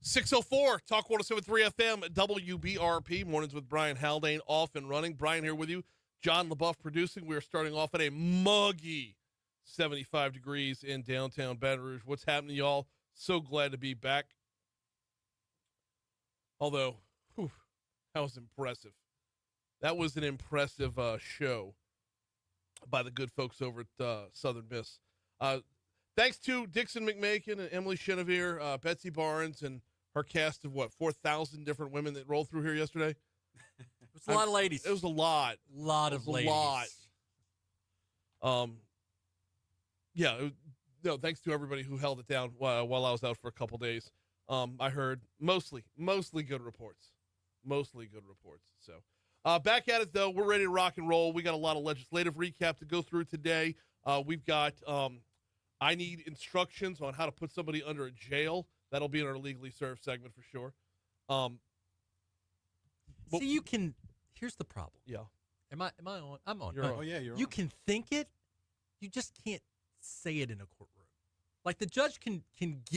6:04, Talk 107.3 FM, WBRP, Mornings with Brian Haldane, off and running. Brian here with you, John LaBeouf producing. We are starting off at a muggy 75 degrees in downtown Baton Rouge. What's happening, y'all? So glad to be back. Although, that was impressive. That was an impressive show by the good folks over at Southern Miss. Thanks to Dixon McMakin and Emily Chenevere, Betsy Barnes, and her cast of, 4,000 different women that rolled through here yesterday? It was a lot of ladies. It was a lot. A lot of ladies. Thanks to everybody who held it down while I was out for a couple days. I heard mostly good reports. So back at it, though. We're ready to rock and roll. We got a lot of legislative recap to go through today. We've got I need instructions on how to put somebody under a jail. That'll be in our Legally Served segment for sure. See, here's the problem. Yeah. Am I on? I'm on. You're on. Oh, yeah, you're You on. can think it. You just can't say it in a courtroom. Like the judge can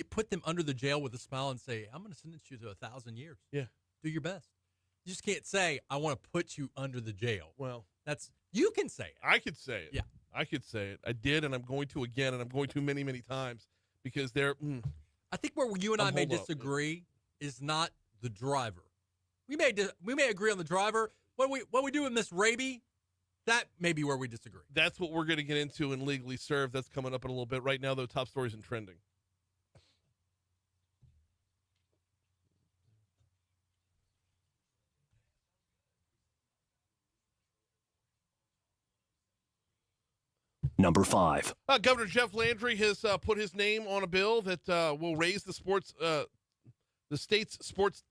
put them under the jail with a smile and say, I'm going to sentence you to 1,000 years. Yeah. Do your best. You just can't say, I want to put you under the jail. Well, you can say it. I could say it. Yeah. I could say it. I did, and I'm going to again, and I'm going to many, many times because they're. I think where you and I may hold up. disagree is not the driver. We may agree on the driver. What we do with Miss Raby, that may be where we disagree. That's what we're going to get into in Legally Served. That's coming up in a little bit. Right now, though, top stories and trending. Number 5. Governor Jeff Landry has put his name on a bill that will raise the state's sports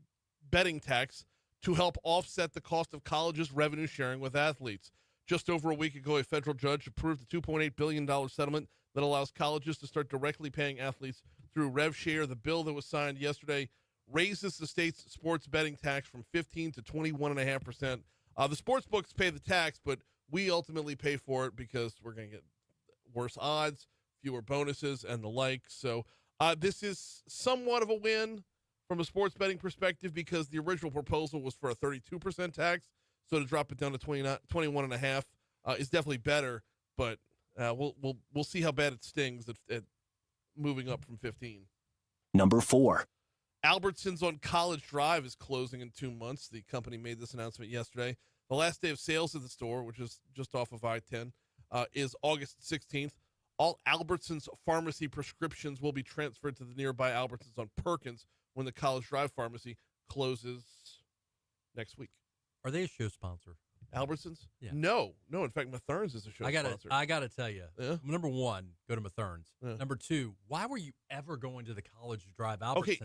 betting tax to help offset the cost of colleges' revenue sharing with athletes. Just over a week ago, a federal judge approved a $2.8 billion settlement that allows colleges to start directly paying athletes through rev share. The bill that was signed yesterday raises the state's sports betting tax from 15 to 21.5%. The sports books pay the tax, but we ultimately pay for it because we're going to get worse odds, fewer bonuses, and the like. So this is somewhat of a win from a sports betting perspective because the original proposal was for a 32% tax. So to drop it down to 21.5 is definitely better. But we'll see how bad it stings at moving up from 15. Number 4. Albertsons on College Drive is closing in 2 months. The company made this announcement yesterday. The last day of sales at the store, which is just off of I-10, is August 16th. All Albertsons pharmacy prescriptions will be transferred to the nearby Albertsons on Perkins when the College Drive pharmacy closes next week. Are they a show sponsor? Albertsons? Yeah. No. In fact, Mathern's is a show sponsor. I gotta tell you. Yeah? Number 1, go to Mathern's. Yeah. Number 2, why were you ever going to the College Drive Albertsons? Okay,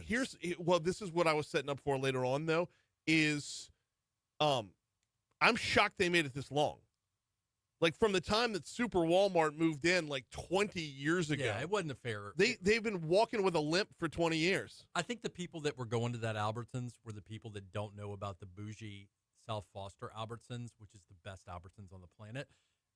this is what I was setting up for later on, though, is I'm shocked they made it this long. Like, from the time that Super Walmart moved in, 20 years ago. Yeah, it wasn't a fair. They've been walking with a limp for 20 years. I think the people that were going to that Albertsons were the people that don't know about the bougie South Foster Albertsons, which is the best Albertsons on the planet,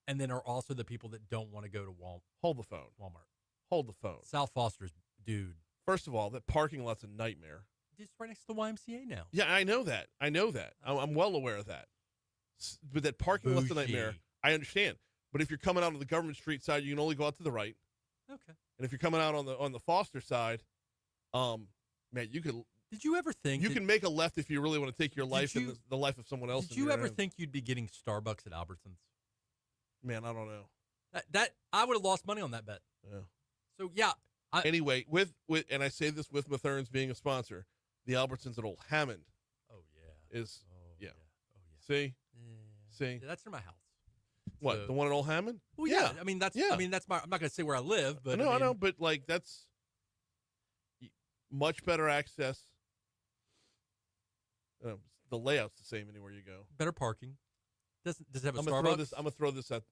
and then are also the people that don't want to go to Hold the phone. Walmart. Hold the phone. South Foster's, dude. First of all, that parking lot's a nightmare. It's right next to the YMCA now. Yeah, I know that. I'm well aware of that. But that parking lot's a nightmare. I understand. But if you're coming out on the Government Street side, you can only go out to the right. Okay. And if you're coming out on the Foster side, man, you could. Did you ever think you can make a left if you really want to take your life and the life of someone else? Did you ever think you'd be getting Starbucks at Albertsons? Man, I don't know. That I would have lost money on that bet. Yeah. So yeah. Anyway, with and I say this with Mathern's being a sponsor, the Albertsons at Old Hammond. Oh yeah. Is Oh yeah. Oh yeah. See. Yeah. See. Yeah, that's near my house. What, So, the one at Old Hammond? Well, yeah. I mean, that's my. I'm not going to say where I live, but I know, but that's much better access. The layout's the same anywhere you go. Better parking. Does it have a I'm Starbucks? gonna throw this at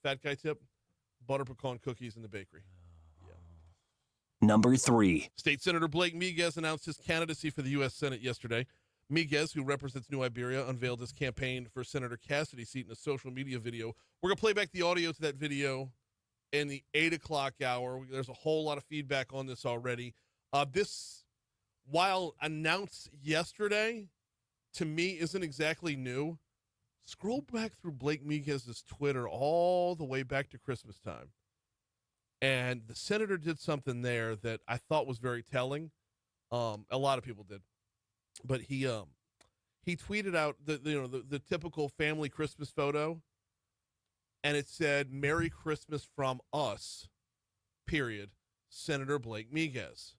fat guy tip: butter pecan cookies in the bakery. Yeah. Number 3. State Senator Blake Miguez announced his candidacy for the U.S. Senate yesterday. Miguez, who represents New Iberia, unveiled his campaign for Senator Cassidy's seat in a social media video. We're going to play back the audio to that video in the 8 o'clock hour. There's a whole lot of feedback on this already. This while announced yesterday, to me isn't exactly new. Scroll back through Blake Miguez's Twitter all the way back to Christmas time. And the senator did something there that I thought was very telling. A lot of people did. But he tweeted out the typical family Christmas photo, and it said, "Merry Christmas from us, period, Senator Blake Miguez."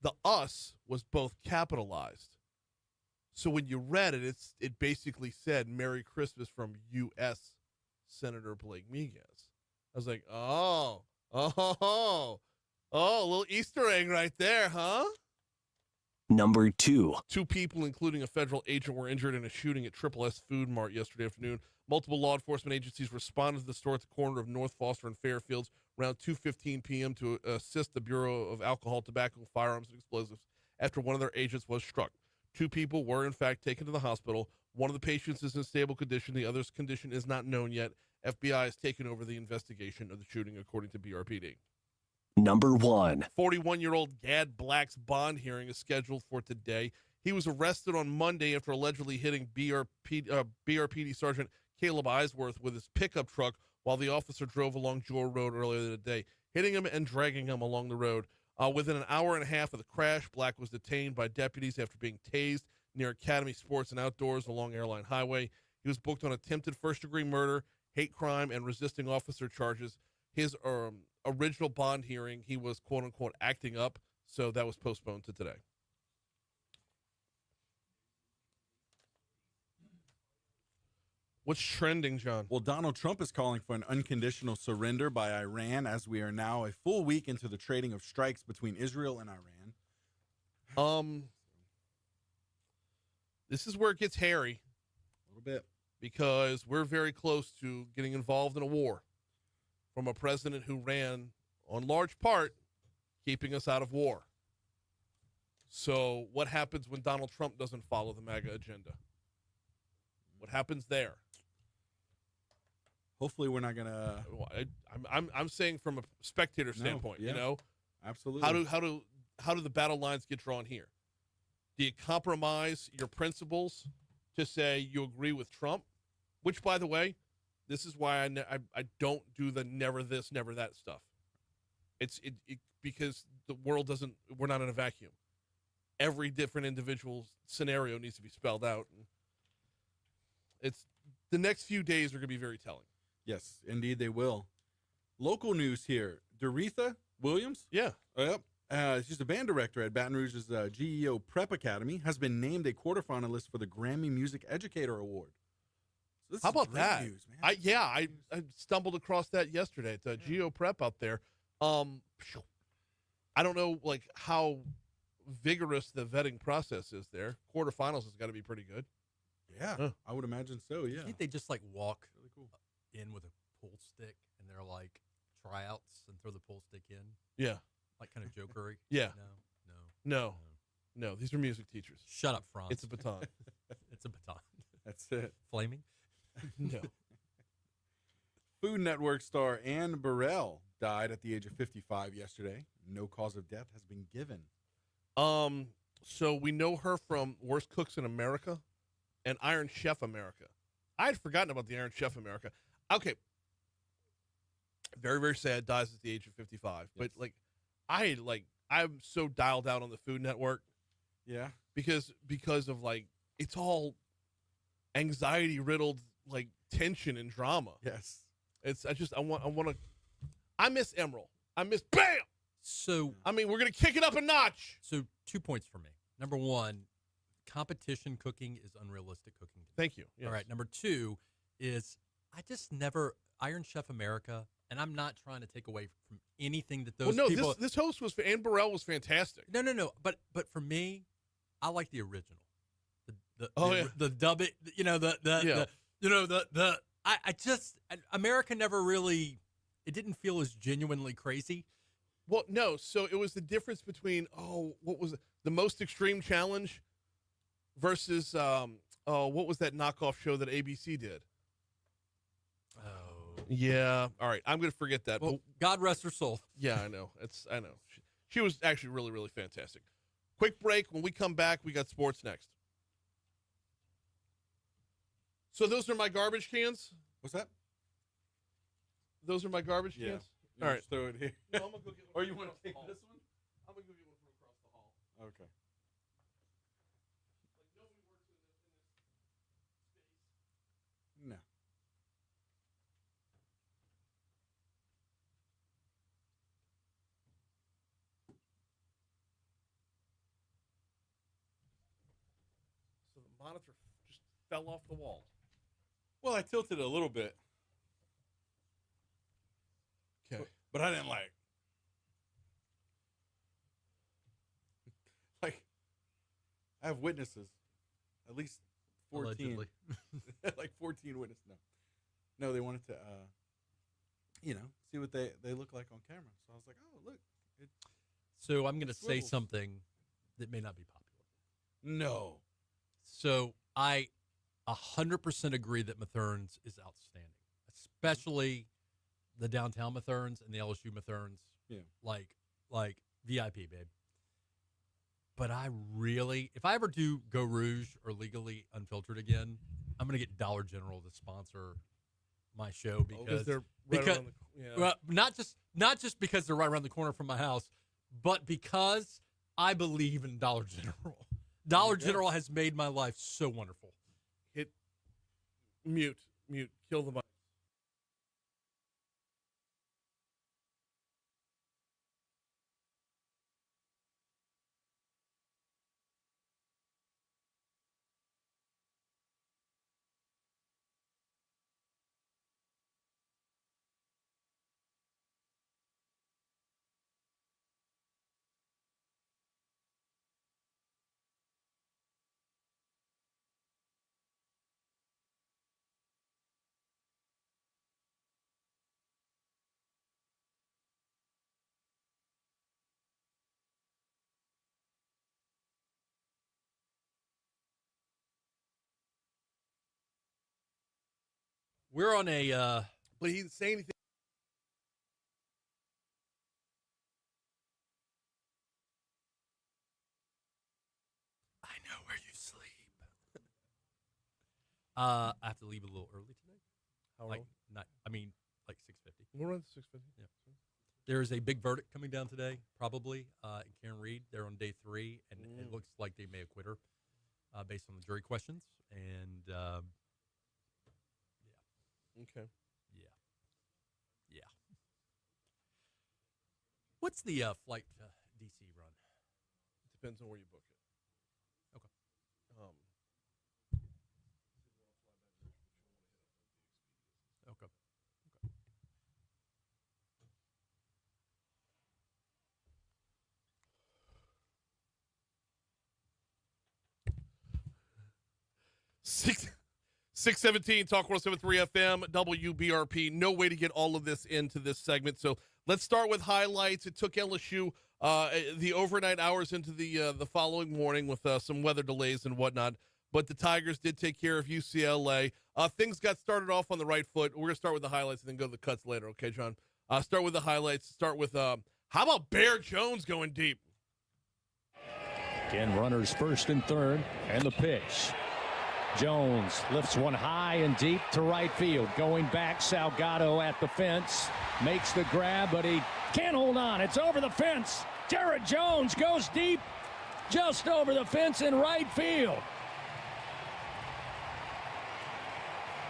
The "us" was both capitalized. So when you read it, it basically said, "Merry Christmas from U.S. Senator Blake Miguez." I was like, oh, a little Easter egg right there, huh? Number 2. 2 people, including a federal agent, were injured in a shooting at Triple S Food Mart yesterday afternoon. Multiple law enforcement agencies responded to the store at the corner of North Foster and Fairfields around 2:15 p.m. to assist the Bureau of Alcohol, Tobacco, Firearms, and Explosives after one of their agents was struck. 2 people were, in fact, taken to the hospital. One of the patients is in stable condition. The other's condition is not known yet. FBI has taken over the investigation of the shooting, according to BRPD. Number 1. 41-year-old Gad Black's bond hearing is scheduled for today. He was arrested on Monday after allegedly hitting BRPD Sergeant Caleb Eisworth with his pickup truck while the officer drove along Jewel Road earlier in the day, hitting him and dragging him along the road. Within an hour and a half of the crash, Black was detained by deputies after being tased near Academy Sports and Outdoors along Airline Highway. He was booked on attempted first-degree murder, hate crime, and resisting officer charges. His original bond hearing, he was, quote-unquote, acting up, so that was postponed to today. What's trending, John? Well, Donald Trump is calling for an unconditional surrender by Iran as we are now a full week into the trading of strikes between Israel and Iran. This is where it gets hairy. A little bit. Because we're very close to getting involved in a war from a president who ran, on large part, keeping us out of war. So what happens when Donald Trump doesn't follow the MAGA agenda? What happens there? Hopefully we're not going to... I'm saying from a spectator standpoint, yeah, you know? Absolutely. How do the battle lines get drawn here? Do you compromise your principles to say you agree with Trump? Which, by the way, this is why I don't do the never this, never that stuff. It's because the world doesn't, we're not in a vacuum. Every different individual scenario needs to be spelled out. And it's the next few days are going to be very telling. Yes, indeed they will. Local news here. Doretha Williams? Yeah. Yep. She's a band director at Baton Rouge's GEO Prep Academy, has been named a quarterfinalist for the Grammy Music Educator Award. So this How is about great that? News, man. I stumbled across that yesterday at GEO Prep out there. I don't know like how vigorous the vetting process is there. Quarterfinals has got to be pretty good. Yeah, Huh. I would imagine so, yeah. I think they just like walk Really cool. in with a pool stick and they're like tryouts and throw the pool stick in, Yeah. like kind of jokery. Yeah. No. No, these are music teachers. Shut up, Franz. It's a baton. It's a baton. That's it. Flaming. No. Food Network star Anne Burrell died at the age of 55 yesterday. No cause of death has been given. So we know her from Worst Cooks in America and Iron Chef America. I had forgotten about the Iron Chef America. Okay. Very, very sad. Dies at the age of 55. Yes. But I'm so dialed out on the Food Network Yeah. because of like it's all anxiety riddled like tension and drama. Yes. I miss Emerald. I miss Bam. So I mean, we're gonna kick it up a notch. So 2 points for me. Number one, competition cooking is unrealistic cooking. Thank you. Yes. All right. Number two is I just never Iron Chef America, and I'm not trying to take away from anything that those people. This host was Ann Burrell was fantastic. No. But for me, I like the original. Yeah. The dub it. You know I just America never really. It didn't feel as genuinely crazy. Well, no. So it was the difference between what was it? The Most Extreme Challenge versus what was that knockoff show that ABC did? Oh. Yeah. All right. I'm gonna forget that. Well, God rest her soul. Yeah, I know. I know. She was actually really, really fantastic. Quick break. When we come back, we got sports next. So those are my garbage cans? What's that? Those are my garbage Yeah. cans? You All right. just throw it here. No, I'm gonna go get one Or you from want across to the take hall. this one? I'm going to go get one from across the hall. Okay. Like, nobody works in this space. No. So the monitor just fell off the wall. Well, I tilted it a little bit, Okay. but I didn't like I have witnesses, at least 14. Allegedly. Like 14 witnesses. No, they wanted to, see what they look like on camera. So I was like, oh, look. So I'm going to say Swivels. something that may not be popular. No. So I 100% agree that Matherns is outstanding, especially the downtown Matherns and the LSU Matherns. Yeah. Like VIP, babe. But I really, if I ever do Go Rouge or Legally Unfiltered again, I'm going to get Dollar General to sponsor my show because they're right because- around the, yeah. well, not just because they're right around the corner from my house, but because I believe in Dollar General. Dollar go. General has made my life so wonderful. Hit mute, kill the mic. We're on a But he didn't say anything. I know where you sleep. I have to leave a little early today. How Like early? like 6:50. We're on 6:50. Yeah. There's a big verdict coming down today, probably in Karen Reed. They're on day 3, and it looks like they may acquit her based on the jury questions. And Okay. yeah. What's the flight to DC run? Depends on where you book it. Okay. Okay. 617 Talk 107.3 FM WBRP. No way to get all of this into this segment. So let's start with highlights. It took LSU the overnight hours into the following morning with some weather delays and whatnot. But the Tigers did take care of UCLA. Things got started off on the right foot. We're going to start with the highlights and then go to the cuts later. Okay, John? Start with the highlights. Start with, how about Bear Jones going deep? Again, runners first and third, and the pitch. Jones lifts one high and deep to right field. Going back, Salgado at the fence. Makes the grab, but he can't hold on. It's over the fence. Jared Jones goes deep, just over the fence in right field.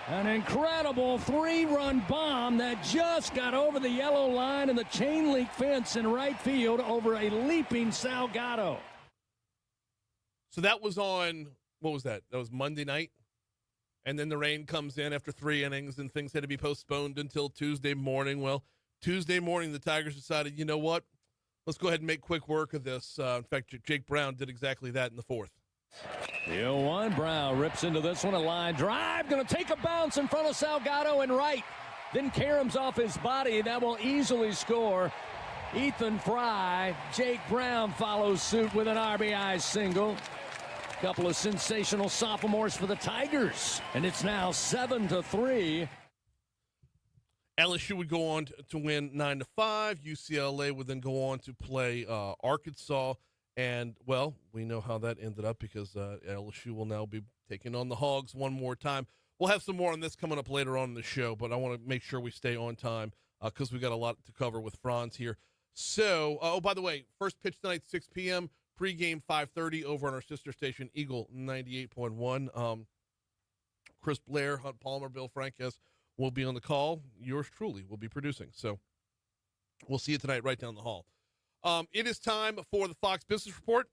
An incredible 3-run bomb that just got over the yellow line and the chain link fence in right field over a leaping Salgado. So that was on, what was that? That was Monday night. And then the rain comes in after 3 innings and things had to be postponed until Tuesday morning. Well, Tuesday morning, the Tigers decided, you know what? Let's go ahead and make quick work of this. In fact, Jake Brown did exactly that in the 4th. The 0-1, Brown rips into this one, a line drive, going to take a bounce in front of Salgado and right. Then caroms off his body, that will easily score. Ethan Fry, Jake Brown follows suit with an RBI single. Couple of sensational sophomores for the Tigers, and it's now 7-3. LSU would go on to win 9-5. UCLA would then go on to play Arkansas And, well, we know how that ended up because LSU will now be taking on the Hogs one more time. We'll have some more on this coming up later on in the show, but I want to make sure we stay on time because we got a lot to cover with Franz here. So, by the way, first pitch tonight, 6 p.m., pregame 5:30 over on our sister station, Eagle 98.1. Chris Blair, Hunt Palmer, Bill Frankus will be on the call. Yours truly will be producing. So we'll see you tonight right down the hall. It is time for the Fox Business Report.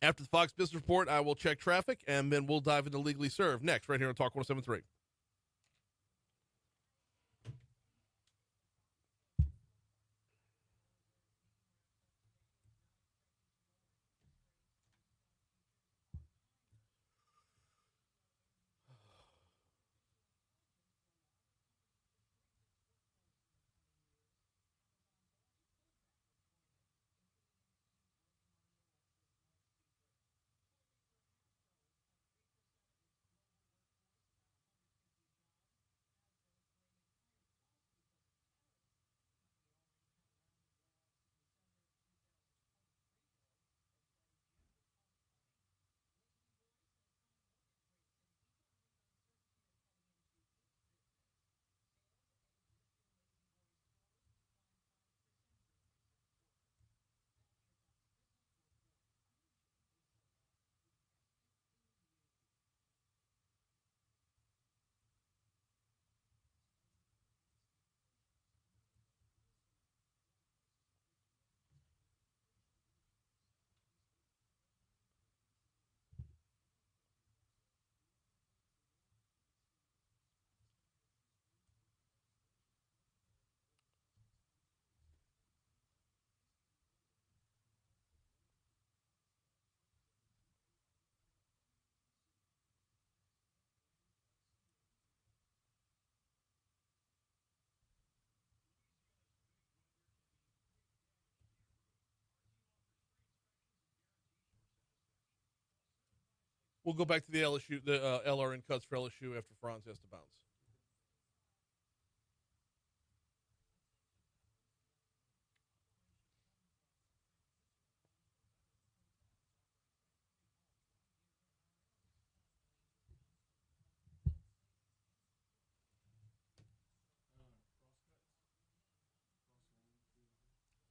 After the Fox Business Report, I will check traffic, and then we'll dive into Legally Served next, right here on Talk 107.3. We'll go back to the LSU, the LRN cuts for LSU after Franz has to bounce.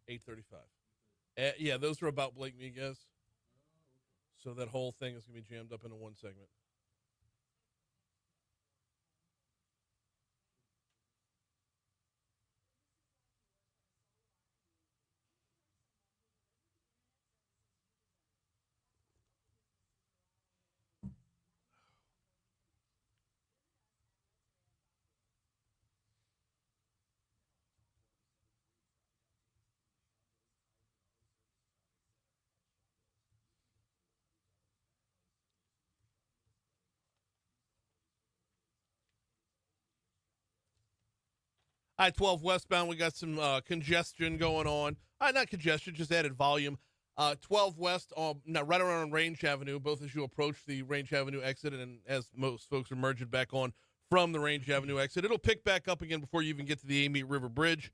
$8:35. Yeah, those are about Blake Miguez. So that whole thing is going to be jammed up into one segment. I-12 westbound, we got some congestion going on. Not congestion, just added volume. 12 west, right around Range Avenue, both as you approach the Range Avenue exit and as most folks are merging back on from the Range Avenue exit. It'll pick back up again before you even get to the Amite River Bridge.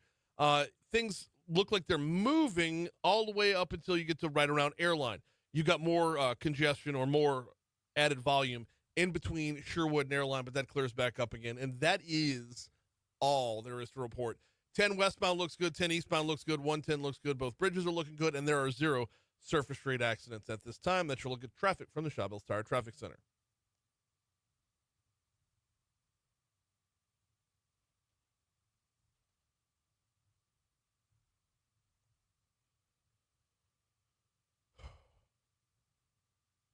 Things look like they're moving all the way up until you get to right around Airline. You got more congestion or more added volume in between Sherwood and Airline, but that clears back up again. And that is all there is to report. 10 westbound looks good, 10 eastbound looks good, 110 looks good. Both bridges are looking good, and there are 0 surface street accidents at this time. That's your look at traffic from the Shawbills Tire Traffic Center.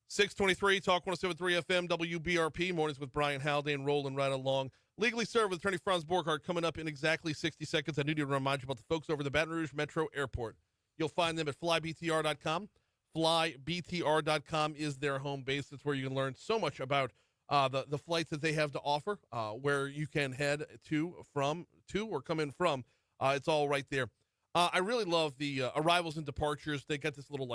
.623, Talk 107.3 FM, WBRP, mornings with Brian Haldane, rolling right along. Legally Served with Attorney Franz Borghardt coming up in exactly 60 seconds. I need to remind you about the folks over the Baton Rouge Metro Airport. You'll find them at flybtr.com. Flybtr.com is their home base. That's where you can learn so much about the flights that they have to offer, where you can head to, or come in from. It's all right there. I really love the arrivals and departures. They got this little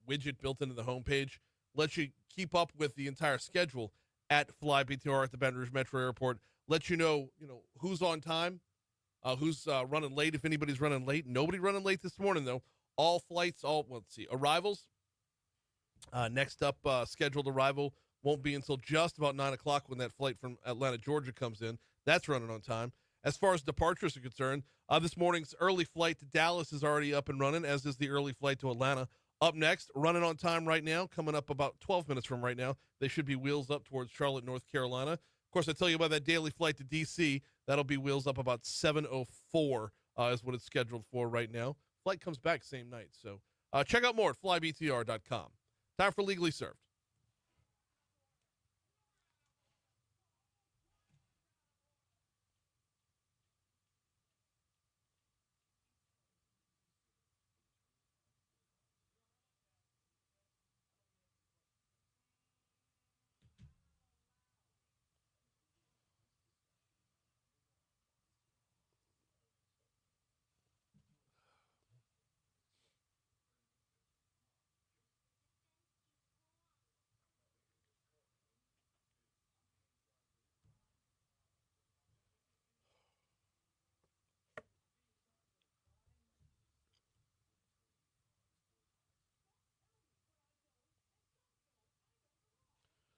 widget built into the homepage. Lets you keep up with the entire schedule at FlyBTR at the Baton Rouge Metro Airport. Let you know who's on time, who's running late, if anybody's running late. Nobody running late this morning, though. All flights, arrivals Next up, scheduled arrival won't be until just about 9 o'clock when that flight from Atlanta, Georgia comes in. That's running on time. As far as departures are concerned, this morning's early flight to Dallas is already up and running, as is the early flight to Atlanta. Up next, running on time right now, coming up about 12 minutes from right now, they should be wheels up towards Charlotte, North Carolina. Of course, I tell you about that daily flight to D.C. That'll be wheels up about 7:04 is what it's scheduled for right now. Flight comes back same night. So check out more at flybtr.com. Time for Legally Served.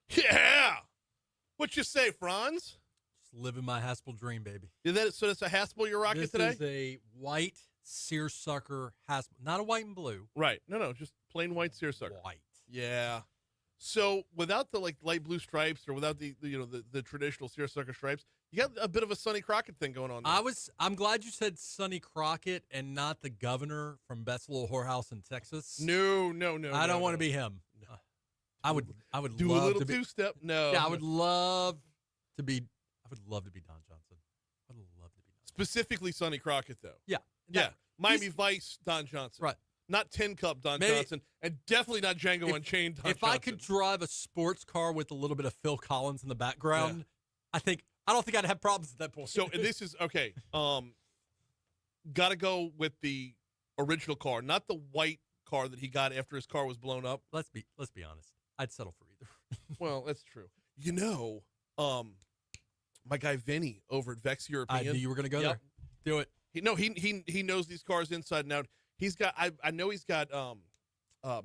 Yeah! What you say, Franz? Just living my Haspel dream, baby. So that's a Haspel you're rocking today? This is a white seersucker Haspel. Not a white and blue. Right. No, just plain white seersucker. White. Yeah. So without the light blue stripes or without the traditional seersucker stripes, you got a bit of a Sonny Crockett thing going on there. I'm glad you said Sonny Crockett and not the governor from Best Little Whorehouse in Texas. No. I don't want to be him. No. I would do love a little to be, two-step. No. Yeah, I would love to be Don Johnson. I would love to be Don Specifically Sonny Crockett, though. Yeah. Yeah. Miami Vice Don Johnson. Right. Not Tin Cup Don Johnson, and definitely not Django Unchained Don Johnson. If I could drive a sports car with a little bit of Phil Collins in the background, I don't think I'd have problems at that point. So this is okay. Got to go with the original car, not the white car that he got after his car was blown up. Let's be honest. I'd settle for either. Well, that's true. My guy Vinny over at Vex European. I knew you were going to go there. Do it. He knows these cars inside and out. He's got I know he's got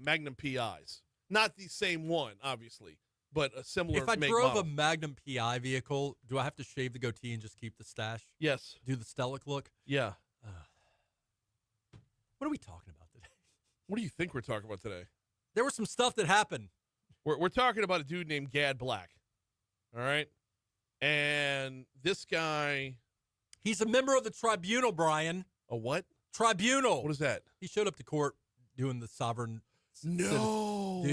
Magnum PIs. Not the same one, obviously, but a similar. If I make drove model. a Magnum PI vehicle, do I have to shave the goatee and just keep the stash? Yes. Do the Stellic look? Yeah. What are we talking about today? What do you think we're talking about today? There was some stuff that happened. We're talking about a dude named Gad Black. All right? And this guy... He's a member of the tribunal, Brian. A what? Tribunal. What is that? He showed up to court doing the sovereign... No.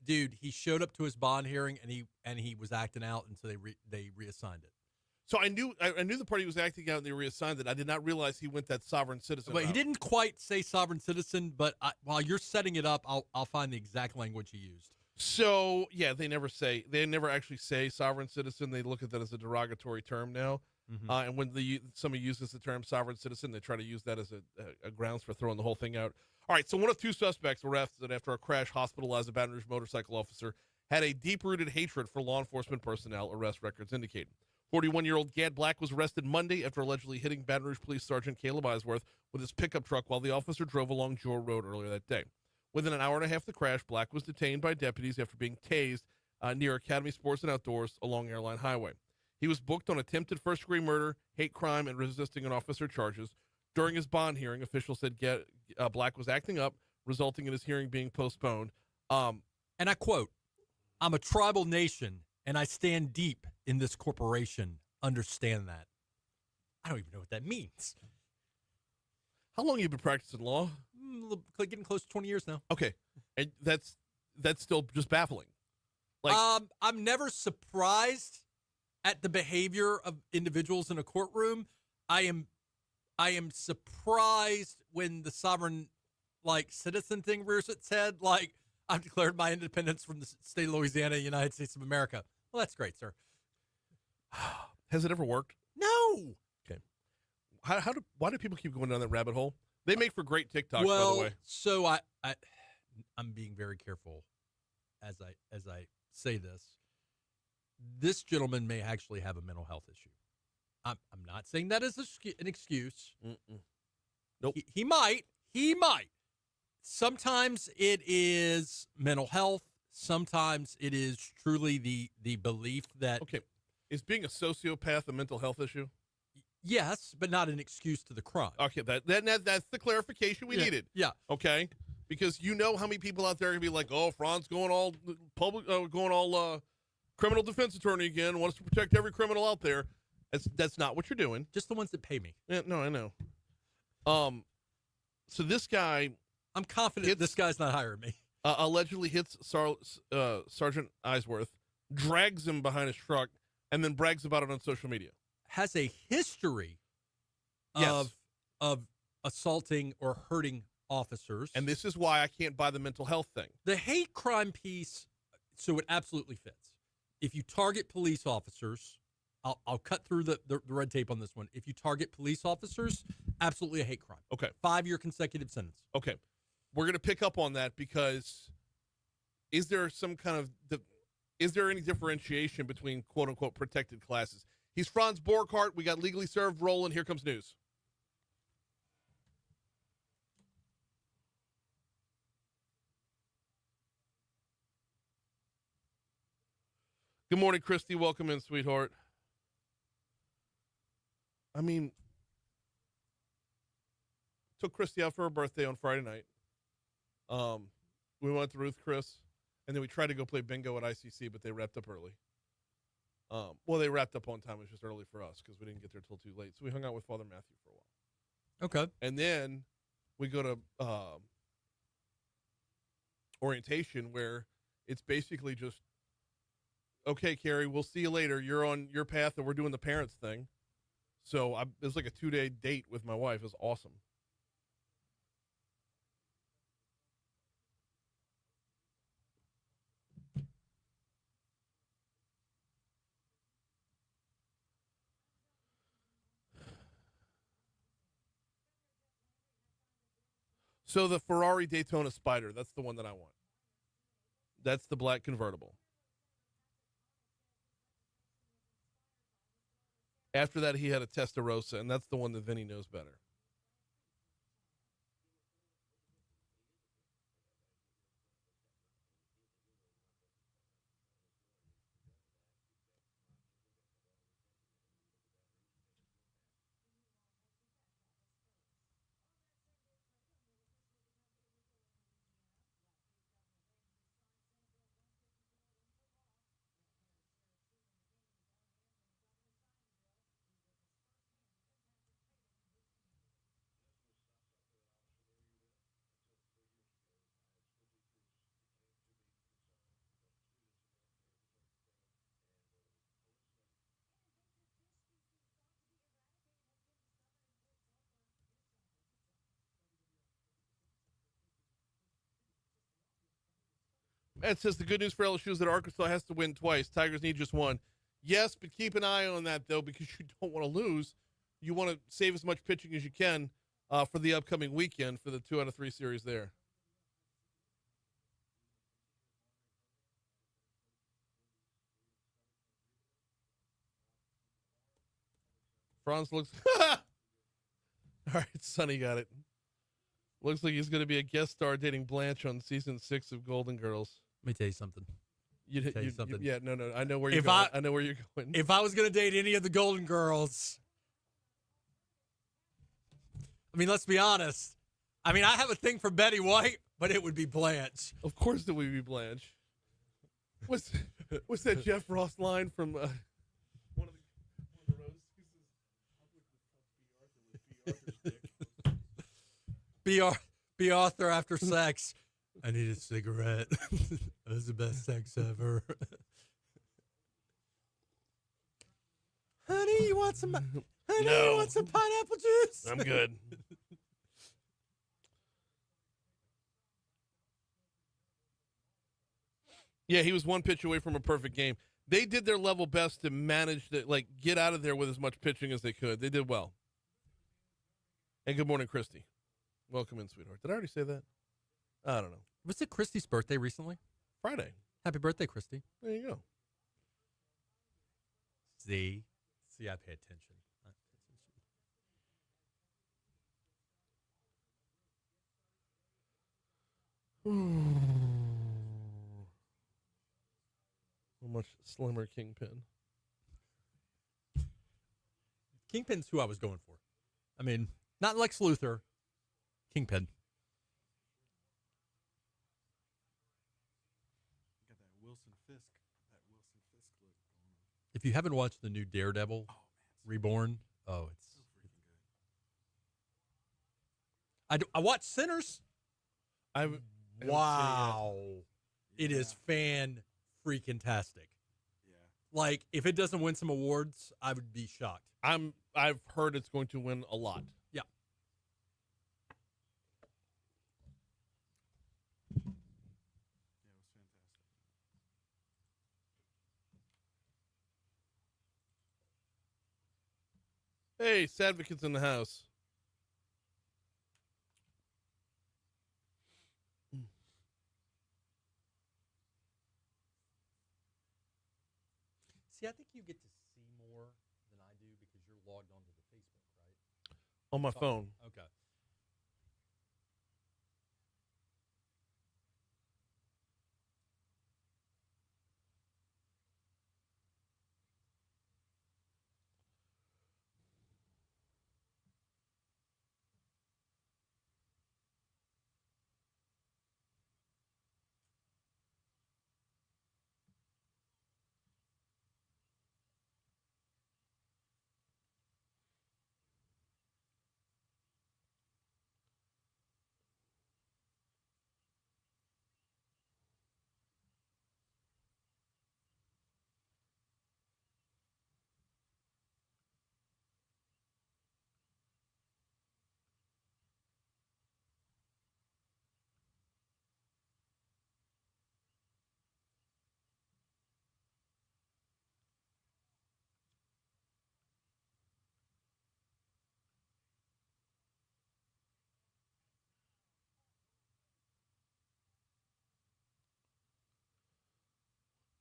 Dude, he showed up to his bond hearing, and he was acting out, and so they reassigned it. So I knew the part he was acting out and they reassigned it. I did not realize he went that sovereign citizen But route. he didn't quite say sovereign citizen, but while you're setting it up, I'll find the exact language he used. So, yeah, they never actually say sovereign citizen. They look at that as a derogatory term now. Mm-hmm. And when somebody uses the term sovereign citizen, they try to use that as a grounds for throwing the whole thing out. All right, so one of two suspects were arrested after a crash hospitalized a Baton Rouge motorcycle officer had a deep-rooted hatred for law enforcement personnel, arrest records indicate. 41-year-old Gad Black was arrested Monday after allegedly hitting Baton Rouge Police Sergeant Caleb Eisworth with his pickup truck while the officer drove along Jewel Road earlier that day. Within an hour and a half of the crash, Black was detained by deputies after being tased near Academy Sports and Outdoors along Airline Highway. He was booked on attempted first-degree murder, hate crime, and resisting an officer charges. During his bond hearing, officials said Black was acting up, resulting in his hearing being postponed. And I quote, "I'm a tribal nation, and I stand deep in this corporation. Understand that." I don't even know what that means. How long have you been practicing law? Getting close to 20 years now. Okay, and that's still just baffling. I'm never surprised at the behavior of individuals in a courtroom. I am surprised when the sovereign citizen thing rears its head. I've declared my independence from the state of Louisiana, United States of America. Well, that's great, sir. Has it ever worked? No. Okay. Why do people keep going down that rabbit hole? They make for great TikToks, well, by the way. So I'm being very careful as I say this. This gentleman may actually have a mental health issue. I'm not saying that as an excuse. Mm-mm. Nope. He might. Sometimes it is mental health. Sometimes it is truly the belief that Okay. Is being a sociopath a mental health issue? yes, but not an excuse to the crime. Okay, that's the clarification we needed. Yeah. Okay, because you know how many people out there are gonna be like, "Oh, Franz going all criminal defense attorney again. Wants to protect every criminal out there." That's not what you're doing. Just the ones that pay me. Yeah, no, I know. So this guy I'm confident this guy's not hiring me. allegedly hits Sergeant Eisworth, drags him behind his truck, and then brags about it on social media. Has a history Yes. of assaulting or hurting officers. And this is why I can't buy the mental health thing. The hate crime piece, so it absolutely fits. If you target police officers, I'll cut through the red tape on this one. If you target police officers, absolutely a hate crime. Okay. 5-year consecutive sentence. Okay. We're going to pick up on that because is there any differentiation between quote unquote protected classes? He's Franz Borghardt. We got legally served rolling. Here comes news. Good morning, Christy. Welcome in, sweetheart. I mean, took Christy out for her birthday on Friday night. We went to Ruth Chris, and then we tried to go play bingo at ICC, but they wrapped up early. Well, they wrapped up on time. It was just early for us because we didn't get there till too late. So we hung out with Father Matthew for a while. Okay. And then we go to orientation where it's basically just, okay, Carrie, we'll see you later. You're on your path, and we're doing the parents thing. So it was like a 2-day date with my wife. It was awesome. So the Ferrari Daytona Spider, that's the one that I want. That's the black convertible. After that, he had a Testarossa, and that's the one that Vinny knows better. It says the good news for LSU is that Arkansas has to win twice. Tigers need just one. Yes, but keep an eye on that, though, because you don't want to lose. You want to save as much pitching as you can for the upcoming weekend for the 2 out of 3 series there. Franz looks... All right, Sonny got it. Looks like he's going to be a guest star dating Blanche on season 6 of Golden Girls. Let me tell you something. Yeah, no. I know where you're going. I know where you're going. If I was going to date any of the Golden Girls, I mean, let's be honest. I mean, I have a thing for Betty White, but it would be Blanche. Of course it would be Blanche. What's that Jeff Ross line from one of the roads? Be Arthur after sex. I need a cigarette. That was the best sex ever. Honey, you want some? Honey, No. you want some pineapple juice? I'm good. Yeah, he was one pitch away from a perfect game. They did their level best to manage to get out of there with as much pitching as they could. They did well. And good morning, Christy. Welcome in, sweetheart. Did I already say that? I don't know. Was it Christy's birthday recently? Friday. Happy birthday, Christy. There you go. See, I pay attention. much slimmer Kingpin. Kingpin's who I was going for. I mean, not Lex Luthor. Kingpin. Got that Wilson Fisk look going on. If you haven't watched the new Daredevil Reborn, it's so freaking good. I watched Sinners. Wow. It is fan-freaking-tastic. Yeah. Like, if it doesn't win some awards, I would be shocked. I've heard it's going to win a lot. Yeah. Yeah, it was fantastic. Hey, Sadvicat's in the house. See, I think you get to see more than I do because you're logged onto the Facebook, right? On my phone. Okay.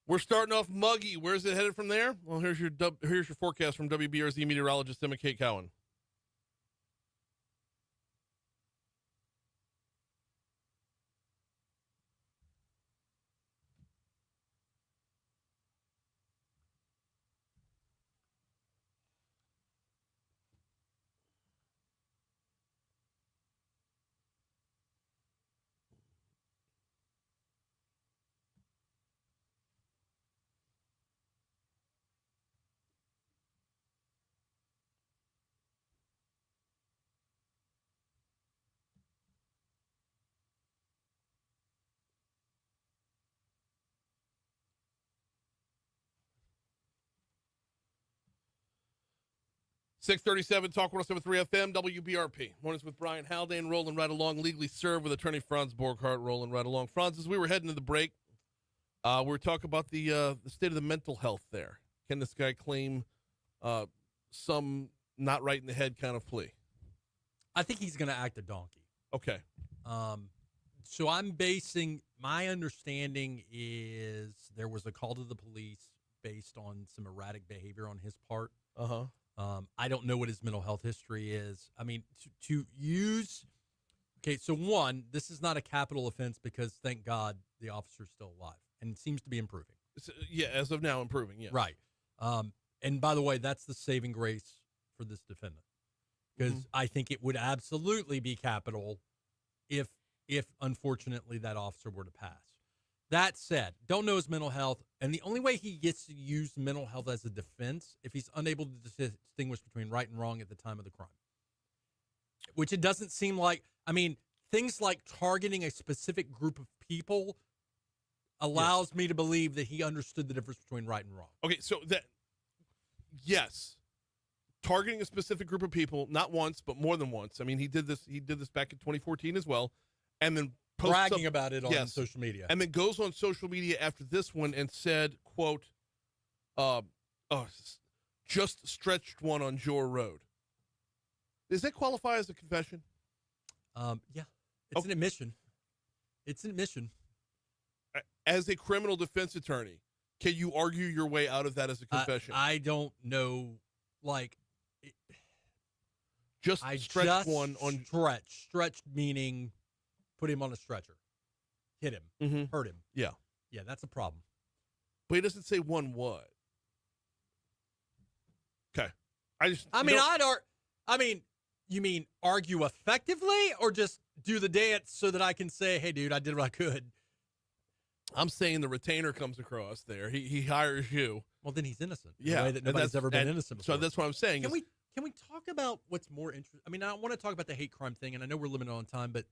We're starting off muggy. Where's it headed from there? Well, here's your forecast from WBRZ meteorologist Emma Kate Cowan. .637 Talk 107.3 FM, WBRP. Mornings with Brian Haldane, rolling right along, legally served with attorney Franz Borghardt, rolling right along. Franz, as we were heading to the break, we were talking about the state of the mental health there. Can this guy claim some not right in the head kind of plea? I think he's going to act a donkey. Okay. So I'm basing my understanding is there was a call to the police based on some erratic behavior on his part. Uh-huh. I don't know what his mental health history is. I mean, to use okay, so one, this is not a capital offense because thank God the officer's still alive and seems to be improving. Yeah, as of now, improving, yes. Right. And by the way, that's the saving grace for this defendant. Because I think it would absolutely be capital if unfortunately that officer were to pass. That said, don't know his mental health, and the only way he gets to use mental health as a defense if he's unable to distinguish between right and wrong at the time of the crime. Which it doesn't seem like. I mean, things like targeting a specific group of people allows me to believe that he understood the difference between right and wrong. Okay, so yes, targeting a specific group of people, not once, but more than once. I mean, he did this back in 2014 as well, and then bragging about it on social media. And then goes on social media after this one and said, quote, just stretched one on Jor Road. Does that qualify as a confession? Yeah. It's an admission. It's an admission. As a criminal defense attorney, can you argue your way out of that as a confession? I don't know. Like, stretched one on. Stretched meaning put him on a stretcher, hit him, hurt him. Yeah. Yeah, that's a problem. But he doesn't say won what. Okay. You mean argue effectively or just do the dance so that I can say, hey, dude, I did what I could? I'm saying the retainer comes across there. He hires you. Well, then he's innocent. In Yeah. a way that nobody's ever been innocent before. So that's what I'm saying. Can we talk about what's more interesting? I mean, I want to talk about the hate crime thing, and I know we're limited on time, but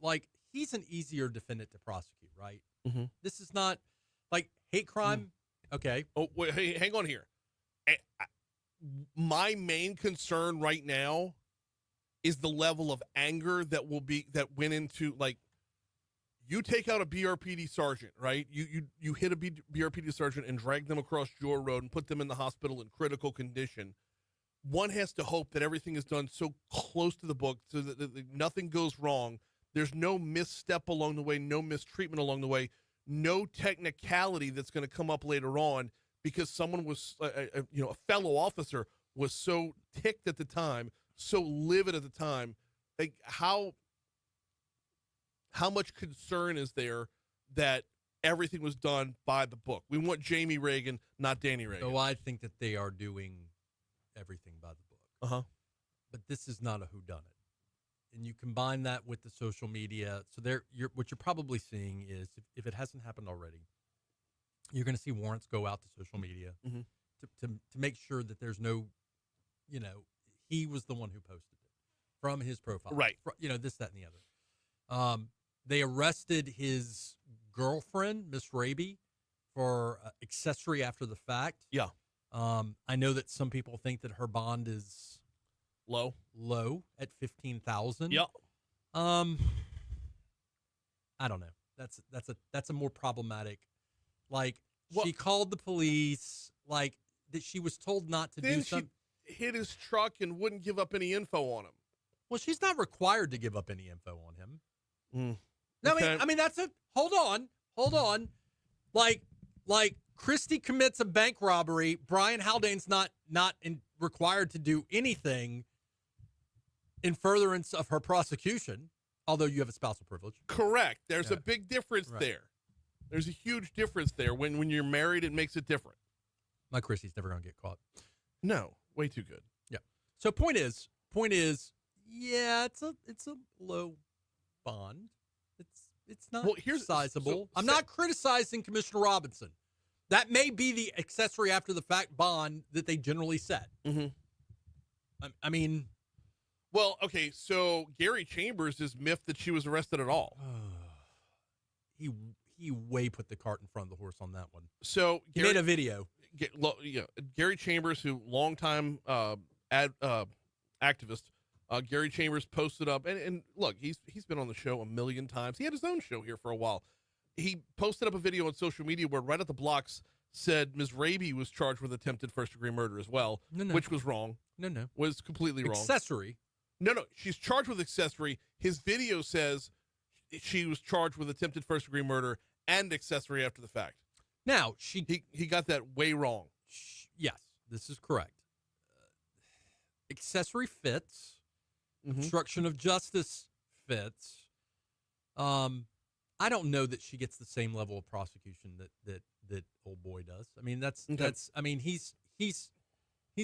like he's an easier defendant to prosecute, right? Mm-hmm. This is not like hate crime. Okay. Oh, wait, hey, hang on here. My main concern right now is the level of anger that went into, like, you take out a BRPD sergeant, right? You hit a BRPD sergeant and drag them across your road and put them in the hospital in critical condition. One has to hope that everything is done so close to the book so that nothing goes wrong. There's no misstep along the way, no mistreatment along the way, no technicality that's going to come up later on because someone was, a fellow officer was so ticked at the time, so livid at the time. Like, how much concern is there that everything was done by the book? We want Jamie Reagan, not Danny Reagan. So I think that they are doing everything by the book. Uh-huh. But this is not a whodunit. And you combine that with the social media. So what you're probably seeing is, if it hasn't happened already, you're going to see warrants go out to social media mm-hmm. to make sure that there's no, he was the one who posted it from his profile. Right. This, that, and the other. They arrested his girlfriend, Miss Raby, for accessory after the fact. Yeah. I know that some people think that her bond is low at $15,000. Yeah. I don't know. That's a more problematic. Like, she called the police. Like, that she was told not to do something. She hit his truck and wouldn't give up any info on him. Well, she's not required to give up any info on him. Mm. No, Okay. I mean that's a hold on. Like Christie commits a bank robbery. Brian Haldane's not required to do anything in furtherance of her prosecution, although you have a spousal privilege. Correct. There's a big difference Right. there. There's a huge difference there. When you're married, it makes it different. My Christie's never going to get caught. No, way too good. Yeah. So point is, yeah, it's a low bond. It's not sizable. I'm not criticizing Commissioner Robinson. That may be the accessory after the fact bond that they generally set. Mm-hmm. I mean, well, okay. So Gary Chambers is miffed that she was arrested at all. he way put the cart in front of the horse on that one. So he made a video. Gary Chambers, who longtime activist. Gary Chambers posted up, and look, he's been on the show a million times. He had his own show here for a while. He posted up a video on social media where right at the blocks said Ms. Raby was charged with attempted first-degree murder as well, which was wrong. No. Was completely wrong. Accessory. No, she's charged with accessory. His video says she was charged with attempted first-degree murder and accessory after the fact. Now, he got that way wrong. Yes, this is correct. Accessory fits. Mm-hmm. Obstruction of justice fits. I don't know that she gets the same level of prosecution that old boy does. I mean, that's I mean, he's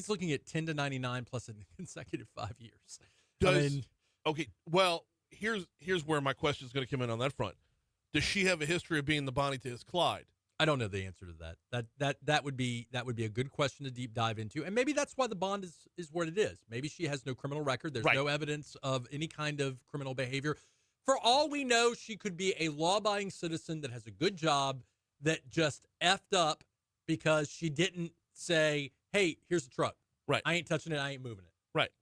looking at 10 to 99 plus a consecutive 5 years. Okay, well, here's where my question is going to come in on that front. Does she have a history of being the Bonnie to his Clyde? I don't know the answer to that. That would be a good question to deep dive into, and maybe that's why the bond is what it is. Maybe she has no criminal record. There's no evidence of any kind of criminal behavior. For all we know, she could be a law-abiding citizen that has a good job that just effed up because she didn't say, "Hey, here's the truck. Right. I ain't touching it. I ain't moving it." Right.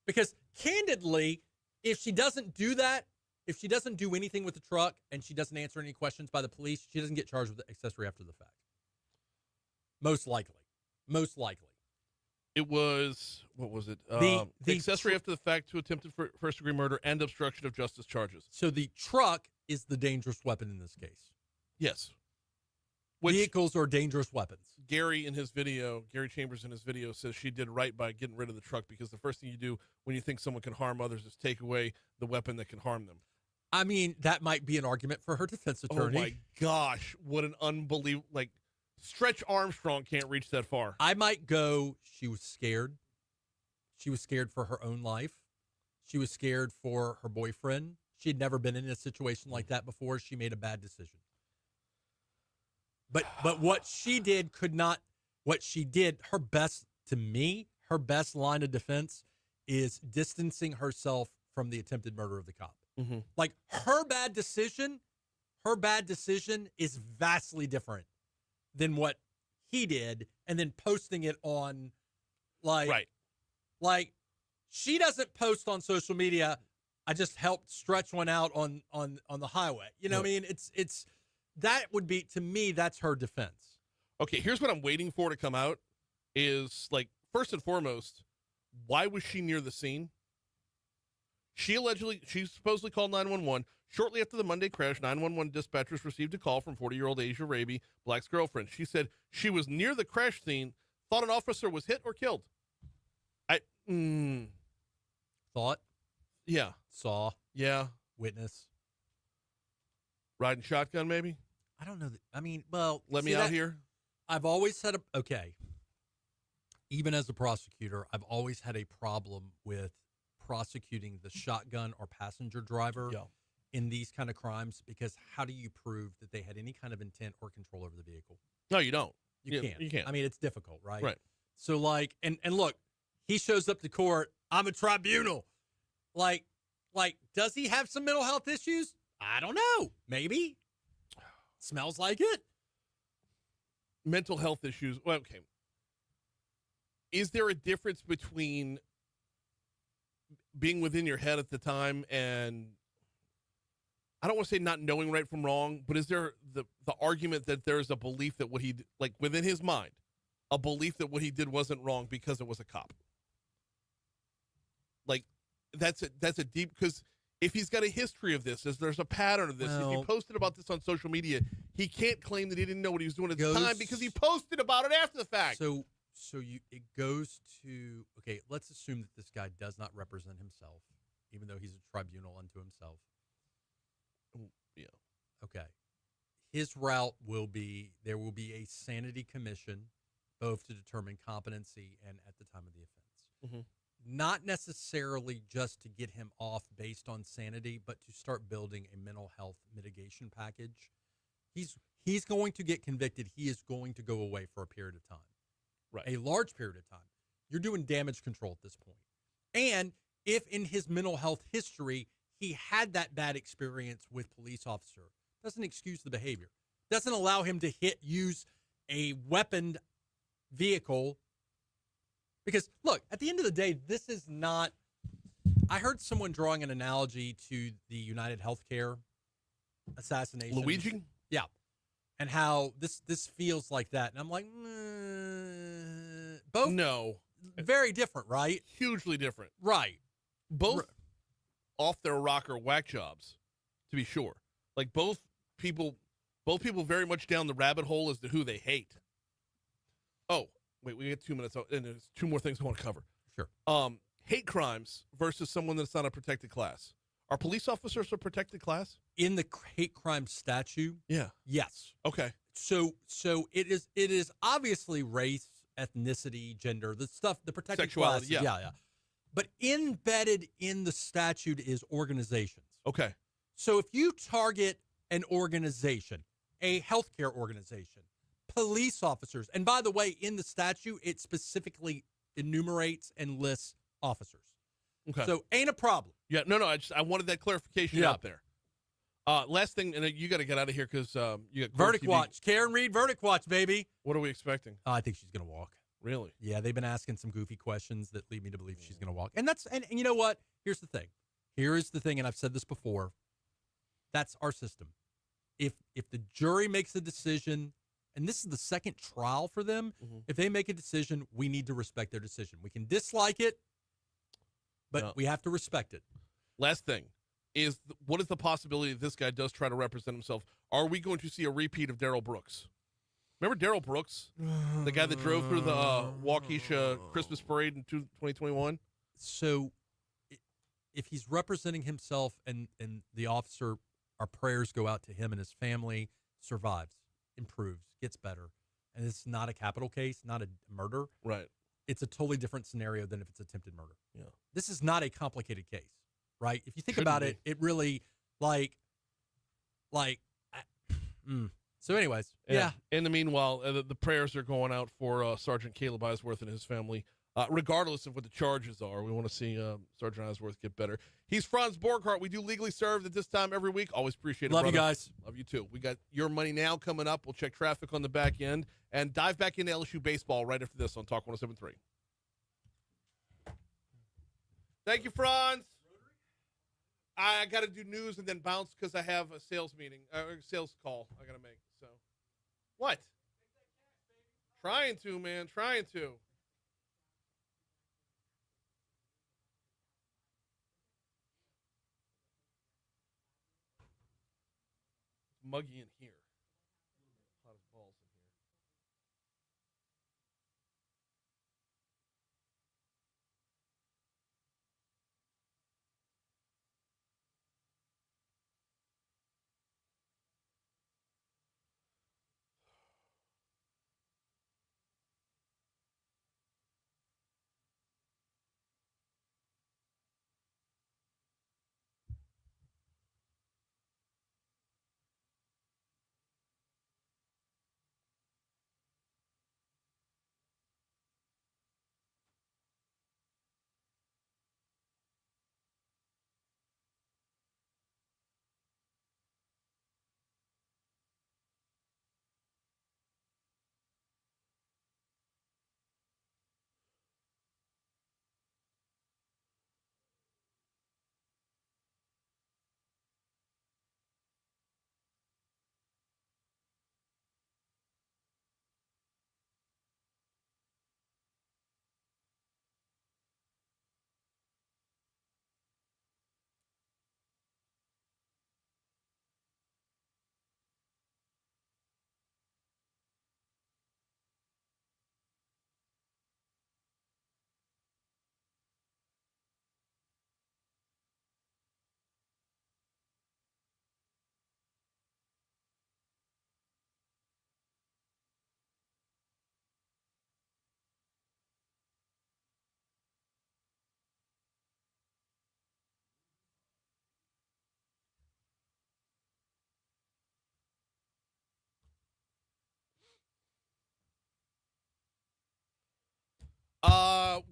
Because candidly, if she doesn't do that. If she doesn't do anything with the truck and she doesn't answer any questions by the police, she doesn't get charged with the accessory after the fact. Most likely. It was, what was it? The accessory after the fact to attempted first-degree murder and obstruction of justice charges. So the truck is the dangerous weapon in this case. Yes. Vehicles are dangerous weapons. Gary Chambers in his video says she did right by getting rid of the truck because the first thing you do when you think someone can harm others is take away the weapon that can harm them. I mean, that might be an argument for her defense attorney. Oh, my gosh. What an unbelievable, Stretch Armstrong can't reach that far. I might go, she was scared. She was scared for her own life. She was scared for her boyfriend. She had never been in a situation like that before. She made a bad decision. But what she did her best, to me, her best line of defense is distancing herself from the attempted murder of the cop. Mm-hmm. Like, her bad decision is vastly different than what he did, and then posting it on, like she doesn't post on social media, I just helped stretch one out on the highway. You know what I mean? It's that would be, to me, that's her defense. Okay, here's what I'm waiting for to come out is, like, first and foremost, why was she near the scene? She supposedly called 911. Shortly after the Monday crash, 911 dispatchers received a call from 40-year-old Asia Raby, Black's girlfriend. She said she was near the crash scene, thought an officer was hit or killed. Thought? Yeah. Saw? Yeah. Witness? Riding shotgun, maybe? I don't know. I mean, well. Let me out here. I've always said, okay, even as a prosecutor, I've always had a problem with prosecuting the shotgun or passenger driver in these kind of crimes, because how do you prove that they had any kind of intent or control over the vehicle? No, you don't. You can't. You can't. I mean, it's difficult, right? Right. So, like, and look, he shows up to court. I'm a tribunal. Like, does he have some mental health issues? I don't know. Maybe. Smells like it. Mental health issues. Well, okay. Is there a difference between being within your head at the time and, I don't want to say not knowing right from wrong, but is there the argument that there's a belief that what he, like, within his mind, a belief that what he did wasn't wrong because it was a cop? Like, that's a deep, because if he's got a history of this, if there's a pattern of this, if he posted about this on social media, he can't claim that he didn't know what he was doing at the time because he posted about it after the fact. So it goes to, okay, let's assume that this guy does not represent himself, even though he's a tribunal unto himself. Yeah. Okay. His route will be, there will be a sanity commission, both to determine competency and at the time of the offense. Mm-hmm. Not necessarily just to get him off based on sanity, but to start building a mental health mitigation package. He's going to get convicted. He is going to go away for a period of time. Right. A large period of time. You're doing damage control at this point. And if in his mental health history, he had that bad experience with police officer, doesn't excuse the behavior. Doesn't allow him to use a weaponed vehicle. Because, look, at the end of the day, this is not... I heard someone drawing an analogy to the United Healthcare assassination. Luigi? Yeah. And how this feels like that. And I'm like, both No. very different, right? Hugely different. Right. Both off their rocker whack jobs, to be sure. Like, both people very much down the rabbit hole as to who they hate. Oh, wait, we get 2 minutes, and there's two more things I want to cover. Sure. Hate crimes versus someone that's not a protected class. Are police officers a protected class? In the hate crime statute? Yeah. Yes. Okay. So it is obviously race, ethnicity, gender, the stuff, the protected Sexuality, classes. yeah. Yeah. But embedded in the statute is organizations. Okay. So if you target an organization, a healthcare organization, police officers, and by the way, in the statute, it specifically enumerates and lists officers. Okay. So ain't a problem. Yeah, no, I wanted that clarification out there. Last thing, and you got to get out of here because you got Verdict TV. watch. Karen Reed, verdict watch, baby. What are we expecting? I think she's going to walk. Really? Yeah, they've been asking some goofy questions that lead me to believe she's going to walk. And and you know what? Here's the thing. Here is the thing, and I've said this before. That's our system. If the jury makes a decision, and this is the second trial for them, if they make a decision, we need to respect their decision. We can dislike it, but we have to respect it. Last thing is, what is the possibility that this guy does try to represent himself? Are we going to see a repeat of Darrell Brooks? Remember Darrell Brooks, the guy that drove through the Waukesha Christmas parade in 2021? So if he's representing himself and the officer, our prayers go out to him and his family, survives, improves, gets better. and it's not a capital case, not a murder, Right. it's a totally different scenario than if it's attempted murder. Yeah. This is not a complicated case, right? If you think Shouldn't about be. it, it really So, anyways, yeah. In the meanwhile, the prayers are going out for Sergeant Caleb Eisworth and his family. Regardless of what the charges are, we want to see Sergeant Eisworth get better. He's Franz Borghardt. We do Legally Served at this time every week. Always appreciate it, Love you brother. guys. Love you too. We got Your Money Now coming up. We'll check traffic on the back end and dive back into LSU baseball right after this on Talk 107.3. Thank you, Franz. I got to do news and then bounce because I have a sales meeting, sales call I got to make. So, what? Trying to, man. Trying to. Muggy in here. Hot as balls in here.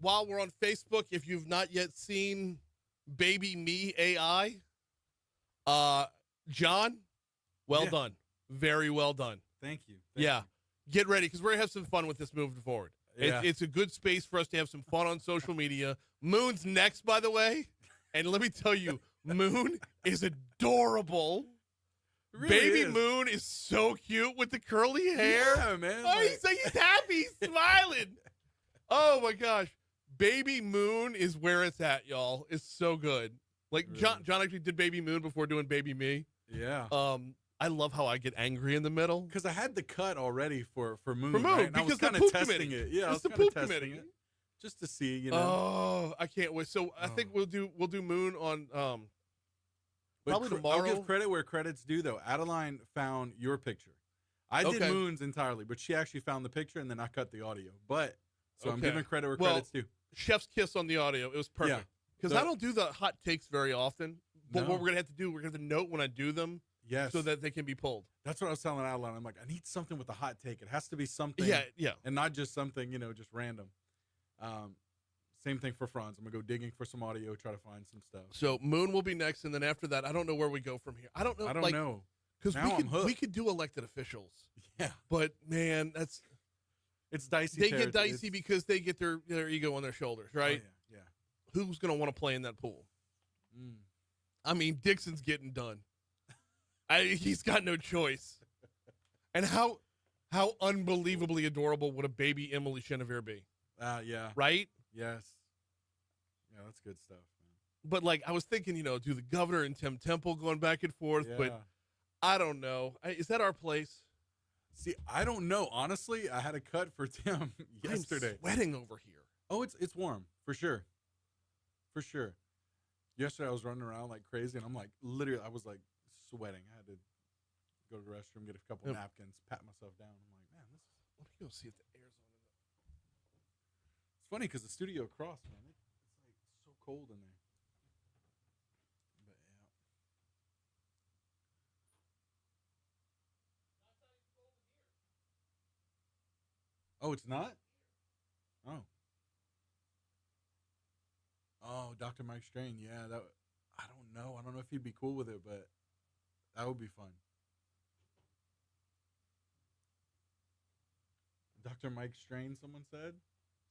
While we're on Facebook, if you've not yet seen Baby Me AI, John, well done. Very well done. Thank you. Yeah. Get ready because we're going to have some fun with this moving forward. Yeah. It's a good space for us to have some fun on social media. Moon's next, by the way. And let me tell you, Moon is adorable. It really Baby is. Moon is so cute with the curly hair. Yeah, man. Oh, he's happy. He's smiling. Oh, my gosh. Baby Moon is where it's at, y'all. It's so good. Like, Really? John actually did Baby Moon before doing Baby Me. Yeah. I love how I get angry in the middle. Because I had the cut already for Moon. For Moon, right? And I was because the kind of poop testing committee. it. Yeah, I It's was the kind of poop testing committee. it. Just to see, you know. Oh, I can't wait. So I think we'll do Moon on But probably I'll tomorrow. give credit where credit's due, though. Adeline found your picture. I did Okay. Moon's entirely, but she actually found the picture, and then I cut the audio. But so I'm Okay. giving credit where Well, credit's due. Chef's kiss on the audio. It was perfect. Yeah. Because So- I don't do the hot takes very often. But No. what we're gonna have to do, we're gonna have to note when I do them, Yes. so that they can be pulled. That's what I was telling Adeline. I'm like, I need something with a hot take. It has to be something. Yeah. And not just something, just random. Same thing for Franz. I'm gonna go digging for some audio, try to find some stuff. So Moon will be next, and then after that, I don't know where we go from here. I don't know. I don't know. because Now I'm hooked. we could do elected officials, Yeah, but man, it's dicey. they get territory. dicey because they get their ego on their shoulders, right? Oh, yeah. Who's gonna want to play in that pool? Mm. I mean, Dixon's getting done. He's got no choice. And how unbelievably adorable would a baby Emily Chenevere be, Yeah. right? Yes. Yeah, that's good stuff, man. But like I was thinking, do the governor and Tim Temple going back and forth, Yeah. but I don't know. Is that our place? See, I don't know. Honestly, I had a cut for Tim yesterday. I'm sweating over here. Oh, it's warm for sure. For sure. Yesterday I was running around like crazy, and I'm like, literally, I was like sweating. I had to go to the restroom, get a couple Yep. napkins, pat myself down. I'm like, man, Let me go see if the air's on. It's funny because the studio across, man, it's like so cold in there. But yeah. Oh, it's not? Oh. Oh, Dr. Mike Strain. Yeah, that. I don't know. I don't know if he'd be cool with it, but that would be fun. Dr. Mike Strain, someone said.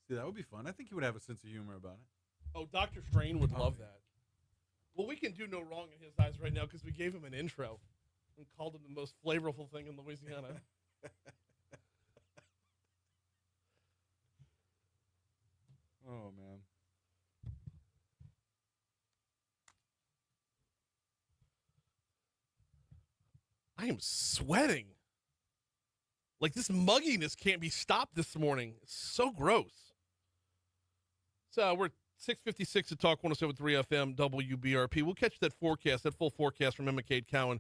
See, that would be fun. I think he would have a sense of humor about it. Oh, Dr. Strain would love that. Well, we can do no wrong in his eyes right now because we gave him an intro and called him the most flavorful thing in Louisiana. Oh, man. I am sweating. Like, this mugginess can't be stopped this morning. It's so gross. So we're 6:56 at Talk 107.3 FM WBRP. We'll catch that forecast, that full forecast from Emma Kate Cowan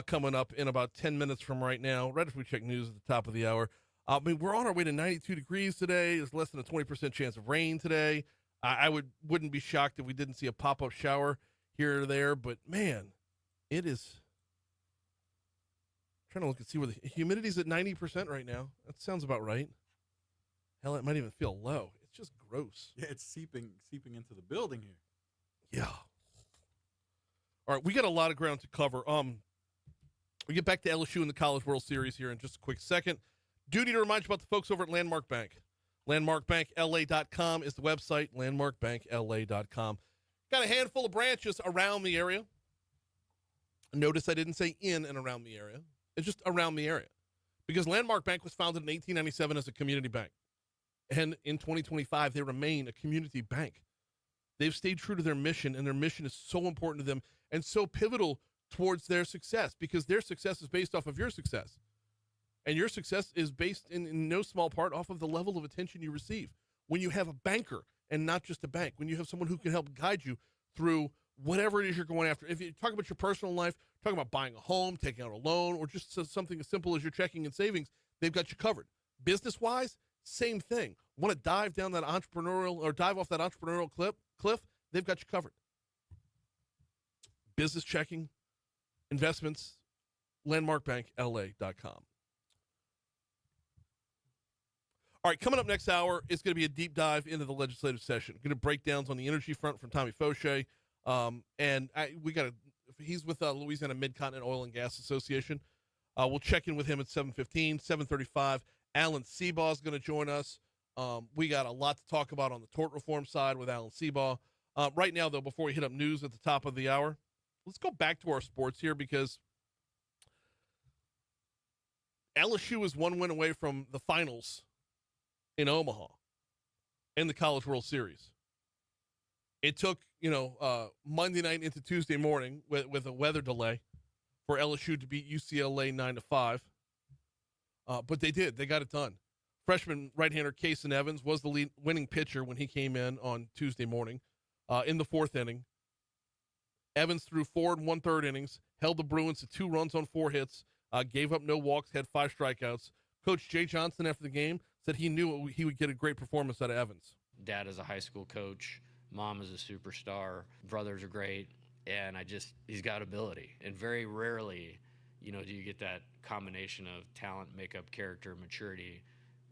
coming up in about 10 minutes from right now, right after we check news at the top of the hour. I mean, we're on our way to 92 degrees today. There's less than a 20% chance of rain today. I wouldn't be shocked if we didn't see a pop-up shower here or there, but man, it is. I'm trying to look and see where the humidity's at 90% right now. That sounds about right. Hell, it might even feel low. It's just gross. Yeah, it's seeping into the building here. Yeah. All right, we got a lot of ground to cover. We get back to LSU in the College World Series here in just a quick second. Do need to remind you about the folks over at Landmark Bank. LandmarkBankLA.com is the website, LandmarkBankLA.com. Got a handful of branches around the area. Notice I didn't say in and around the area. It's just around the area. Because Landmark Bank was founded in 1897 as a community bank. And in 2025, they remain a community bank. They've stayed true to their mission, and their mission is so important to them and so pivotal towards their success, because their success is based off of your success. And your success is based in no small part off of the level of attention you receive. When you have a banker and not just a bank, when you have someone who can help guide you through whatever it is you're going after. If you talk about your personal life, talking about buying a home, taking out a loan, or just something as simple as your checking and savings, they've got you covered. Business-wise, same thing. Want to dive down that entrepreneurial or dive off that entrepreneurial cliff? They've got you covered. Business checking, investments, LandmarkBankLA.com. All right, coming up next hour is going to be a deep dive into the legislative session. Going to breakdowns on the energy front from Tommy Faucheaux. He's with Louisiana Mid-Continent Oil and Gas Association. We'll check in with him at 7:15, 7:35. Alan Seabaugh is going to join us. We got a lot to talk about on the tort reform side with Alan Seabaugh. Right now, though, before we hit up news at the top of the hour, let's go back to our sports here, because LSU is one win away from the finals in Omaha in the College World Series. It took, Monday night into Tuesday morning with a weather delay for LSU to beat UCLA 9-5. But they did. They got it done. Freshman right-hander Kason Evans was the winning pitcher when he came in on Tuesday morning in the fourth inning. Evans threw 4 1/3 innings, held the Bruins to 2 runs on 4 hits, gave up no walks, had 5 strikeouts. Coach Jay Johnson, after the game, said he knew he would get a great performance out of Evans. Dad is a high school coach. Mom is a superstar. Brothers are great. And he's got ability. And very rarely, do you get that combination of talent, makeup, character, maturity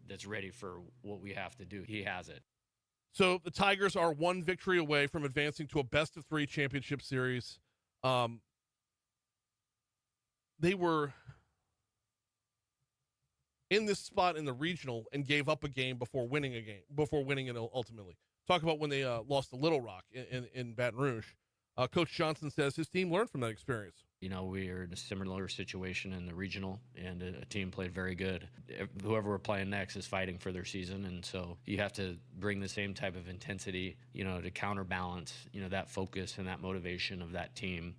that's ready for what we have to do. He has it. So the Tigers are 1 victory away from advancing to a best-of-3 championship series. They were in this spot in the regional and gave up a game before winning it ultimately. Talk about when they lost to Little Rock in Baton Rouge. Coach Johnson says his team learned from that experience. We are in a similar situation in the regional, and a team played very good. Whoever we're playing next is fighting for their season, and so you have to bring the same type of intensity, to counterbalance, that focus and that motivation of that team.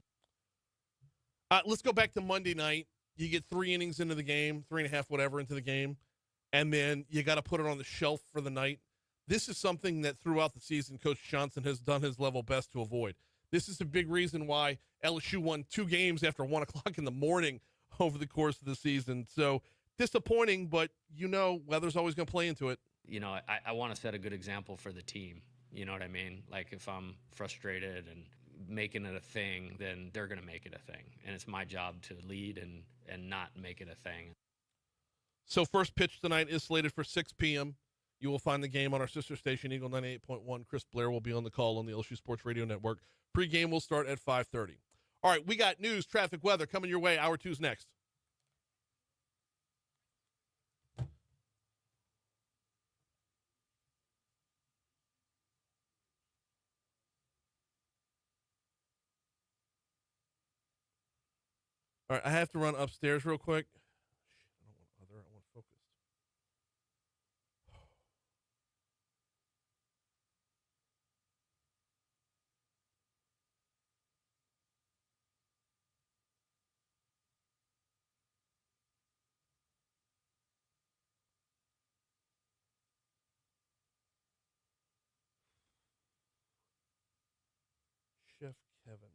Let's go back to Monday night. You get 3 innings into the game, 3.5, whatever, into the game, and then you got to put it on the shelf for the night. This is something that throughout the season, Coach Johnson has done his level best to avoid. This is a big reason why LSU won 2 games after 1 o'clock in the morning over the course of the season. So disappointing, but weather's always going to play into it. I want to set a good example for the team. You know what I mean? Like if I'm frustrated and making it a thing, then they're going to make it a thing. And it's my job to lead and not make it a thing. So first pitch tonight is slated for 6 p.m. You will find the game on our sister station, Eagle 98.1. Chris Blair will be on the call on the LSU Sports Radio Network. Pre-game will start at 5:30. All right, we got news, traffic, weather coming your way. Hour 2's next. All right, I have to run upstairs real quick. I don't want other. I want focused. Chef Kevin.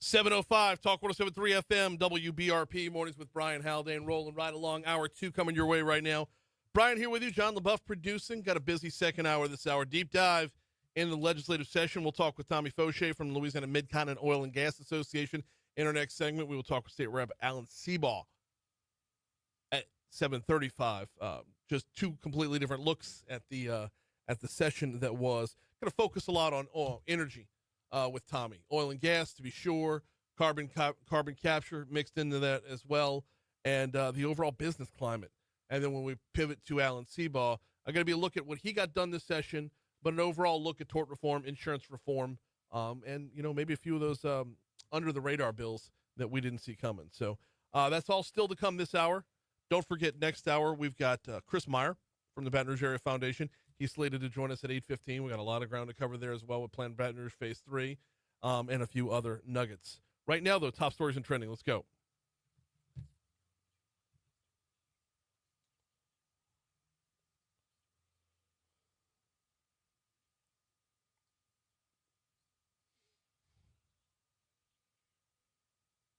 7:05, Talk 107.3 FM, WBRP, Mornings with Brian Haldane, rolling right along. Hour 2 coming your way right now. Brian here with you, John LaBeouf producing. Got a busy second hour this hour. Deep dive in the legislative session. We'll talk with Tommy Faucheaux from the Louisiana Mid-Continent Oil and Gas Association. In our next segment, we will talk with State Rep Alan Seabaugh at 7:35. Just two completely different looks at the session that was. Going to focus a lot on energy. With Tommy. Oil and gas, to be sure, carbon capture mixed into that as well, and the overall business climate. And then when we pivot to Alan Seabaugh, I'm going to be a look at what he got done this session, but an overall look at tort reform, insurance reform, and, maybe a few of those under-the-radar bills that we didn't see coming. So that's all still to come this hour. Don't forget, next hour, we've got Chris Meyer from the Baton Rouge Area Foundation. He's slated to join us at 8:15. We got a lot of ground to cover there as well with Planned Baton Rouge Phase 3 and a few other nuggets. Right now, though, top stories and trending. Let's go.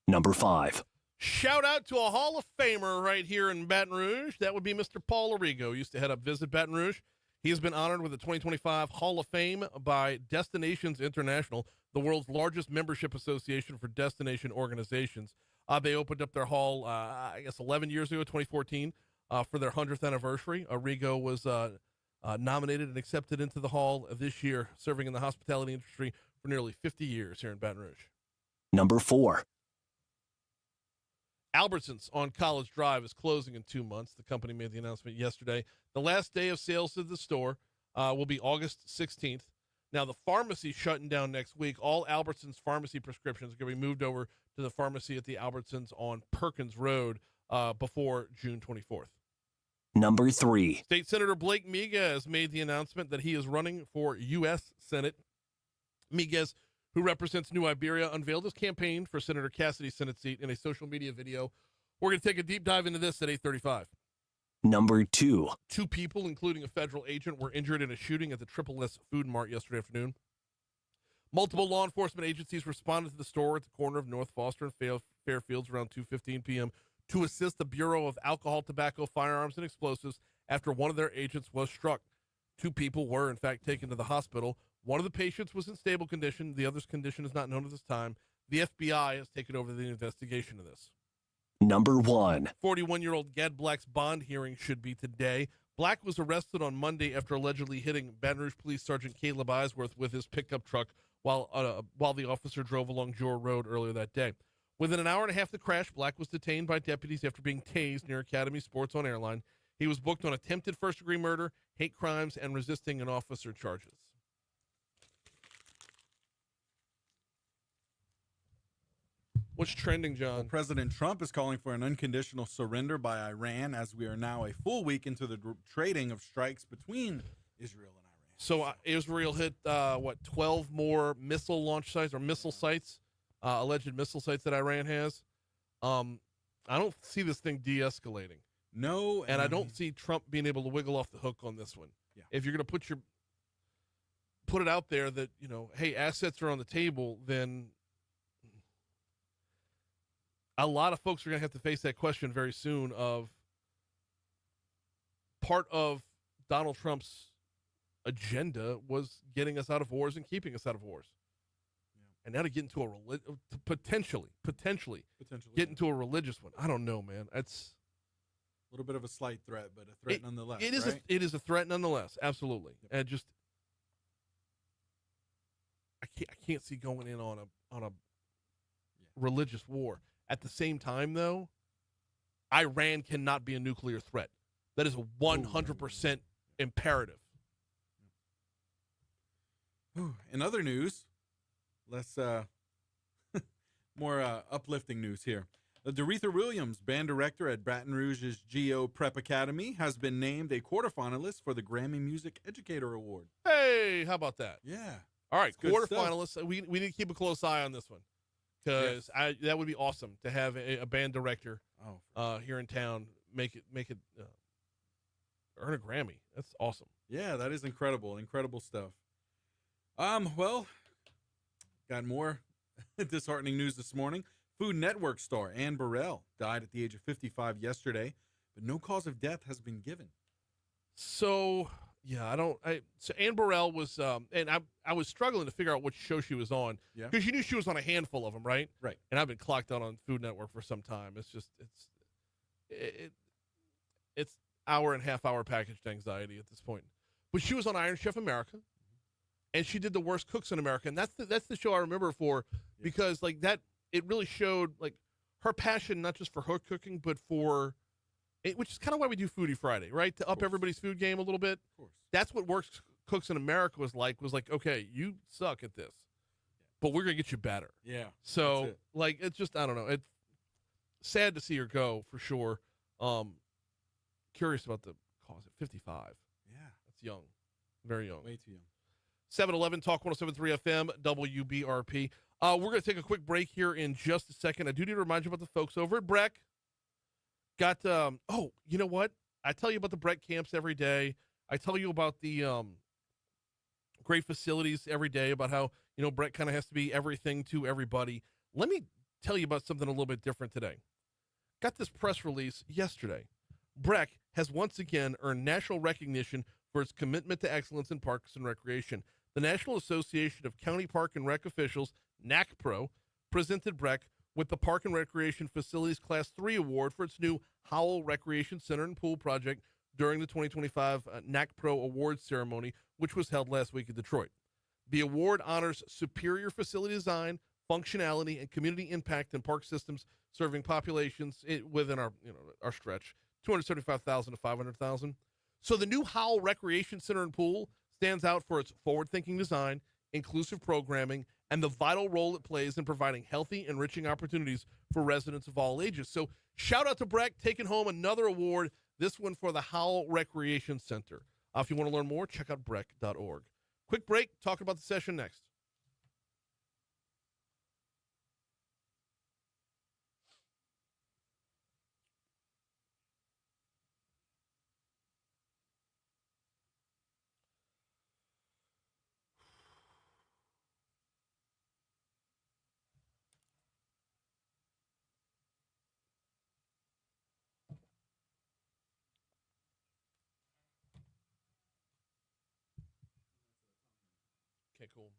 Number 5. Shout out to a Hall of Famer right here in Baton Rouge. That would be Mr. Paul Arrigo. Used to head up Visit Baton Rouge. He has been honored with the 2025 Hall of Fame by Destinations International, the world's largest membership association for destination organizations. They opened up their hall, 11 years ago, 2014, for their 100th anniversary. Arrigo was nominated and accepted into the hall this year, serving in the hospitality industry for nearly 50 years here in Baton Rouge. Number 4. Albertsons on College Drive is closing in 2 months. The company made the announcement yesterday. The last day of sales at the store will be August 16th. Now, the pharmacy shutting down next week. All Albertsons pharmacy prescriptions are going to be moved over to the pharmacy at the Albertsons on Perkins Road before June 24th. Number 3. State Senator Blake Miguez made the announcement that he is running for U.S. Senate. Miguez, who represents New Iberia, unveiled his campaign for Senator Cassidy's Senate seat in a social media video. We're going to take a deep dive into this at 8:35. Number 2. 2 people, including a federal agent, were injured in a shooting at the Triple S Food Mart yesterday afternoon. Multiple law enforcement agencies responded to the store at the corner of North Foster and Fairfields around 2:15 p.m. to assist the Bureau of Alcohol, Tobacco, Firearms, and Explosives after one of their agents was struck. 2 people were, in fact, taken to the hospital. One of the patients was in stable condition. The other's condition is not known at this time. The FBI has taken over the investigation of this. Number 1. 41-year-old Gad Black's bond hearing should be today. Black was arrested on Monday after allegedly hitting Baton Rouge Police Sergeant Caleb Eisworth with his pickup truck while the officer drove along Jor Road earlier that day. Within an hour and a half of the crash, Black was detained by deputies after being tased near Academy Sports on Airline. He was booked on attempted first-degree murder, hate crimes, and resisting an officer charges. What's trending, John? Well, President Trump is calling for an unconditional surrender by Iran as we are now a full week into the trading of strikes between Israel and Iran. So Israel hit, 12 more missile launch sites or missile sites, alleged missile sites that Iran has. I don't see this thing de-escalating. No. And I don't see Trump being able to wiggle off the hook on this one. Yeah. If you're going to put it out there that, hey, assets are on the table, then a lot of folks are going to have to face that question very soon of part of Donald Trump's agenda was getting us out of wars and keeping us out of wars. Yeah. And now to get into potentially get into a religious one. I don't know, man. It's a little bit of a slight threat, but a threat nonetheless. It is a threat nonetheless. Absolutely. Yep. And just I can't see going in on a religious war. At the same time, though, Iran cannot be a nuclear threat. That is a 100% imperative. In other news, less more uplifting news here. Doretha Williams, band director at Baton Rouge's GO Prep Academy, has been named a quarterfinalist for the Grammy Music Educator Award. Hey, how about that? Yeah. All right, quarterfinalists. We need to keep a close eye on this one because that would be awesome to have a band director here in town make it earn a Grammy. That's awesome. Yeah, that is incredible. Incredible stuff. Well, got more Disheartening news this morning. Food Network star Ann Burrell died at the age of 55 yesterday, but no cause of death has been given. So yeah, so Ann Burrell was, and I was struggling to figure out which show she was on Yeah. because you knew she was on a handful of them, right? Right. And I've been clocked out on Food Network for some time. It's hour and half hour packaged anxiety at this point. But she was on Iron Chef America, and she did the Worst Cooks in America, and that's the show I remember her for because like that it really showed like her passion not just for her cooking but for it, which is kind of why we do Foodie Friday, right? To up everybody's food game a little bit. Of course. That's what Worst Cooks in America was like, okay, you suck at this, but we're going to get you better. Yeah. So, it. like, it's just, I don't know. It's sad to see her go, for sure. Curious about the cause at 55. Yeah. That's young. Very young. Way too young. 711 Talk 107.3 FM, WBRP. We're going to take a quick break here in just a second. I do need to remind you about the folks over at Breck. Got, you know what? I tell you about the Breck camps every day. I tell you about the great facilities every day, about how, Breck kind of has to be everything to everybody. Let me tell you about something a little bit different today. Got this press release yesterday. Breck has once again earned national recognition for its commitment to excellence in parks and recreation. The National Association of County Park and Rec Officials, NACPRO, presented Breck with the Park and Recreation Facilities Class 3 Award for its new Howell Recreation Center and Pool project during the 2025 NACPRO Awards ceremony, which was held last week in Detroit. The award honors superior facility design, functionality, and community impact in park systems serving populations within our stretch, 275,000 to 500,000. So the new Howell Recreation Center and Pool stands out for its forward-thinking design, inclusive programming, and the vital role it plays in providing healthy, enriching opportunities for residents of all ages. So shout out to Breck, taking home another award, this one for the Howell Recreation Center. If you want to learn more, check out breck.org. Quick break, talk about the session next. Okay, cool.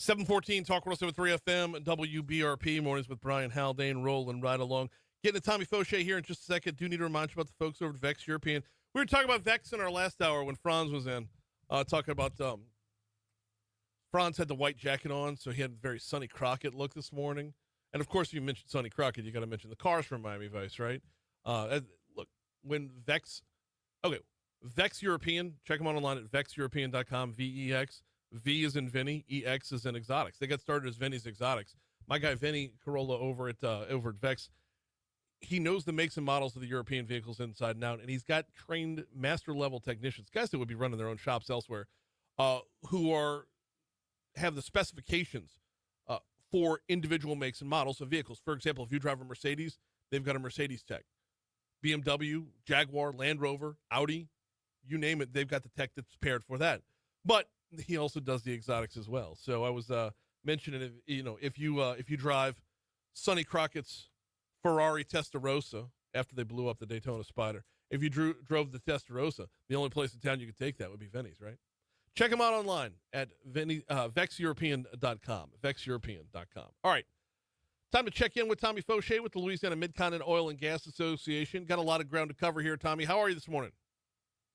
$7:14, Talk 107.3 FM, WBRP, mornings with Brian Haldane, rolling right along. Getting to Tommy Faucheaux here in just a second. Do need to remind you about the folks over at Vex European. We were talking about Vex in our last hour when Franz was in, talking about Franz had the white jacket on, so he had a very Sonny Crockett look this morning. And, of course, if you mentioned Sonny Crockett, you got to mention the cars from Miami Vice, right? Look, when Vex European, check them out online at vexeuropean.com, VEX. V is in Vinny, EX is in Exotics. They got started as Vinny's Exotics, My guy Vinny Carolla over at Vex, he knows the makes and models of the European vehicles inside and out, and he's got trained master level technicians, guys that would be running their own shops elsewhere, who have the specifications for individual makes and models of vehicles. For example, if you drive a Mercedes, they've got a Mercedes tech. BMW, Jaguar, Land Rover, Audi, you name it, they've got the tech that's paired for that. But he also does the exotics as well. So I was mentioning, if you drive Sonny Crockett's Ferrari Testarossa after they blew up the Daytona Spider, if you drove the Testarossa, the only place in town you could take that would be Vinny's, right? Check them out online at VexEuropean.com. VexEuropean.com. All right. Time to check in with Tommy Faucheaux with the Louisiana Mid-Continent Oil and Gas Association. Got a lot of ground to cover here, Tommy. How are you this morning?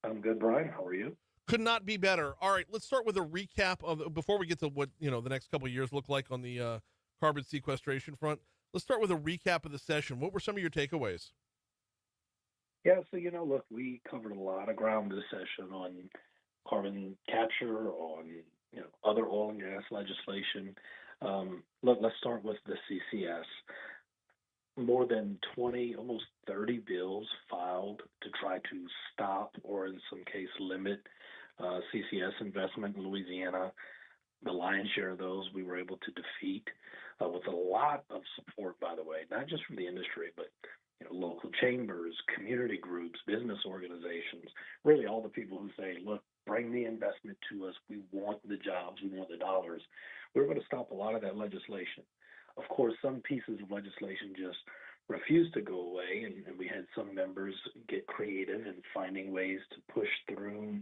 I'm good, Brian. How are you? Could not be better. All right, let's start with a recap of before we get to what the next couple of years look like on the carbon sequestration front. Let's start with a recap of the session. What were some of your takeaways? Yeah, so look, we covered a lot of ground this session on carbon capture, on other oil and gas legislation. Let's start with the CCS. More than 20, almost 30 bills filed to try to stop or in some case limit CCS investment in Louisiana. The lion's share of those we were able to defeat with a lot of support, by the way, not just from the industry, but local chambers, community groups, business organizations, really all the people who say, look, bring the investment to us. We want the jobs. We want the dollars. We were going to stop a lot of that legislation. Of course, some pieces of legislation just refused to go away, and we had some members get creative in finding ways to push through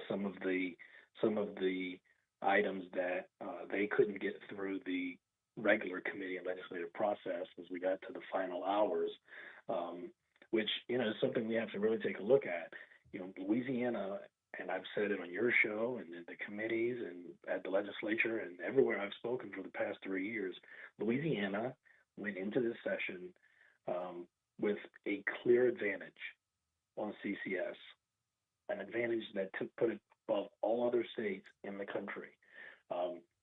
some of the items that they couldn't get through the regular committee and legislative process as we got to the final hours, which is something we have to really take a look at. Louisiana, and I've said it on your show and in the committees and at the legislature and everywhere I've spoken for the past 3 years, Louisiana went into this session with a clear advantage on CCS, an advantage that put it above all other states in the country.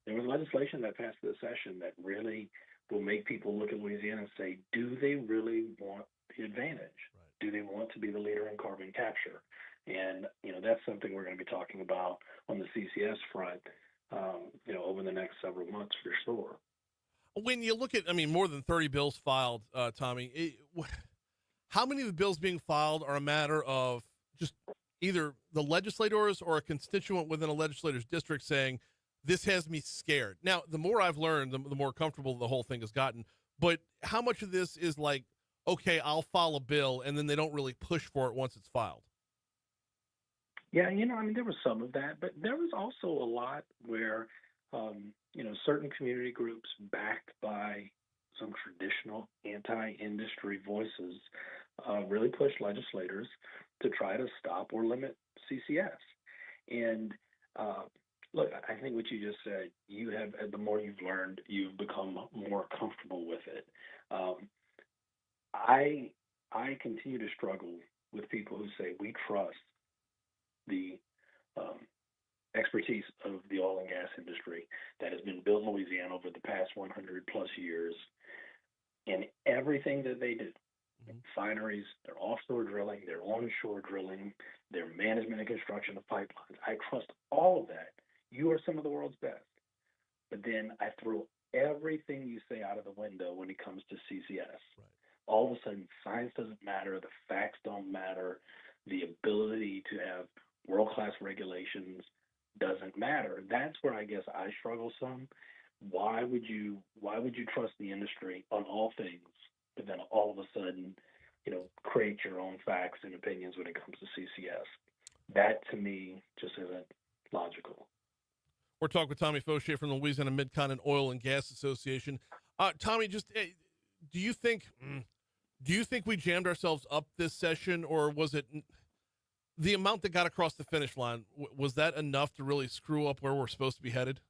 There was legislation that passed this session that really will make people look at Louisiana and say, do they really want the advantage? Right. Do they want to be the leader in carbon capture? And, that's something we're going to be talking about on the CCS front, over the next several months for sure. When you look at, more than 30 bills filed, Tommy, how many of the bills being filed are a matter of just either the legislators or a constituent within a legislator's district saying, this has me scared? Now, the more I've learned, the more comfortable the whole thing has gotten. But how much of this is like, okay, I'll file a bill, and then they don't really push for it once it's filed? Yeah, there was some of that, but there was also a lot where, certain community groups backed by some traditional anti-industry voices really pushed legislators to try to stop or limit CCS. And look, I think what you just said, the more you've learned, you've become more comfortable with it. I continue to struggle with people who say we trust the expertise of the oil and gas industry that has been built in Louisiana over the past 100 plus years in everything that they do. Refineries, their offshore drilling, their onshore drilling, their management and construction of pipelines. I trust all of that. You are some of the world's best. But then I throw everything you say out of the window when it comes to CCS. Right. All of a sudden, science doesn't matter. The facts don't matter. The ability to have world-class regulations doesn't matter. That's where I guess I struggle some. Why would you trust the industry on all things, but then all of a sudden, create your own facts and opinions when it comes to CCS? That to me just isn't logical. We're talking with Tommy Faucheaux from the Louisiana Mid-Continent Oil and Gas Association. Tommy, just do you think we jammed ourselves up this session, or was it the amount that got across the finish line? Was that enough to really screw up where we're supposed to be headed?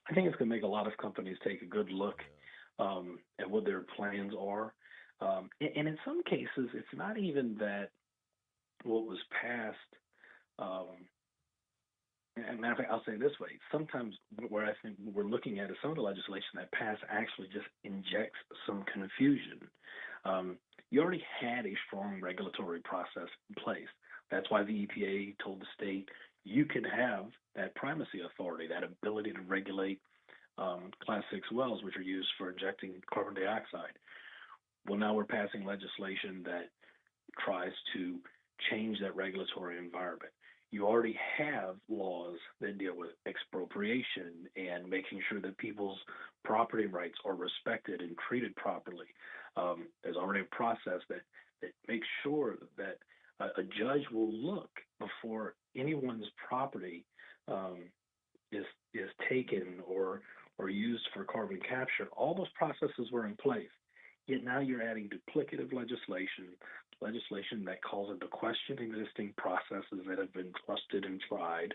I think it's going to make a lot of companies take a good look at what their plans are. And in some cases, it's not even that what was passed And matter of fact, I'll say it this way. Sometimes where I think we're looking at is some of the legislation that passed actually just injects some confusion. You already had a strong regulatory process in place. That's why the EPA told the state you can have that primacy authority, that ability to regulate Class 6 wells, which are used for injecting carbon dioxide. Well, now we're passing legislation that tries to change that regulatory environment. You already have laws that deal with expropriation and making sure that people's property rights are respected and treated properly. There's already a process that makes sure that a judge will look before anyone's property is taken or used for carbon capture. All those processes were in place. Yet now you're adding duplicative legislation that calls into question existing processes that have been trusted and tried.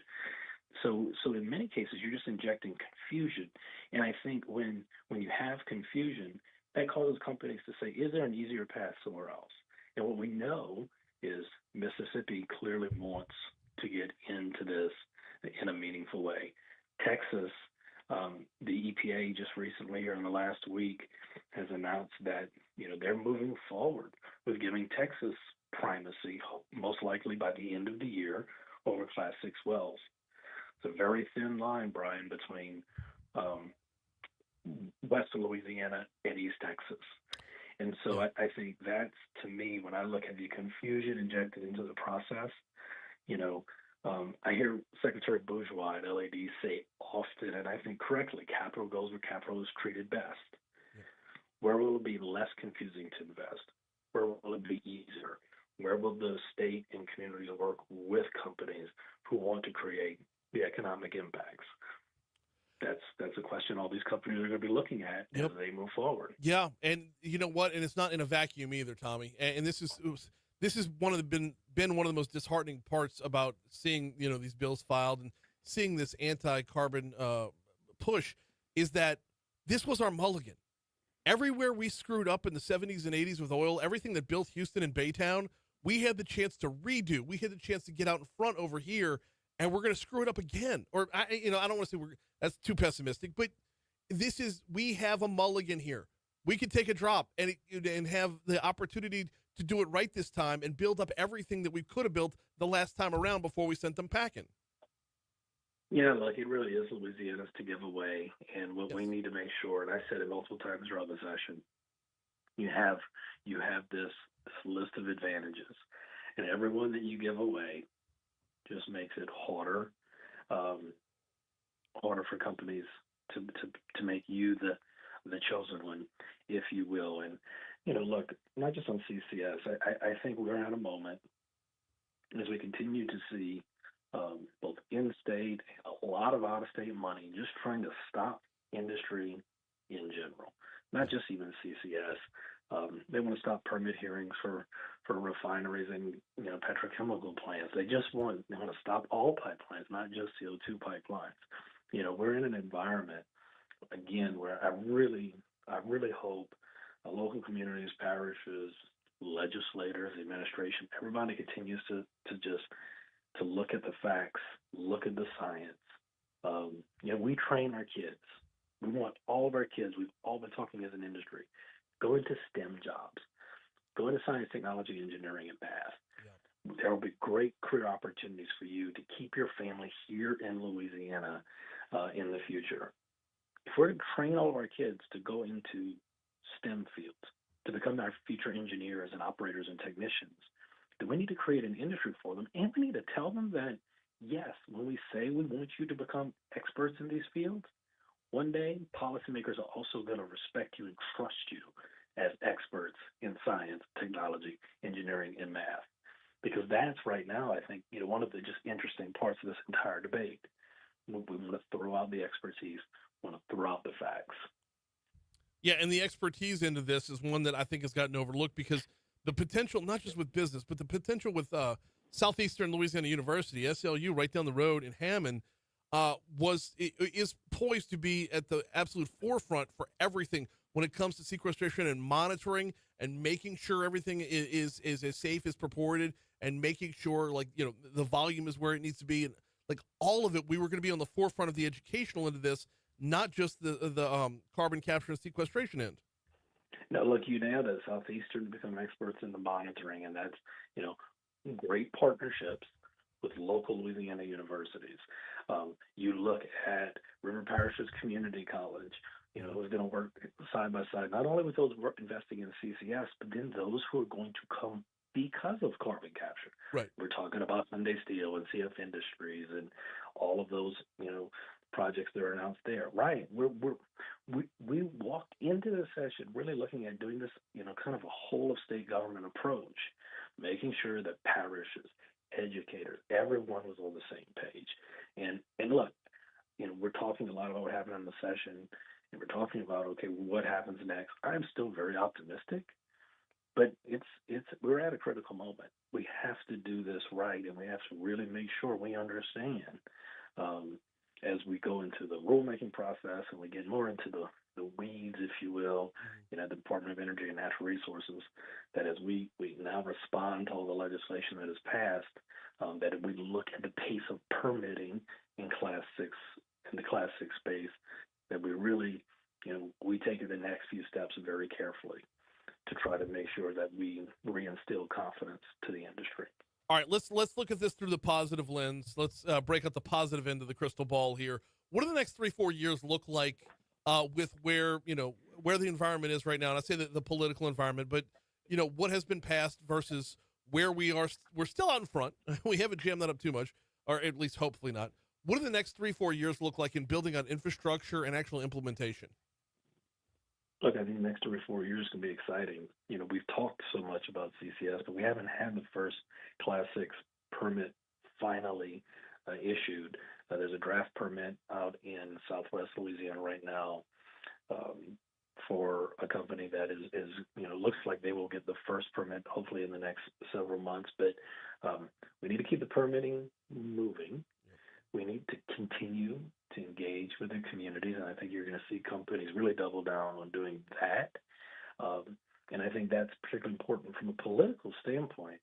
So in many cases, you're just injecting confusion. And I think when you have confusion, that causes companies to say, is there an easier path somewhere else? And what we know is Mississippi clearly wants to get into this in a meaningful way. Texas, the EPA just recently, or in the last week, has announced that they're moving forward with giving Texas primacy, most likely by the end of the year, over Class 6 wells. It's a very thin line, Brian, between western Louisiana and East Texas. And so I think that's, to me, when I look at the confusion injected into the process, I hear Secretary Bourgeois at LAD say often, and I think correctly, capital goes where capital is treated best. Yeah. Where will it be less confusing to invest? Where will it be easier? Where will the state and communities work with companies who want to create the economic impacts? That's a question all these companies are going to be looking at as they move forward. Yeah, and you know what? And it's not in a vacuum either, Tommy. And this is one of the been one of the most disheartening parts about seeing these bills filed and seeing this anti-carbon push is that this was our mulligan. Everywhere we screwed up in the 70s and 80s with oil, everything that built Houston and Baytown, we had the chance to redo. We had the chance to get out in front over here, and we're going to screw it up again. Or I don't want to say that's too pessimistic, but we have a mulligan here. We could take a drop and have the opportunity to do it right this time and build up everything that we could have built the last time around before we sent them packing. Look, it really is Louisiana's to give away, and what we need to make sure, and I said it multiple times throughout the session, you have this list of advantages, and everyone that you give away just makes it harder for companies to make you the chosen one, if you will. And look, not just on CCS. I think we're at a moment as we continue to see both in-state, a lot of out-of-state money, just trying to stop industry in general, not just even CCS. They want to stop permit hearings for refineries and petrochemical plants. They want to stop all pipelines, not just CO2 pipelines. We're in an environment again where I really hope local communities, parishes, legislators, the administration, everybody continues to look at the facts, look at the science. We train our kids. We want all of our kids, we've all been talking as an industry, go into STEM jobs, go into science, technology, engineering, and math. Yeah. There will be great career opportunities for you to keep your family here in Louisiana in the future. If we're to train all of our kids to go into STEM fields, to become our future engineers and operators and technicians, then we need to create an industry for them, and we need to tell them that, yes, when we say we want you to become experts in these fields, one day policymakers are also going to respect you and trust you as experts in science, technology, engineering, and math. Because that's right now, I think, one of the just interesting parts of this entire debate. We want to throw out the expertise, we want to throw out the facts. Yeah, and the expertise into this is one that I think has gotten overlooked because the potential, not just with business, but the potential with Southeastern Louisiana University, SLU, right down the road in Hammond, is poised to be at the absolute forefront for everything when it comes to sequestration and monitoring and making sure everything is as safe as purported and making sure the volume is where it needs to be. And like all of it, we were going to be on the forefront of the educational end of this, not just the carbon capture and sequestration end. No, look, you nailed it. Southeastern become experts in the monitoring, and that's, great partnerships with local Louisiana universities. You look at River Parishes Community College, who's going to work side by side, not only with those investing in CCS, but then those who are going to come because of carbon capture. Right. We're talking about Hyundai Steel and CF Industries and all of those, projects that are announced there. Right. We walked into the session really looking at doing this, kind of a whole of state government approach, making sure that parishes, educators, everyone was on the same page. And look, we're talking a lot about what happened in the session, and we're talking about, okay, what happens next. I'm still very optimistic, but we're at a critical moment. We have to do this right, and we have to really make sure we understand as we go into the rulemaking process and we get more into the weeds, if you will, the Department of Energy and Natural Resources, that as we now respond to all the legislation that is passed, that we look at the pace of permitting in the Class 6 space, that we really, we take the next few steps very carefully to try to make sure that we reinstill confidence to the industry. All right, let's look at this through the positive lens. Let's break out the positive end of the crystal ball here. What do the next 3-4 years look like with where the environment is right now? And I say that the political environment, but what has been passed versus where we are. We're still out in front. We haven't jammed that up too much, or at least hopefully not. What do the next 3-4 years look like in building on infrastructure and actual implementation? Look, I think the next 3 or 4 years can be exciting. We've talked so much about CCS, but we haven't had the first Class 6 permit finally issued. There's a draft permit out in Southwest Louisiana right now for a company that is looks like they will get the first permit hopefully in the next several months. But we need to keep the permitting moving. We need to continue to engage with the communities, and I think you're going to see companies really double down on doing that. And I think that's particularly important from a political standpoint.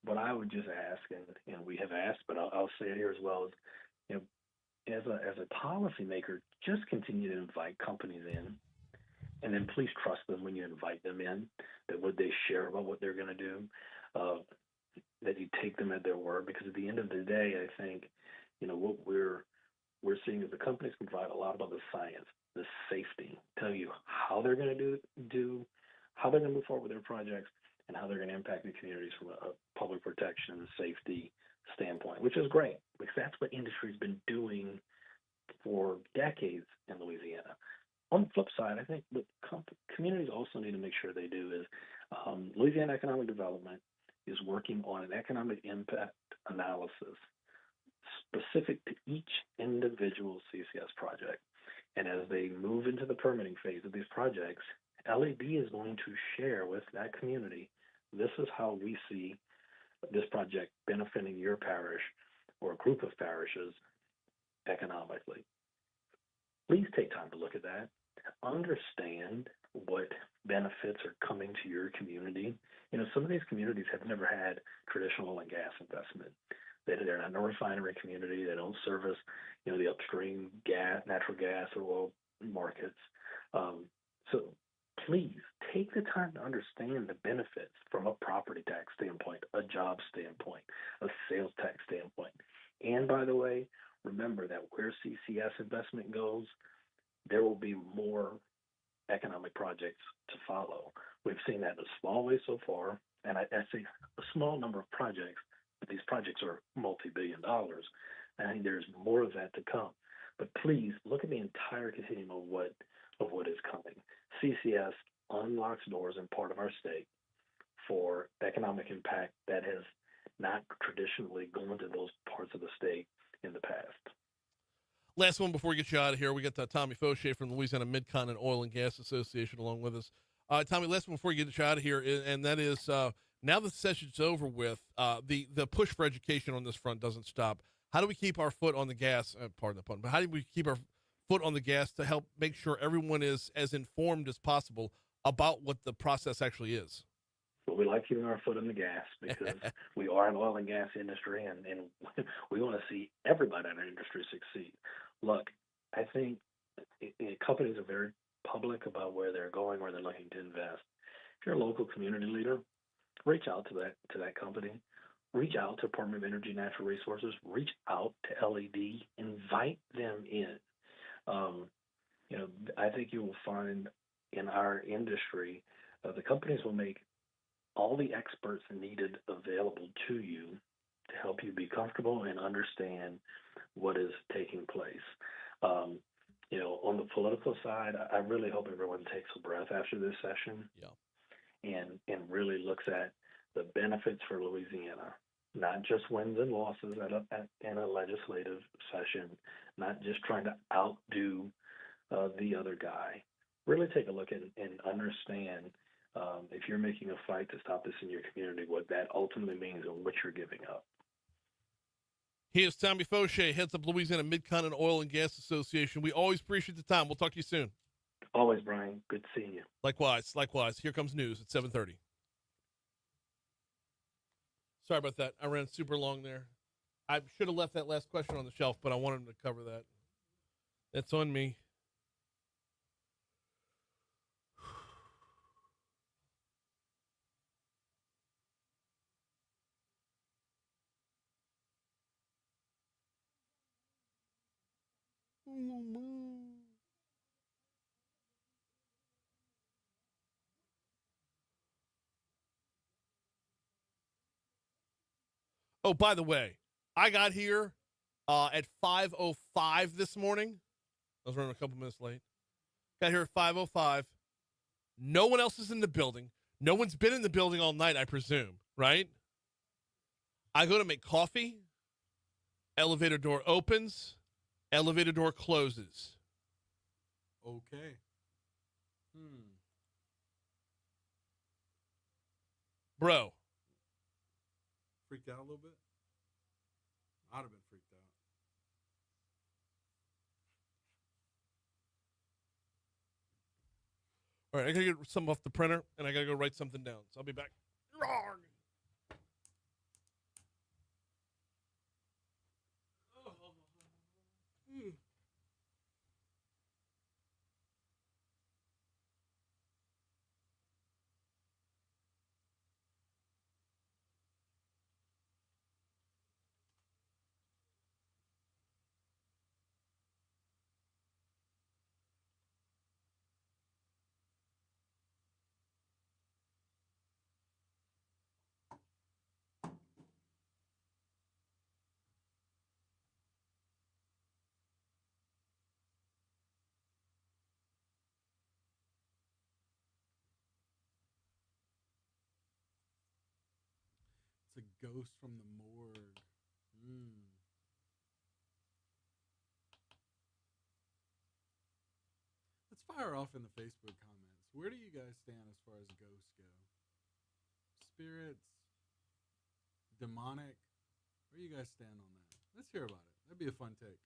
What I would just ask, and we have asked, but I'll say it here as well, is as a policymaker, just continue to invite companies in, and then please trust them when you invite them in, that what they share about what they're going to do, that you take them at their word, because at the end of the day, I think what we're seeing is the companies can provide a lot about the science, the safety, tell you how they're going to how they're going to move forward with their projects, and how they're going to impact the communities from a public protection, safety standpoint, which is great because that's what industry's been doing for decades in Louisiana. On the flip side, I think what communities also need to make sure they do is Louisiana Economic Development is working on an economic impact analysis specific to each individual CCS project. And as they move into the permitting phase of these projects, LAD is going to share with that community, this is how we see this project benefiting your parish or a group of parishes economically. Please take time to look at that. Understand what benefits are coming to your community. Some of these communities have never had traditional oil and gas investment. They're not a refinery community. They don't service, the upstream gas, natural gas, or oil markets. So please take the time to understand the benefits from a property tax standpoint, a job standpoint, a sales tax standpoint. And by the way, remember that where CCS investment goes, there will be more economic projects to follow. We've seen that in a small way so far, and I say a small number of projects, but these projects are multi-billion dollars. And I think there's more of that to come. But please look at the entire continuum of what is coming. CCS unlocks doors in part of our state for economic impact that has not traditionally gone to those parts of the state in the past. Last one before we get you out of here. We got Tommy Faucheaux from the Louisiana Mid-Continent Oil and Gas Association along with us. Tommy, last one before we get you out of here, and that is now that the session's over with, the push for education on this front doesn't stop. How do we keep our foot on the gas? Pardon the pun, but how do we keep our foot on the gas to help make sure everyone is as informed as possible about what the process actually is? but we like keeping our foot in the gas because we are an oil and gas industry, and we want to see everybody in our industry succeed. Look, I think companies are very public about where they're going, where they're looking to invest. If you're a local community leader, reach out to that company. Reach out to Department of Energy Natural Resources. Reach out to LED. Invite them in. I think you will find in our industry, the companies will make all the experts needed available to you to help you be comfortable and understand what is taking place. On the political side, I really hope everyone takes a breath after this session. Yeah. And really looks at the benefits for Louisiana, not just wins and losses in a legislative session, not just trying to outdo the other guy. Really take a look and understand if you're making a fight to stop this in your community, what that ultimately means and what you're giving up. He is Tommy Faucheaux, heads up Louisiana Mid-Continent Oil and Gas Association. We always appreciate the time. We'll talk to you soon. Always, Brian. Good seeing you. Likewise. Here comes news at 7:30. Sorry about that. I ran super long there. I should have left that last question on the shelf, but I wanted to cover that. That's on me. Oh, by the way, I got here at 5:05 this morning. I was running a couple minutes late. Got here at 5:05. No one else is in the building. No one's been in the building all night, I presume, right? I go to make coffee. Elevator door opens. Elevator door closes. Okay. Bro. Freaked out a little bit? I'd have been freaked out. All right, I got to get something off the printer, and I got to go write something down. So I'll be back. Rawr. It's a ghost from the morgue. Let's fire off in the Facebook comments. Where do you guys stand as far as ghosts go? Spirits? Demonic? Where do you guys stand on that? Let's hear about it. That'd be a fun take.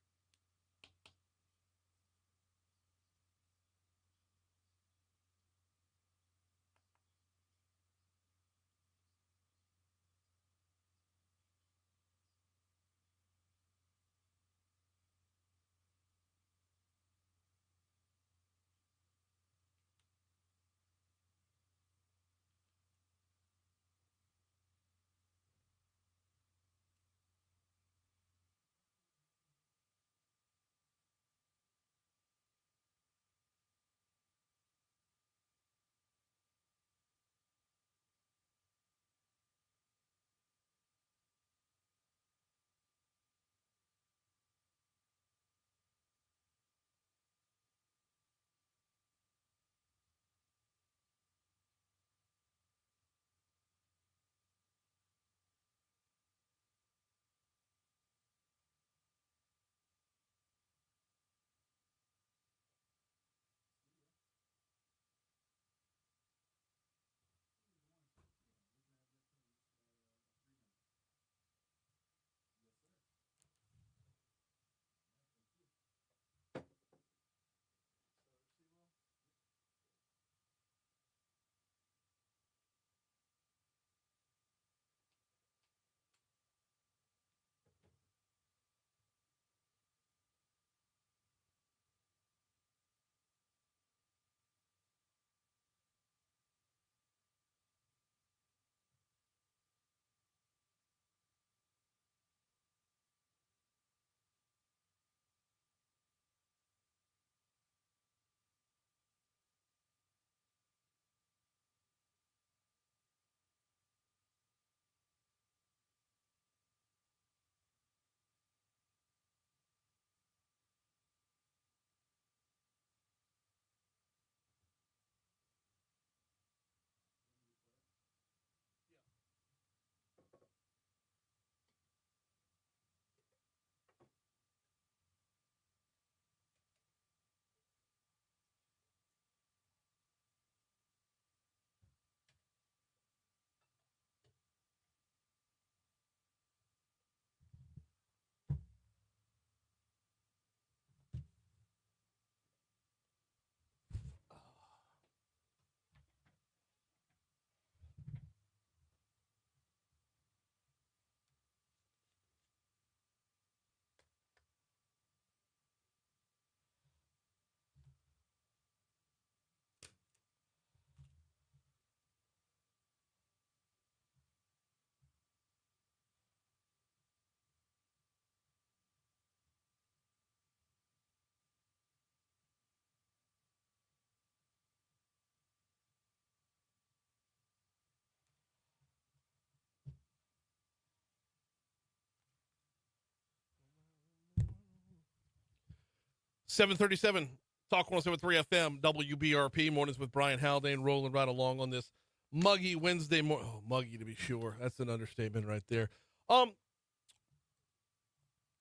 737 Talk 107.3 FM, WBRP, mornings with Brian Haldane, rolling right along on this muggy Wednesday morning. Oh, muggy to be sure. That's an understatement right there.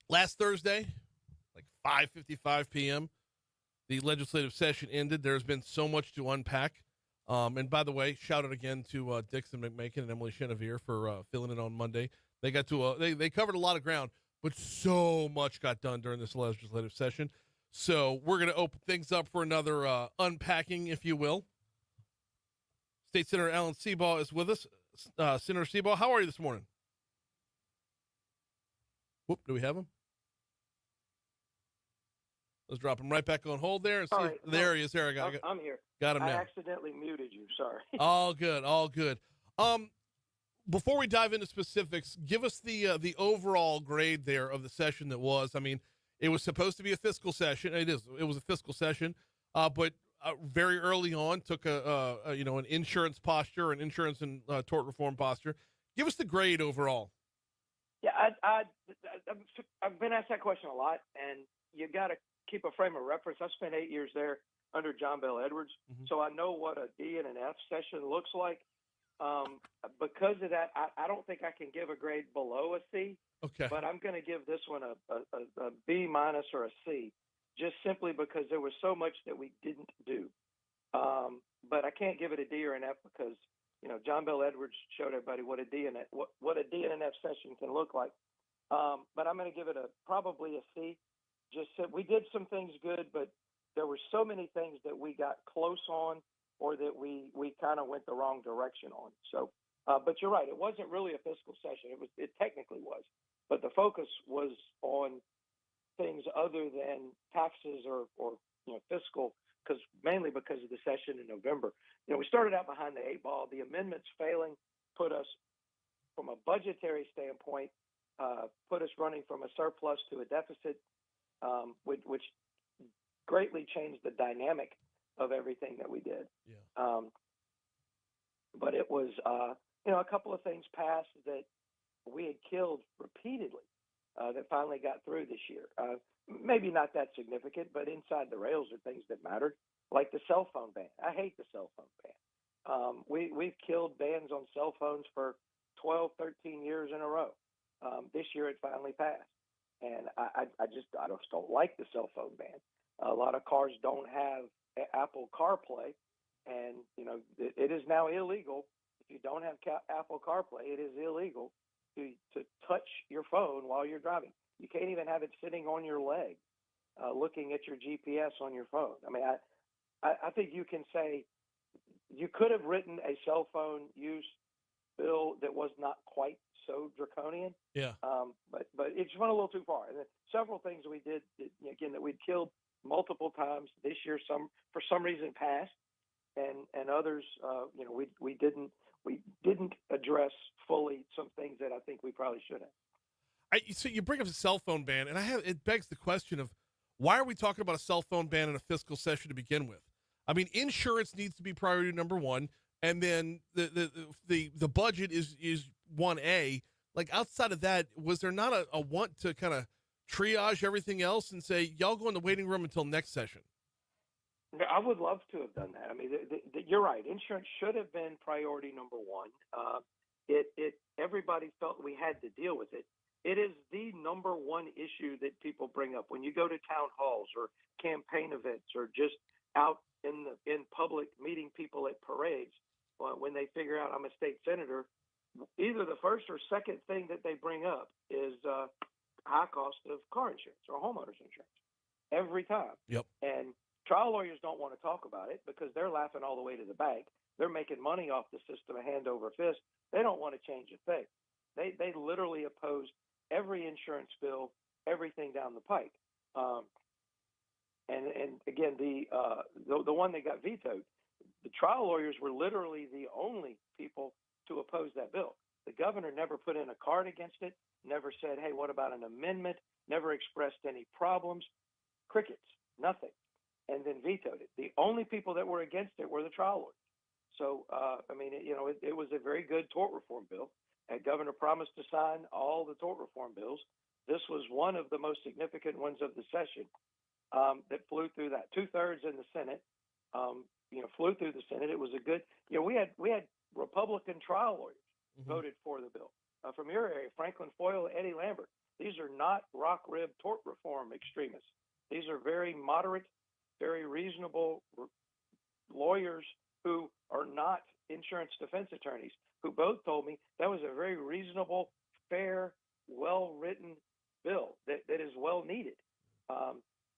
Last Thursday, like 5:55 p.m., the legislative session ended. There's been so much to unpack. And by the way, shout out again to Dixon McMakin and Emily Chenevier for filling in on Monday. They got to they covered a lot of ground, but so much got done during this legislative session. So we're going to open things up for another unpacking, if you will. State Senator Alan Seabaugh is with us. Senator Seabaugh, how are you this morning? Whoop, do we have him? Let's drop him right back on hold there. And see Sorry, there he is. There, I'm here. Got him now. I accidentally muted you. Sorry. All good, all good. Before we dive into specifics, give us the overall grade there of the session that was. I mean, it was supposed to be a fiscal session. It was a fiscal session, but very early on took an insurance posture, an insurance and tort reform posture. Give us the grade overall. Yeah, I've been asked that question a lot, and you got to keep a frame of reference. I spent 8 years there under John Bell Edwards, so I know what a D and an F session looks like. Because of that, I don't think I can give a grade below a C. Okay. But I'm going to give this one a B minus or a C, just simply because there was so much that we didn't do. But I can't give it a D or an F because John Bell Edwards showed everybody what a D and an F session can look like. But I'm going to give it probably a C. Just said we did some things good, but there were so many things that we got close on, or that we kind of went the wrong direction on. So, but you're right, it wasn't really a fiscal session. It technically was, but the focus was on things other than taxes or fiscal, mainly because of the session in November. We started out behind the eight ball. The amendments failing put us, from a budgetary standpoint, put us running from a surplus to a deficit, which greatly changed the dynamic of everything that we did. Yeah. But it was, a couple of things passed that we had killed repeatedly that finally got through this year. Maybe not that significant, but inside the rails are things that mattered, like the cell phone ban. I hate the cell phone ban. We've killed bans on cell phones for 12, 13 years in a row. This year it finally passed. And I just don't like the cell phone ban. A lot of cars don't have Apple CarPlay, and it is now illegal. If you don't have Apple CarPlay, it is illegal to touch your phone while you're driving. You can't even have it sitting on your leg, looking at your GPS on your phone. I mean, I think you can say you could have written a cell phone use bill that was not quite so draconian. Yeah. But it just went a little too far. And several things we did that we'd killed multiple times this year, some for some reason passed, and others we didn't address fully some things that I think we probably should have. So you bring up the cell phone ban, and it begs the question of why are we talking about a cell phone ban in a fiscal session to begin with? I mean, insurance needs to be priority number one, and then the budget is 1A. Like, outside of that, was there not a want to kind of triage everything else and say, y'all go in the waiting room until next session? I would love to have done that. I mean, you're right. Insurance should have been priority number one. Everybody felt we had to deal with it. It is the number one issue that people bring up when you go to town halls or campaign events or just out in public meeting people at parades. When they figure out I'm a state senator, either the first or second thing that they bring up is high cost of car insurance or homeowners insurance every time. Yep. And trial lawyers don't want to talk about it because they're laughing all the way to the bank. They're making money off the system hand over fist. They don't want to change a thing. They literally oppose every insurance bill, everything down the pike. And again, the one that got vetoed, the trial lawyers were literally the only people to oppose that bill. The governor never put in a card against it, never said, hey, what about an amendment, never expressed any problems, crickets, nothing, and then vetoed it. The only people that were against it were the trial lawyers. So, it was a very good tort reform bill. And governor promised to sign all the tort reform bills. This was one of the most significant ones of the session. that flew through that. 2/3 in the Senate, flew through the Senate. It was a good. We had Republican trial lawyers voted for the bill from your area, Franklin Foyle, Eddie Lambert. These are not rock rib tort reform extremists. These are very moderate, very reasonable lawyers who are not insurance defense attorneys, who both told me that was a very reasonable, fair, well-written bill that is well needed.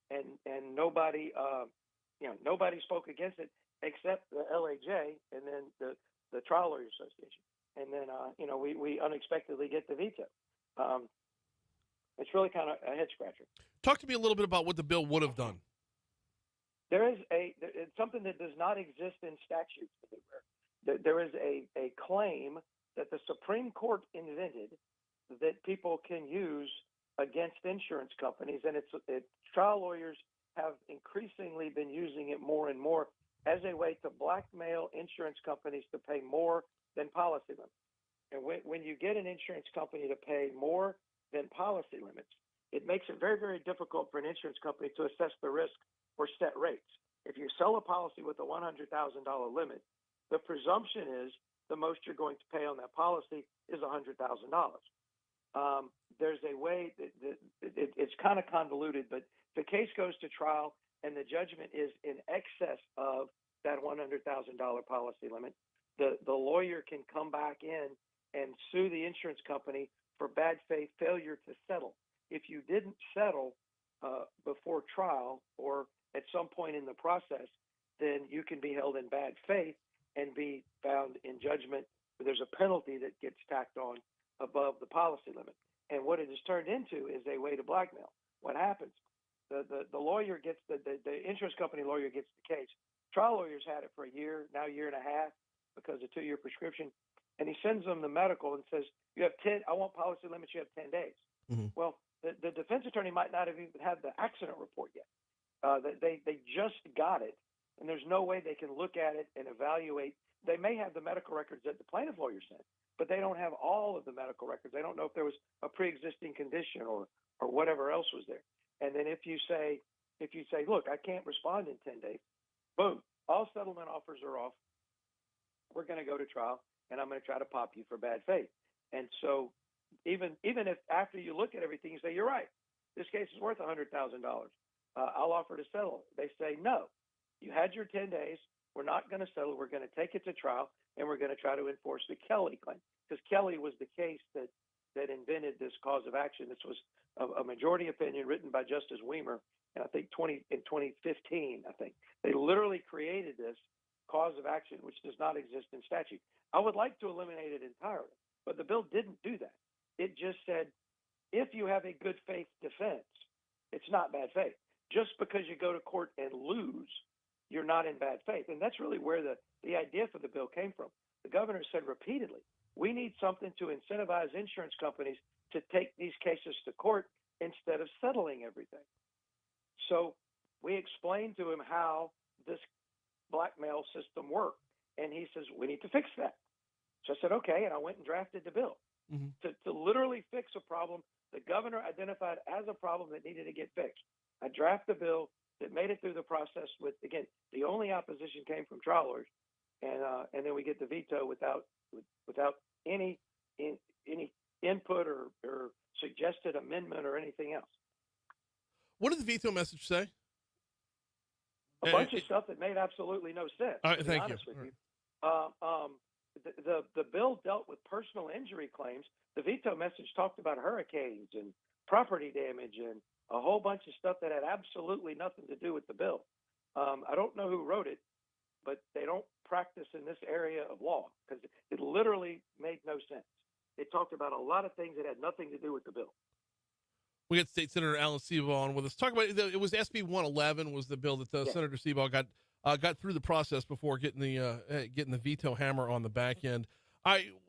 And nobody, nobody spoke against it except the LAJ and then the Trial Lawyers Association. And then, we unexpectedly get the veto. It's really kind of a head scratcher. Talk to me a little bit about what the bill would have done. It's something that does not exist in statutes anywhere. There is a claim that the Supreme Court invented that people can use against insurance companies, and trial lawyers have increasingly been using it more and more as a way to blackmail insurance companies to pay more than policy limits. And when you get an insurance company to pay more than policy limits, it makes it very, very difficult for an insurance company to assess the risk or set rates. If you sell a policy with a $100,000 limit, the presumption is the most you're going to pay on that policy is $100,000. There's a way that it's kind of convoluted, but the case goes to trial and the judgment is in excess of that $100,000 policy limit. The lawyer can come back in and sue the insurance company for bad faith failure to settle. If you didn't settle before trial or at some point in the process, then you can be held in bad faith and be found in judgment. There's a penalty that gets tacked on above the policy limit. And what it has turned into is a way to blackmail. What happens? The lawyer gets the insurance company lawyer gets the case. Trial lawyers had it for a year, now a year and a half, because of 2-year prescription. And he sends them the medical and says, "You have 10. I want policy limits. You have 10 days." Mm-hmm. Well, the defense attorney might not have even had the accident report yet. They just got it, and there's no way they can look at it and evaluate. They may have the medical records that the plaintiff lawyer sent, but they don't have all of the medical records. They don't know if there was a pre-existing condition or whatever else was there. And then if you say, "Look, I can't respond in 10 days," boom, all settlement offers are off. We're going to go to trial, and I'm going to try to pop you for bad faith. And so even if after you look at everything, you say, "You're right, this case is worth $100,000. I'll offer to settle it." They say, "No, you had your 10 days. We're not going to settle. We're going to take it to trial, and we're going to try to enforce the Kelly claim." Because Kelly was the case that invented this cause of action. This was a majority opinion written by Justice Weimer, and I think in 2015, I think. They literally created this cause of action, which does not exist in statute. I would like to eliminate it entirely, but the bill didn't do that. It just said, if you have a good faith defense, it's not bad faith. Just because you go to court and lose, you're not in bad faith. And that's really where the idea for the bill came from. The governor said repeatedly, we need something to incentivize insurance companies to take these cases to court instead of settling everything. So we explained to him how this blackmail system worked. And he says, we need to fix that. So I said, okay. And I went and drafted the bill to literally fix a problem the governor identified as a problem that needed to get fixed. I drafted a bill that made it through the process with, again, the only opposition came from trial lawyers. And then we get the veto without any input or suggested amendment or anything else. What did the veto message say? A bunch of stuff that made absolutely no sense. All right, thank you. With you. The bill dealt with personal injury claims. The veto message talked about hurricanes and property damage and a whole bunch of stuff that had absolutely nothing to do with the bill. I don't know who wrote it, but they don't practice in this area of law because it literally made no sense. They talked about a lot of things that had nothing to do with the bill. We got State Senator Alan Seabaugh on with us. Talk about it was SB 111 was the bill that Senator Seabaugh got through the process before getting the veto hammer on the back end.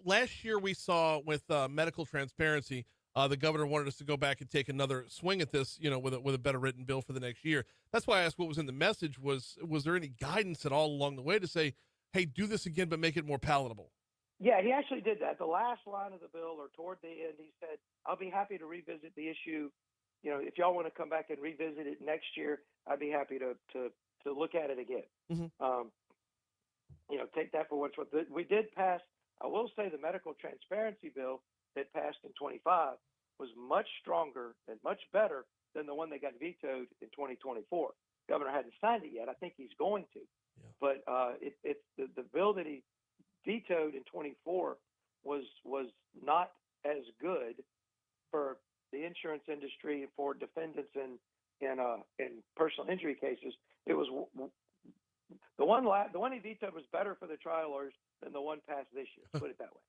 Last year we saw with medical transparency, the governor wanted us to go back and take another swing at this, with a better written bill for the next year. That's why I asked what was in the message. Was there any guidance at all along the way to say, hey, do this again, but make it more palatable? Yeah, he actually did that. The last line of the bill or toward the end, he said, I'll be happy to revisit the issue, if y'all want to come back and revisit it next year, I'd be happy to look at it again. Mm-hmm. Take that for what's worth. We did pass. I will say the medical transparency bill that passed in 25 was much stronger and much better than the one that got vetoed in 2024. Governor hadn't signed it yet. I think he's going to. Yeah. But it's the bill that he vetoed in 24 was not as good for the insurance industry, for defendants in personal injury cases. It was the one he vetoed was better for the trial lawyers than the one passed this year. Put it that way.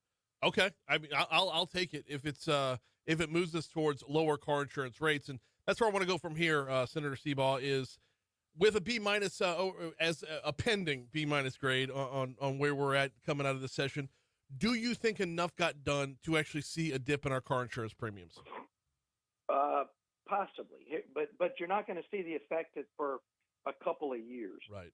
Okay, I mean, I'll take it if it moves us towards lower car insurance rates, and that's where I want to go from here. Senator Seabaugh is with a B- as a pending B- grade on where we're at coming out of the session. Do you think enough got done to actually see a dip in our car insurance premiums? Possibly, but you're not going to see the effect for a couple of years. Right.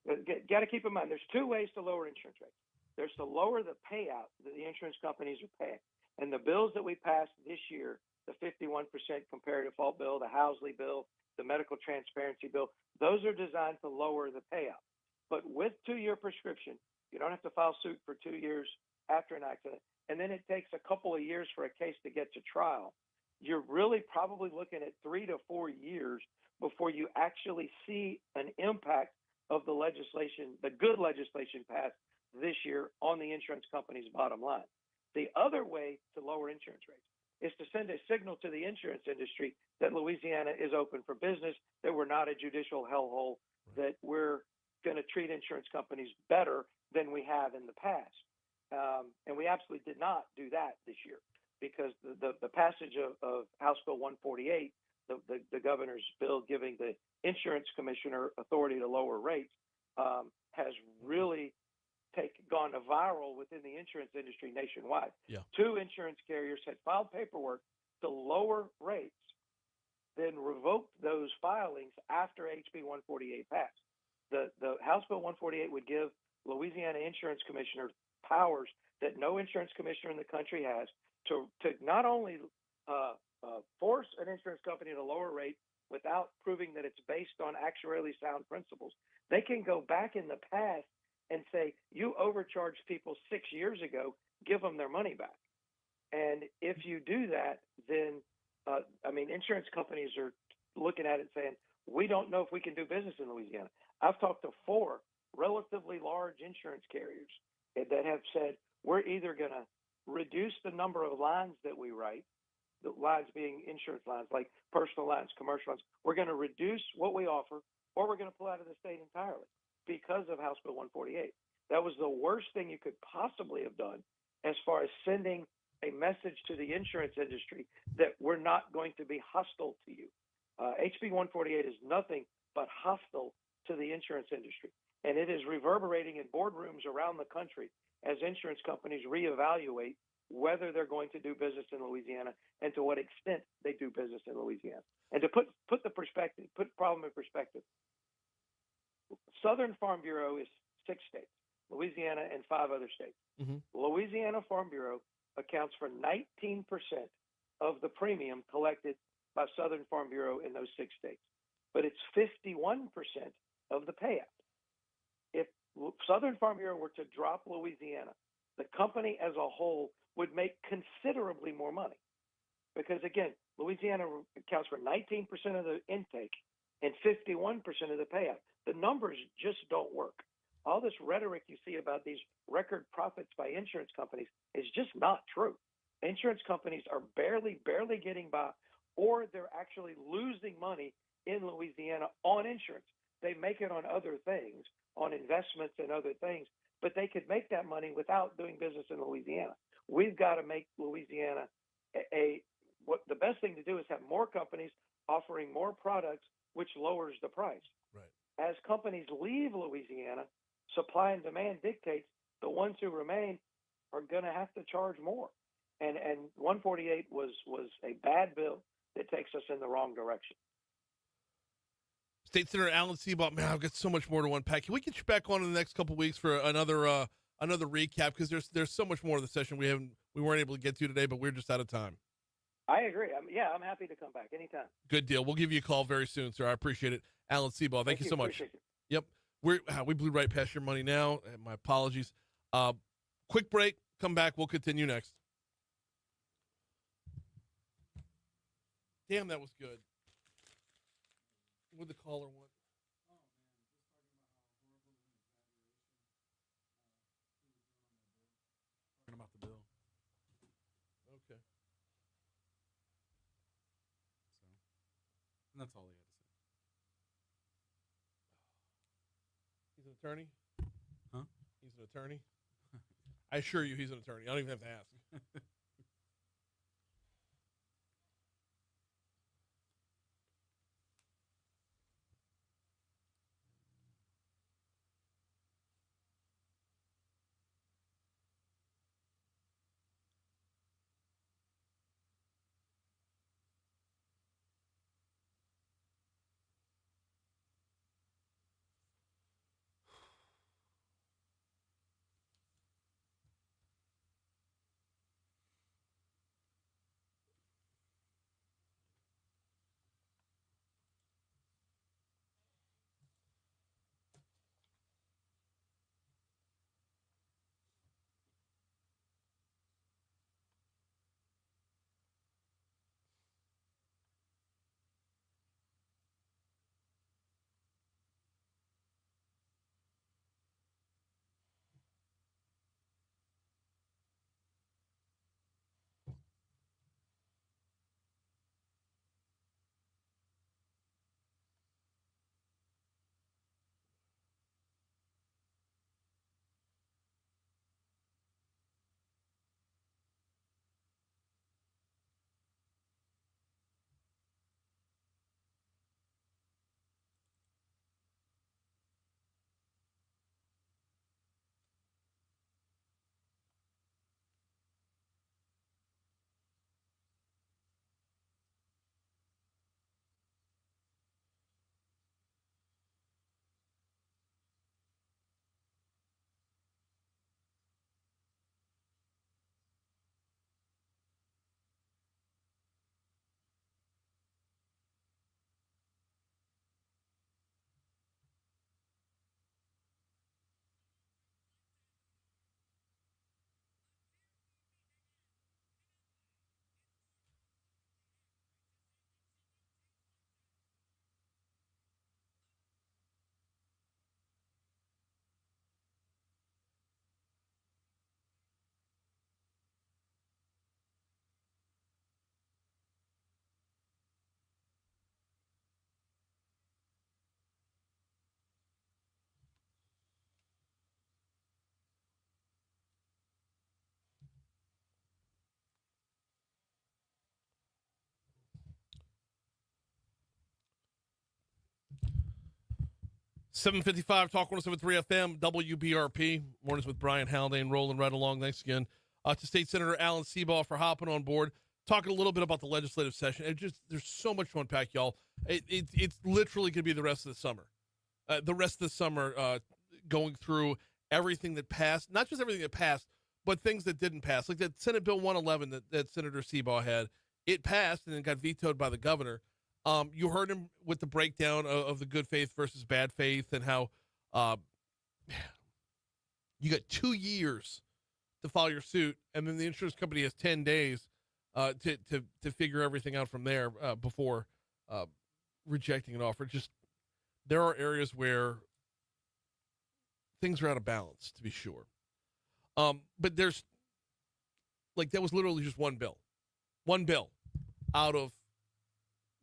Got to keep in mind, there's two ways to lower insurance rates. There's to lower the payout that the insurance companies are paying. And the bills that we passed this year, the 51% comparative fault bill, the Housley bill, the medical transparency bill, those are designed to lower the payout. But with 2-year prescription, you don't have to file suit for 2 years after an accident. And then it takes a couple of years for a case to get to trial. You're really probably looking at 3 to 4 years before you actually see an impact of the legislation, the good legislation passed this year on the insurance company's bottom line. The other way to lower insurance rates is to send a signal to the insurance industry that Louisiana is open for business, that we're not a judicial hellhole, that we're going to treat insurance companies better than we have in the past. And we absolutely did not do that this year because the passage of House Bill 148, the governor's bill giving the insurance commissioner authority to lower rates, has really gone viral within the insurance industry nationwide. Yeah. 2 insurance carriers had filed paperwork to lower rates, then revoked those filings after HB 148 passed. The House Bill 148 would give Louisiana insurance commissioner powers that no insurance commissioner in the country has to not only force an insurance company to lower rate without proving that it's based on actuarially sound principles. They can go back in the past and say, you overcharged people 6 years ago, give them their money back. And if you do that, then, insurance companies are looking at it saying, we don't know if we can do business in Louisiana. I've talked to 4 relatively large insurance carriers that have said, we're either going to reduce the number of lines that we write, the lines being insurance lines, like personal lines, commercial lines. We're going to reduce what we offer, or we're going to pull out of the state entirely because of House Bill 148. That was the worst thing you could possibly have done as far as sending a message to the insurance industry that we're not going to be hostile to you. HB 148 is nothing but hostile to the insurance industry. And it is reverberating in boardrooms around the country as insurance companies reevaluate whether they're going to do business in Louisiana and to what extent they do business in Louisiana. And to put the problem in perspective, Southern Farm Bureau is 6 states, Louisiana and 5 other states. Mm-hmm. Louisiana Farm Bureau accounts for 19% of the premium collected by Southern Farm Bureau in those 6 states, but it's 51% of the payout. If Southern Farm Bureau were to drop Louisiana, the company as a whole would make considerably more money because, again, Louisiana accounts for 19% of the intake and 51% of the payout. The numbers just don't work. All this rhetoric you see about these record profits by insurance companies is just not true. Insurance companies are barely getting by, or they're actually losing money in Louisiana on insurance. They make it on other things, on investments and other things, but they could make that money without doing business in Louisiana. We've got to make Louisiana what the best thing to do is have more companies offering more products, which lowers the price. Right. As companies leave Louisiana, supply and demand dictates the ones who remain are going to have to charge more. And 148 was a bad bill that takes us in the wrong direction. State Senator Alan Seabaugh, man, I've got so much more to unpack. Can we get you back on in the next couple of weeks for another recap? Because there's so much more of the session we weren't able to get to today, but we're just out of time. I agree. I'm happy to come back anytime. Good deal. We'll give you a call very soon, sir. I appreciate it. Alan Seabaugh, thank you so much. Appreciate you. Yep. We blew right past your money now. My apologies. Quick break. Come back. We'll continue next. Damn, that was good. With the caller one. Talking about the bill. Okay. And that's all he had to say. He's an attorney? Huh? He's an attorney? I assure you he's an attorney. I don't even have to ask. .755 Talk 107.3 FM, WBRP. Mornings with Brian Haldane rolling right along. Thanks again to State Senator Alan Seabaugh for hopping on board. Talking a little bit about the legislative session. There's so much to unpack, y'all. It's literally going to be the rest of the summer. Going through everything that passed, not just everything that passed, but things that didn't pass. Like that Senate Bill 111 that Senator Seabaugh had. It passed and then got vetoed by the governor. You heard him with the breakdown of the good faith versus bad faith and how you got 2 years to file your suit, and then the insurance company has 10 days to figure everything out from there before rejecting an offer. Just there are areas where things are out of balance, to be sure. But there's that was literally just one bill out of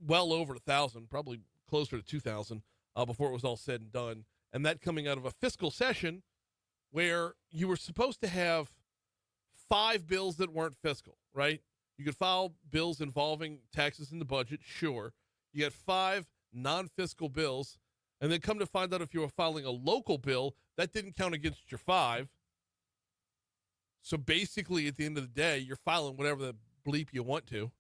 well over 1,000, probably closer to 2,000 before it was all said and done. And that coming out of a fiscal session where you were supposed to have 5 bills that weren't fiscal, right? You could file bills involving taxes in the budget, sure. You had 5 non-fiscal bills, and then come to find out if you were filing a local bill, that didn't count against your 5. So basically, at the end of the day, you're filing whatever the bleep you want to.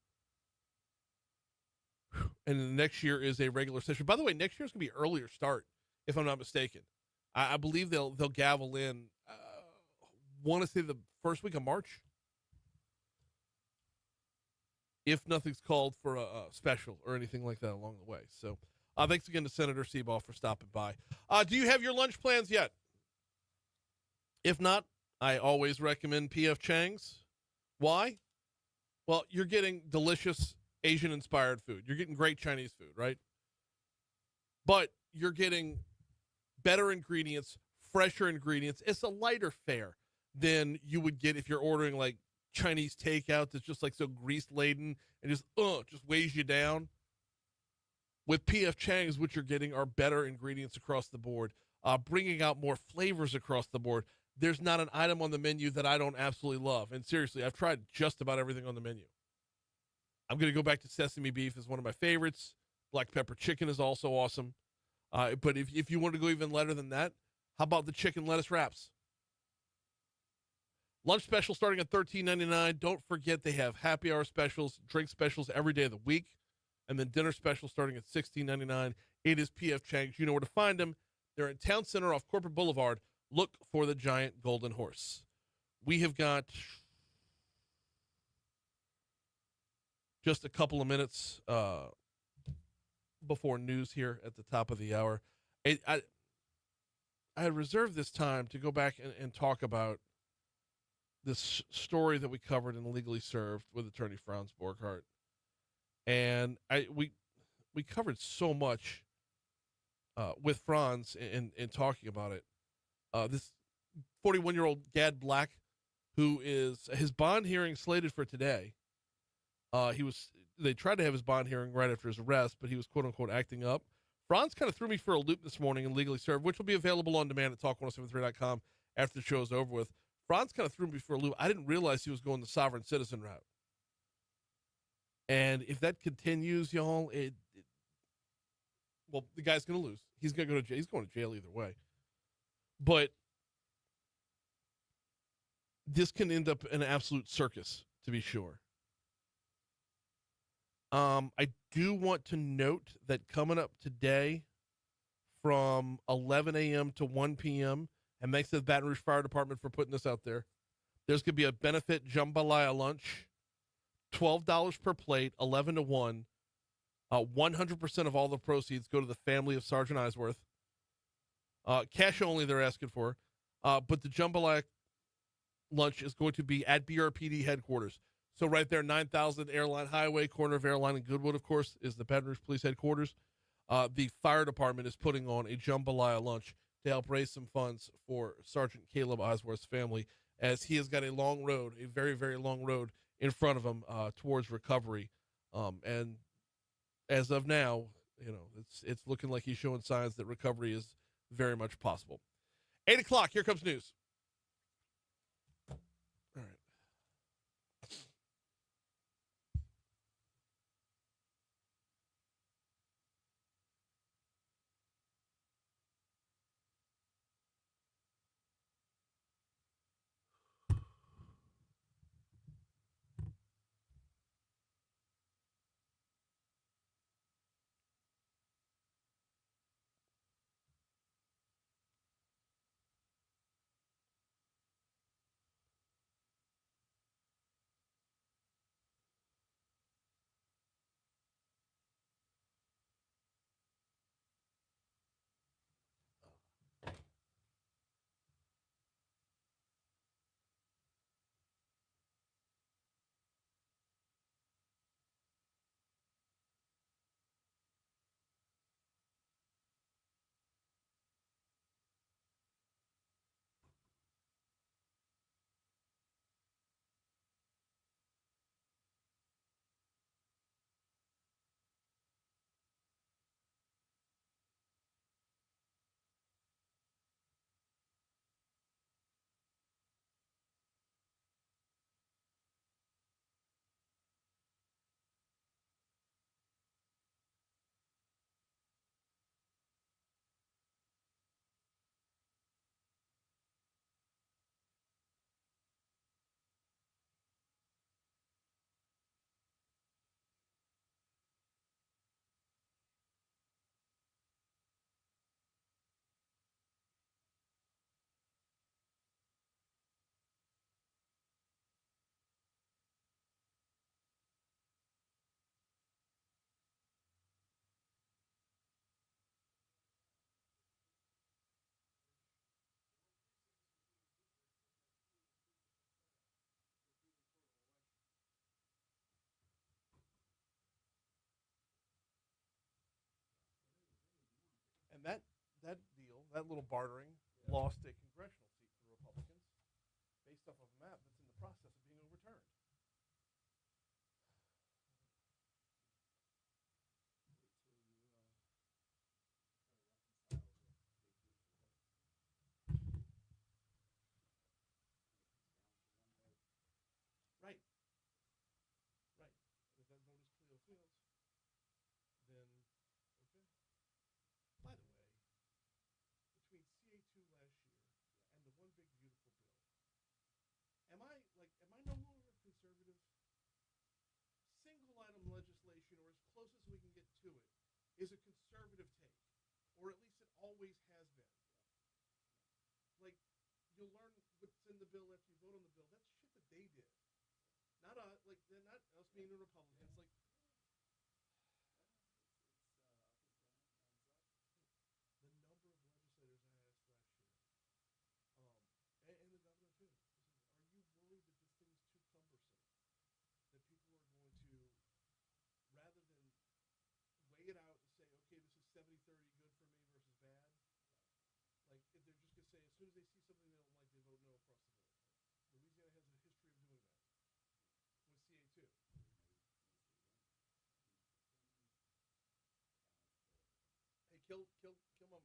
And then the next year is a regular session. By the way, next year is going to be an earlier start, if I'm not mistaken. I believe they'll gavel in, want to say the first week of March. if nothing's called for a special or anything like that along the way. So thanks again to Senator Seabaugh for stopping by. Do you have your lunch plans yet? If not, I always recommend P.F. Chang's. Why? Well, you're getting delicious Asian-inspired food. You're getting great Chinese food, right? But you're getting better ingredients, fresher ingredients. It's a lighter fare than you would get if you're ordering like Chinese takeout that's just like so grease-laden and just weighs you down. With P.F. Chang's, what you're getting are better ingredients across the board, bringing out more flavors across the board. There's not an item on the menu that I don't absolutely love. And seriously, I've tried just about everything on the menu. I'm going to go back to sesame beef as one of my favorites. Black pepper chicken is also awesome. But if you want to go even lighter than that, how about the chicken lettuce wraps? Lunch special starting at $13.99. Don't forget they have happy hour specials, drink specials every day of the week, and then dinner special starting at $16.99. It is P.F. Chang's. You know where to find them. They're in Town Center off Corporate Boulevard. Look for the giant golden horse. We have got just a couple of minutes before news here at the top of the hour. I had reserved this time to go back and talk about this story that we covered in Legally Served with attorney Franz Borghardt. And we covered so much with Franz in talking about it. This 41-year-old Gad Black, who is his bond hearing slated for today. They tried to have his bond hearing right after his arrest, but he was quote unquote acting up. Franz kind of threw me for a loop this morning in Legally Served, which will be available on demand at talk1073.com after the show is over with. Franz kind of threw me for a loop. I didn't realize he was going the sovereign citizen route. And if that continues, y'all, well, the guy's going to lose. He's going to go to jail. He's going to jail either way. But this can end up an absolute circus, to be sure. I do want to note that coming up today from 11 a.m. to 1 p.m., and thanks to the Baton Rouge Fire Department for putting this out there, there's going to be a benefit jambalaya lunch, $12 per plate, 11 to 1. 100% of all the proceeds go to the family of Sergeant Eisworth. Cash only they're asking for. But the jambalaya lunch is going to be at BRPD headquarters. So right there, 9000 Airline Highway, corner of Airline and Goodwood, of course, is the Baton Rouge Police headquarters. The fire department is putting on a jambalaya lunch to help raise some funds for Sergeant Caleb Eisworth's family, as he has got a long road, a very, very long road in front of him towards recovery. And as of now, it's looking like he's showing signs that recovery is very much possible. 8 o'clock, here comes news. All right. And that deal, that little bartering, lost a congressional seat for the Republicans based off of a map that's in the process of being overturned. Right. Right. If that vote is Cleo Fields, then okay. By the way, between CA2 last year and the one big beautiful bill, am I no longer a conservative? Single item legislation, or as close as we can get to it, is a conservative take, or at least it always has been. Like, you'll learn what's in the bill after you vote on the bill. That's shit that they did. Not they're not us being the Republicans. Like, the number of legislators I asked last year, and the governor too. Are you worried that this thing is too cumbersome? That people are going to, rather than weigh it out and say, okay, this is 70-30 good for me versus bad, like if they're just going to say, as soon as they see something they don't like, they vote no across the board. Louisiana has a history of doing that with CA2. Hey, kill my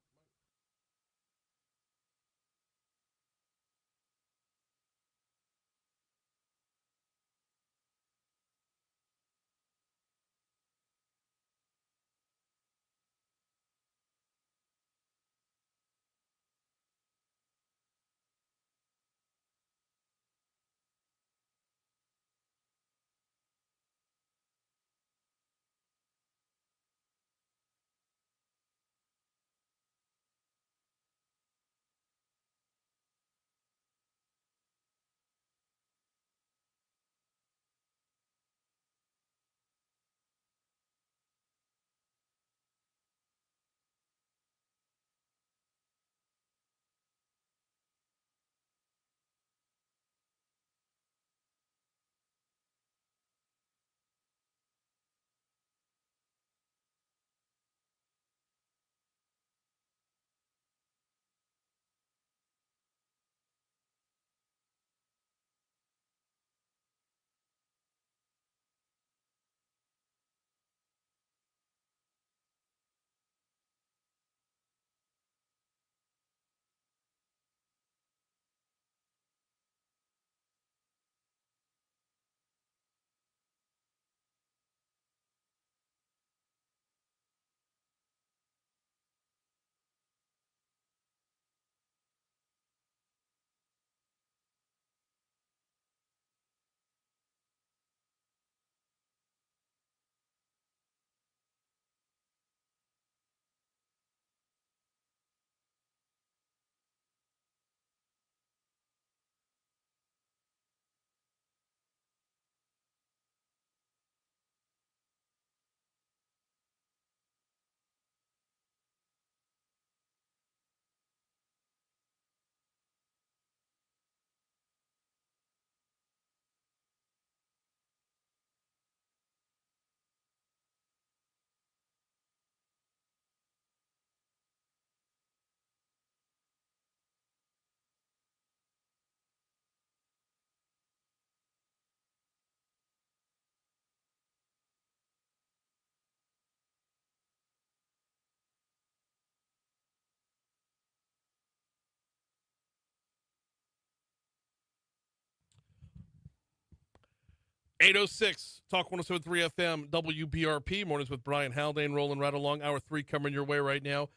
806, Talk 107.3 FM, WBRP. Mornings with Brian Haldane rolling right along. Hour 3 coming your way right now.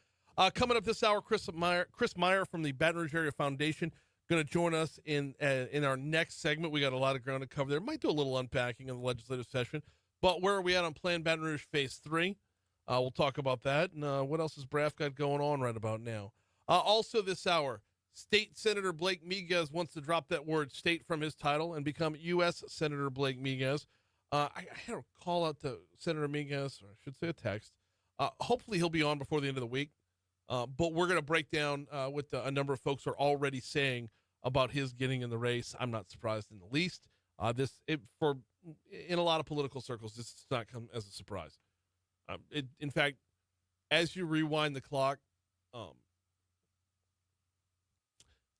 Coming up this hour, Chris Meyer from the Baton Rouge Area Foundation going to join us in our next segment. We got a lot of ground to cover there. Might do a little unpacking in the legislative session. But where are we at on Plan Baton Rouge Phase 3? We'll talk about that. And what else has Braff got going on right about now? Also this hour, State Senator Blake Miguez wants to drop that word state from his title and become U.S. Senator Blake Miguez. I had a call out to Senator Miguez, or I should say a text. Hopefully he'll be on before the end of the week. But we're going to break down what a number of folks are already saying about his getting in the race. I'm not surprised in the least. In a lot of political circles, this does not come as a surprise. In fact, as you rewind the clock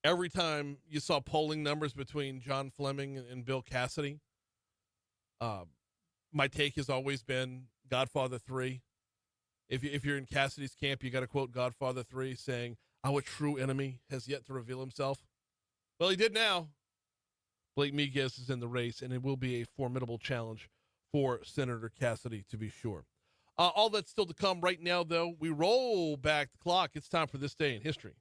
every time you saw polling numbers between John Fleming and Bill Cassidy, my take has always been Godfather 3. If you're in Cassidy's camp, you got to quote Godfather 3 saying, "Our true enemy has yet to reveal himself." Well, he did now. Blake Miguez is in the race, and it will be a formidable challenge for Senator Cassidy, to be sure. All that's still to come right now, though. We roll back the clock. It's time for This Day in History.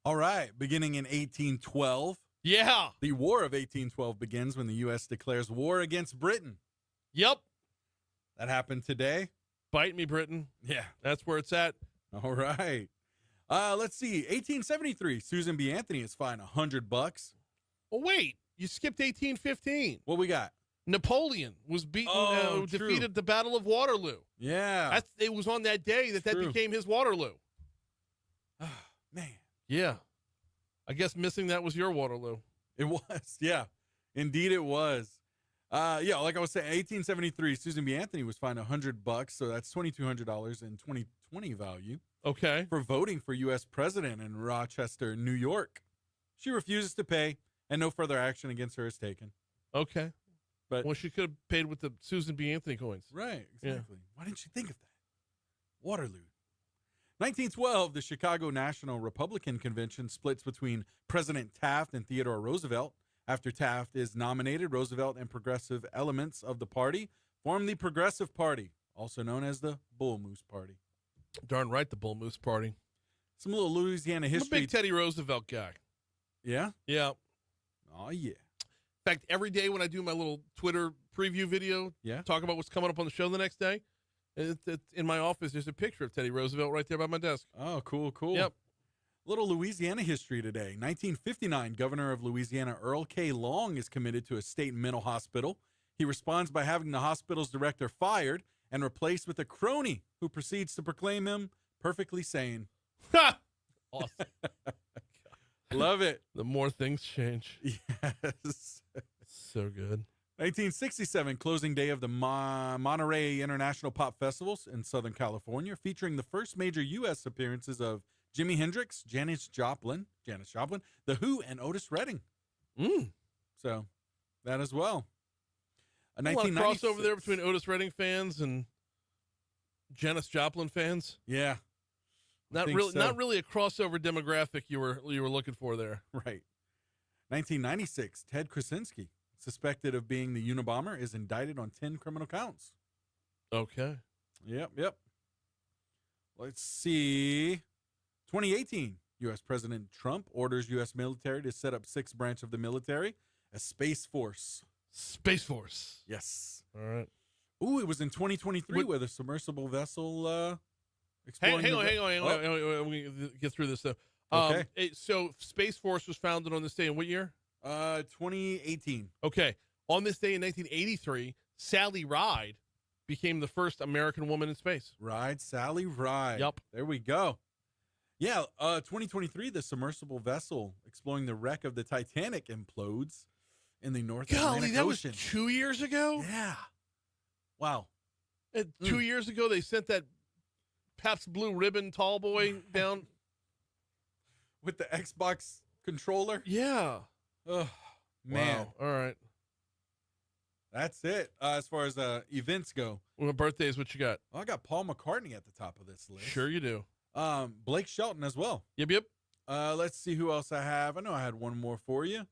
All right, beginning in 1812. Yeah. The War of 1812 begins when the U.S. declares war against Britain. Yep. That happened today. Bite me, Britain. Yeah. That's where it's at. All right. Let's see. 1873. Susan B. Anthony is fined $100. Oh, wait. You skipped 1815. What we got? Napoleon was beaten, Oh, true. defeated the Battle of Waterloo. Yeah. It was on that day that True. became his Waterloo. Man. Yeah. I guess missing that was your Waterloo. It was. Yeah. Indeed it was. Yeah, like I was saying, 1873, Susan B. Anthony was fined $100, so that's $2,200 in 2020 value. Okay. For voting for U.S. president in Rochester, New York. She refuses to pay, and no further action against her is taken. Okay. But well, she could have paid with the Susan B. Anthony coins. Right, exactly. Yeah. Why didn't you think of that? Waterloo. 1912, the Chicago National Republican Convention splits between President Taft and Theodore Roosevelt. After Taft is nominated, Roosevelt and progressive elements of the party form the Progressive Party, also known as the Bull Moose Party. Darn right, the Bull Moose Party. Some little Louisiana history. I'm a big Teddy Roosevelt guy. Yeah? Yeah. Oh, yeah. In fact, every day when I do my little Twitter preview video, talk about what's coming up on the show the next day, it's in my office, there's a picture of Teddy Roosevelt right there by my desk. Oh, cool, cool. Yep. Little Louisiana history today. 1959, Governor of Louisiana Earl K. Long is committed to a state mental hospital. He responds by having the hospital's director fired and replaced with a crony who proceeds to proclaim him perfectly sane. Awesome. Love it. The more things change. Yes. So good. 1967, closing day of the Monterey International Pop Festivals in Southern California, featuring the first major U.S. appearances of Jimi Hendrix, Janis Joplin, The Who, and Otis Redding. So, that as well. A lot of crossover there between Otis Redding fans and Janis Joplin fans. Yeah, not really a crossover demographic you were looking for there. Right. 1996, Ted Krasinski, suspected of being the Unabomber, is indicted on 10 criminal counts. Okay. Yep. Let's see. 2018, U.S. President Trump orders U.S. military to set up 6th branch of the military, a Space Force. Space Force. Yes. All right. Ooh, it was in 2023 where the submersible vessel exploring. Hang on. We get through this, though. Okay. So Space Force was founded on this day in what year? 2018. Okay. On this day in 1983, Sally Ride became the first American woman in space. Sally Ride. Yep. There we go. Yeah, 2023, the submersible vessel exploring the wreck of the Titanic implodes in the North Atlantic Ocean. Was 2 years ago? Yeah. Wow. 2 years ago, they sent that Pabst Blue Ribbon tall boy down. With the Xbox controller? Yeah. Oh, man. Wow. All right. That's it as far as events go. What birthdays, what you got? Well, I got Paul McCartney at the top of this list. Sure you do. Blake Shelton as well. Yep. Let's see who else I have. I know I had one more for you.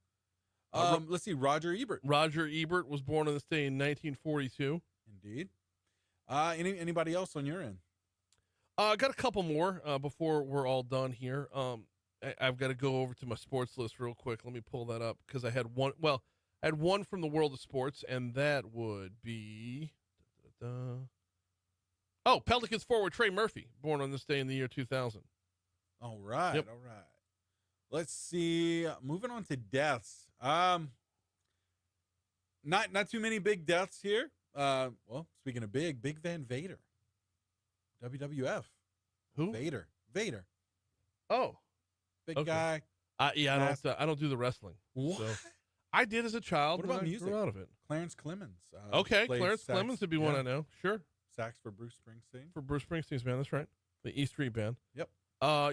Let's see, Roger Ebert. Roger Ebert was born on this day in 1942. Indeed. Anybody else on your end? I got a couple more before we're all done here. I've got to go over to my sports list real quick. Let me pull that up because I had one. Well, I had one from the world of sports, and that would be. Oh, Pelicans forward Trey Murphy, born on this day in the year 2000. All right. Yep. All right. Let's see. Moving on to deaths. Not too many big deaths here. Well, speaking of big Van Vader. WWF. Who? Vader. Oh. big Okay. guy. I don't do the wrestling. What? So I did as a child. What about but I music? grew out of it. Clarence Clemens. Okay, played Clarence sax- Clemens would be one yeah, I know. Sure. Sax for Bruce Springsteen. For Bruce Springsteen's band, that's right. The E Street Band. Yep.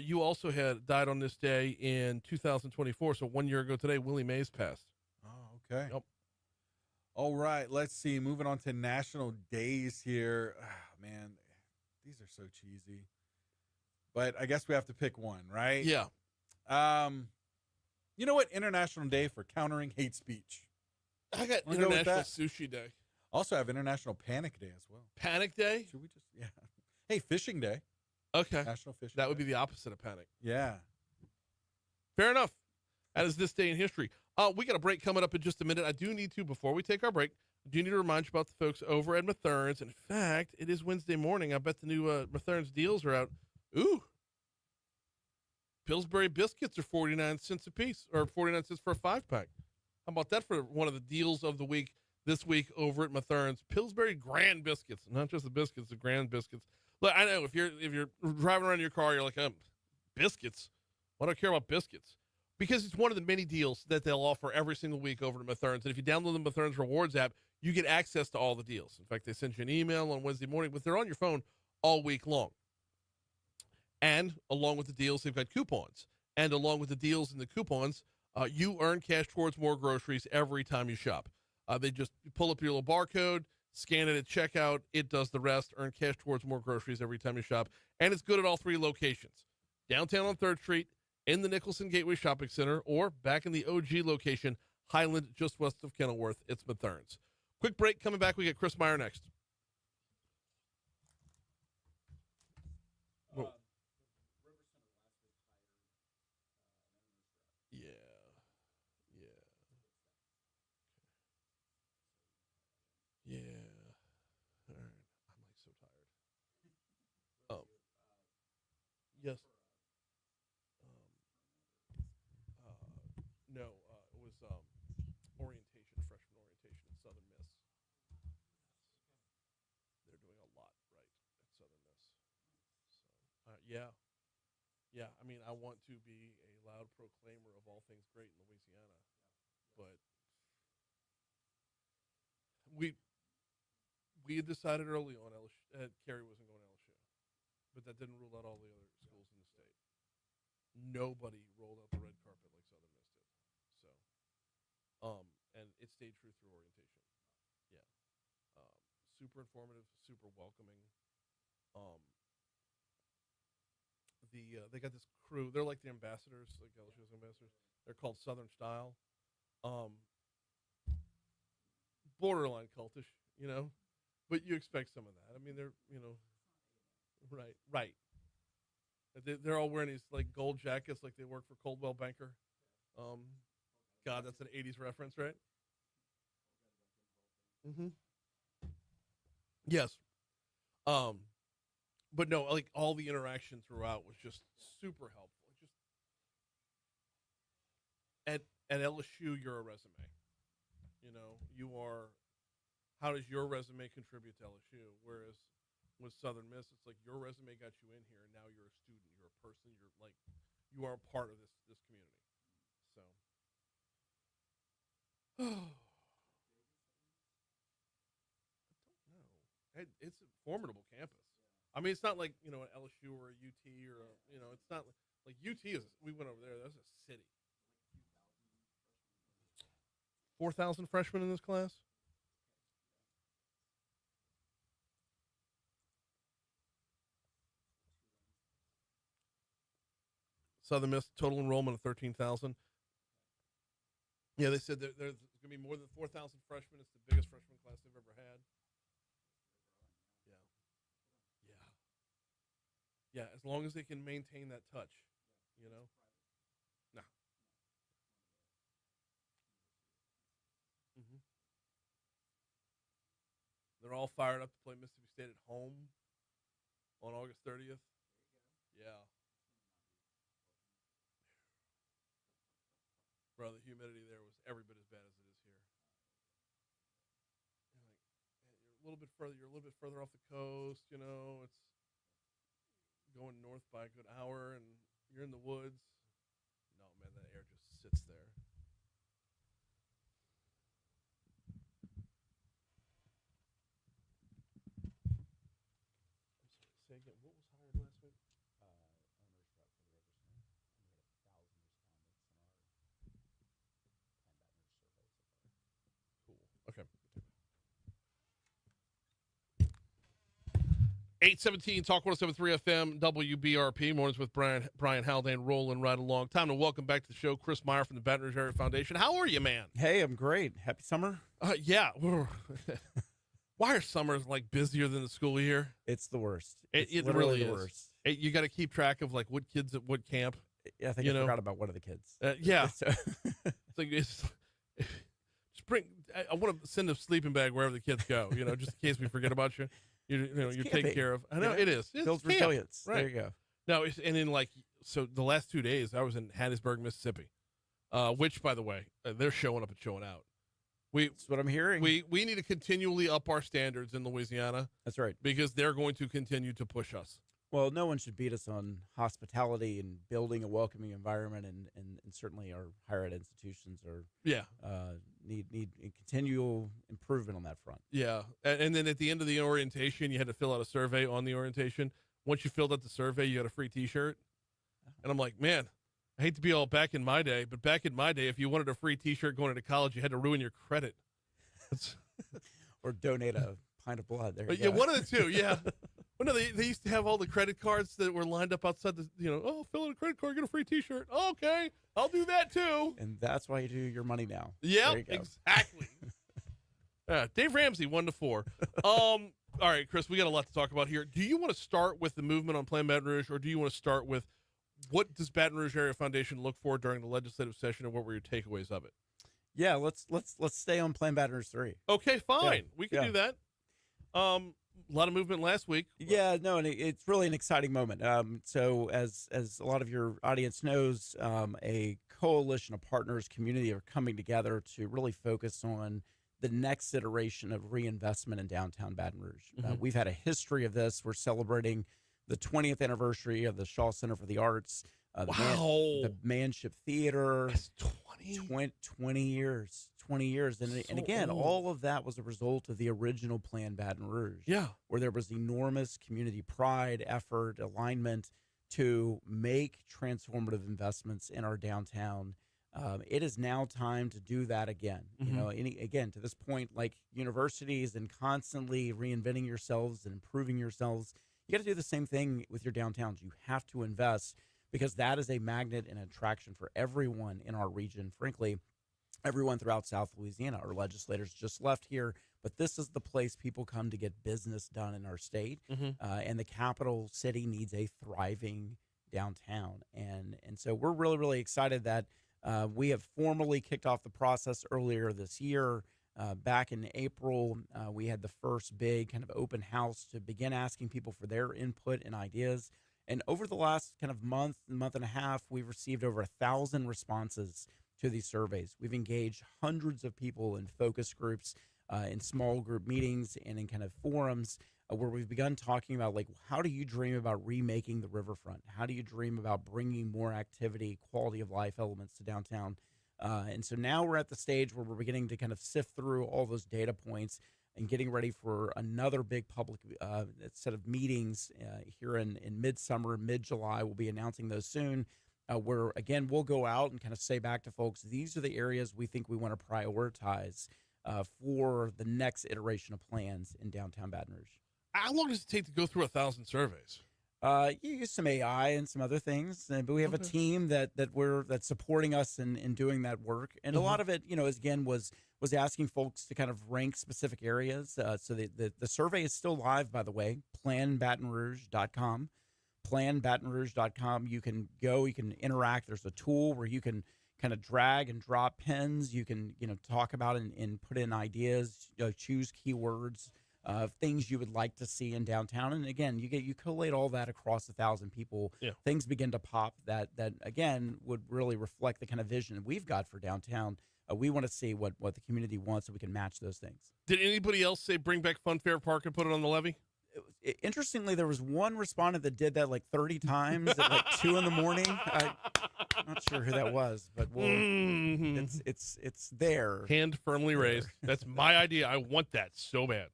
You also had died on this day in 2024, so 1 year ago today, Willie Mays passed. Oh, okay. Yep. All right, let's see. Moving on to national days here. Man, these are so cheesy. But I guess we have to pick one, right? Yeah. You know what? International Day for Countering Hate Speech. I got Wanna go with International that? Sushi Day. Also have International Panic Day as well. Panic Day? Should we just, yeah. Hey, Fishing Day. Okay. National Fishing That would Day. be the opposite of panic. Yeah. Fair enough. That is this day in history. We got a break coming up in just a minute. I do need to, before we take our break, I do need to remind you about the folks over at Mathern's. In fact, it is Wednesday morning. I bet the new Mathern's deals are out. Ooh. Pillsbury biscuits are 49 cents a piece, or 49 cents for a 5-pack. How about that for one of the deals of the week this week over at Mathern's? Pillsbury Grand Biscuits. Not just the biscuits, the Grand Biscuits. Look, I know if you're driving around in your car, you're like, biscuits? Why do I care about biscuits? Because it's one of the many deals that they'll offer every single week over at Mathern's. And if you download the Mathern's Rewards app, you get access to all the deals. In fact, they send you an email on Wednesday morning, but they're on your phone all week long. And along with the deals, they've got coupons. And along with the deals and the coupons, you earn cash towards more groceries every time you shop. They just pull up your little barcode, scan it at checkout. It does the rest. Earn cash towards more groceries every time you shop. And it's good at all three locations. Downtown on 3rd Street, in the Nicholson Gateway Shopping Center, or back in the OG location, Highland, just west of Kenilworth. It's Mathern's. Quick break. Coming back, we get Chris Meyer next. Whoa. Yeah. All right. I'm like so tired. Yes. No, it was orientation, freshman orientation at Southern Miss. They're doing a lot right at Southern Miss. So, yeah. Yeah, I mean, I want to be a loud proclaimer of all things great in Louisiana, but we had decided early on Carey wasn't going to LSU, but that didn't rule out all the other schools in the state. Nobody rolled out the red carpet like Southern Miss did. So, and it stayed true through orientation. Yeah, super informative, super welcoming. They got this crew. They're like the ambassadors, like LSU's ambassadors. They're called Southern Style. Borderline cultish, but you expect some of that. I mean, they're, right. They're all wearing these like gold jackets, like they work for Coldwell Banker. God, that's an '80s reference, right? Mm-hmm. Yes. But no, like all the interaction throughout was just super helpful. Just at LSU, you're a resume. You are. How does your resume contribute to LSU? Whereas with Southern Miss, it's like your resume got you in here, and now you're a student, you're a person, you are a part of this community. So, I don't know. It's a formidable campus. I mean, it's not like an LSU or a UT or it's not like UT is. We went over there. That's a city. 4,000 freshmen in this class. Southern Miss total enrollment of 13,000. Yeah, they said there's going to be more than 4,000 freshmen. It's the biggest freshman class they've ever had. Yeah, as long as they can maintain that touch, Nah. Mm-hmm. They're all fired up to play Mississippi State at home on August 30th. Yeah. Bro, the humidity there was every bit as bad as it is here. You're a little bit further off the coast, It's going north by a good hour, and you're in the woods. say again? What was hired last week? Cool. Okay. 817 Talk 107.3 FM WBRP. Mornings with Brian Haldane rolling right along. Time to welcome back to the show Chris Meyer from the Baton Rouge Area Foundation. How are you, man? Hey, I'm great. Happy summer. Yeah. Why are summers like busier than the school year? It's the worst. It literally really the is. worst. You got to keep track of like what kids at what camp. Yeah, I think I forgot about one of the kids. Yeah. So- Just bring. I want to send a sleeping bag wherever the kids go. Just in case we forget about you. You're taken camping. care of. I know it is. It's builds camp, resilience. right? There you go. No, and then so the last 2 days I was in Hattiesburg, Mississippi, which by the way they're showing up and showing out. That's what I'm hearing. We need to continually up our standards in Louisiana. That's right. Because they're going to continue to push us. Well, no one should beat us on hospitality and building a welcoming environment, and certainly our higher ed institutions need a continual improvement on that front. Yeah, and then at the end of the orientation, you had to fill out a survey on the orientation. Once you filled out the survey, you got a free T-shirt. And I'm like, man, I hate to be all back in my day, but back in my day, if you wanted a free T-shirt going into college, you had to ruin your credit. Or donate a pint of blood. There you go. One of the two, yeah. Well, no, they used to have all the credit cards that were lined up outside the, fill out a credit card, get a free T-shirt. Oh, okay, I'll do that too. And that's why you do your money now. Yeah, exactly. Dave Ramsey, 1-4. All right, Chris, we got a lot to talk about here. Do you want to start with the movement on Plan Baton Rouge, or do you want to start with what does Baton Rouge Area Foundation look for during the legislative session, and what were your takeaways of it? Yeah, let's stay on Plan Baton Rouge 3. Okay, fine. Yeah. We can do that. A lot of movement last week. Yeah, no, and it's really an exciting moment. So as a lot of your audience knows, a coalition of partners, community are coming together to really focus on the next iteration of reinvestment in downtown Baton Rouge. Mm-hmm. We've had a history of this. We're celebrating the 20th anniversary of the Shaw Center for the Arts. The Manship Theater. That's 20 years. 20 years. And again, all of that was a result of the original Plan Baton Rouge. Yeah. Where there was enormous community pride, effort, alignment to make transformative investments in our downtown. It is now time to do that again. Mm-hmm. Again, to this point, like universities and constantly reinventing yourselves and improving yourselves, you got to do the same thing with your downtowns. You have to invest because that is a magnet and attraction for everyone in our region. Frankly, everyone throughout South Louisiana. Our legislators just left here, but this is the place people come to get business done in our state. Mm-hmm. And the capital city needs a thriving downtown. And so we're really, really excited that we have formally kicked off the process earlier this year. Back in April, we had the first big kind of open house to begin asking people for their input and ideas. And over the last kind of month and a half, we've received over 1,000 responses to these surveys. We've engaged hundreds of people in focus groups, in small group meetings, and in kind of forums where we've begun talking about, like, how do you dream about remaking the riverfront? How do you dream about bringing more activity, quality of life elements to downtown? And so now we're at the stage where we're beginning to kind of sift through all those data points and getting ready for another big public set of meetings here in midsummer, mid-July. We'll be announcing those soon, where, again, we'll go out and kind of say back to folks, these are the areas we think we want to prioritize for the next iteration of plans in downtown Baton Rouge. How long does it take to go through 1,000 surveys? You use some AI and some other things, but we have a team that's supporting us in doing that work. And a lot of it, was asking folks to kind of rank specific areas. So the survey is still live, by the way, planbatonrouge.com. Planbatonrouge.com. You can go, you can interact. There's a tool where you can kind of drag and drop pins. You can, talk about and put in ideas, choose keywords of things you would like to see in downtown. And again, you collate all that across 1,000 people. Yeah. Things begin to pop that again would really reflect the kind of vision we've got for downtown. We want to see what the community wants so we can match those things. Did anybody else say bring back Fun Fair Park and put it on the levee? Interestingly, there was one respondent that did that like 30 times at like 2 a.m. I'm not sure who that was, but it's there. Hand firmly raised. That's my idea. I want that so bad.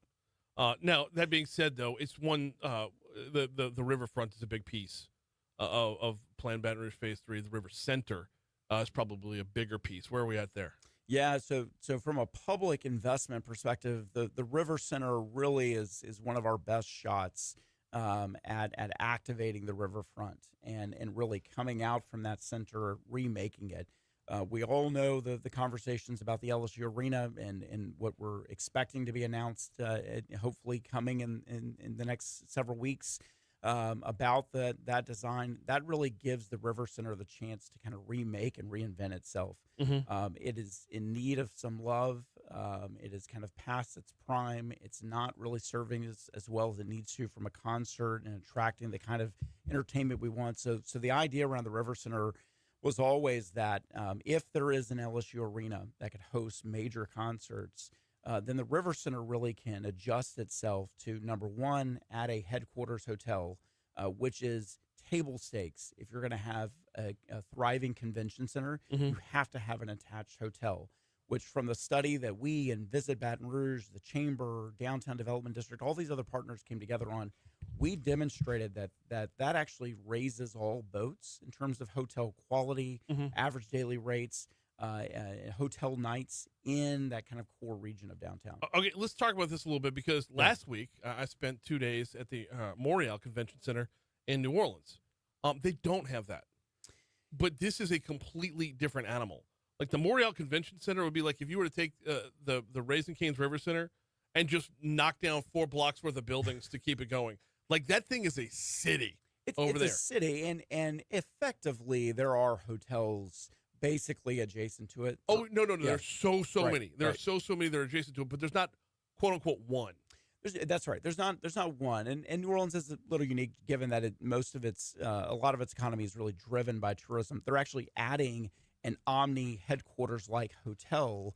Now, that being said, though, it's one the riverfront is a big piece of Planned Baton Rouge Phase 3. The river center is probably a bigger piece. Where are we at there? Yeah, so from a public investment perspective, the River Center really is one of our best shots at activating the riverfront and really coming out from that center, remaking it. We all know the conversations about the LSU Arena and what we're expecting to be announced, hopefully coming in the next several weeks, about that design. That really gives the River Center the chance to kind of remake and reinvent itself. It is in need of some love. It is kind of past its prime. It's not really serving as well as it needs to from a concert and attracting the kind of entertainment we want. So the idea around the River Center was always that if there is an LSU arena that could host major concerts, then the River Center really can adjust itself to, number one, add a headquarters hotel, which is table stakes. If you're going to have a thriving convention center, you have to have an attached hotel, which from the study that we and Visit Baton Rouge, the Chamber, Downtown Development District, all these other partners came together on, we demonstrated that actually raises all boats in terms of hotel quality, average daily rates, hotel nights in that kind of core region of downtown. Okay, let's talk about this a little bit because last week I spent 2 days at the Montreal Convention Center in New Orleans. They don't have that, but this is a completely different animal. Like the Montreal Convention Center would be like if you were to take the Raising Cane's River Center and just knock down 4 blocks worth of buildings to keep it going. Like that thing is a city over there. It's a city, and effectively there are hotels basically adjacent to it. Oh no! Yeah. There's so many. There are so many that are adjacent to it, but there's not quote unquote one. That's right. There's not one, and New Orleans is a little unique given that a lot of its economy is really driven by tourism. They're actually adding an Omni headquarters like hotel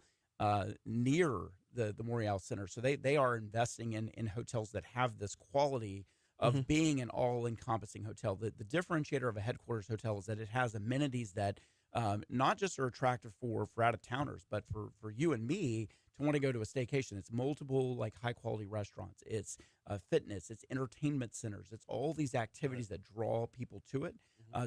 near the Montreal Center, so they are investing in hotels that have this quality of being an all-encompassing hotel. The differentiator of a headquarters hotel is that it has amenities that not just are attractive for out-of-towners, but for you and me to want to go to a staycation. It's multiple like high-quality restaurants. It's fitness. It's entertainment centers. It's all these activities that draw people to it,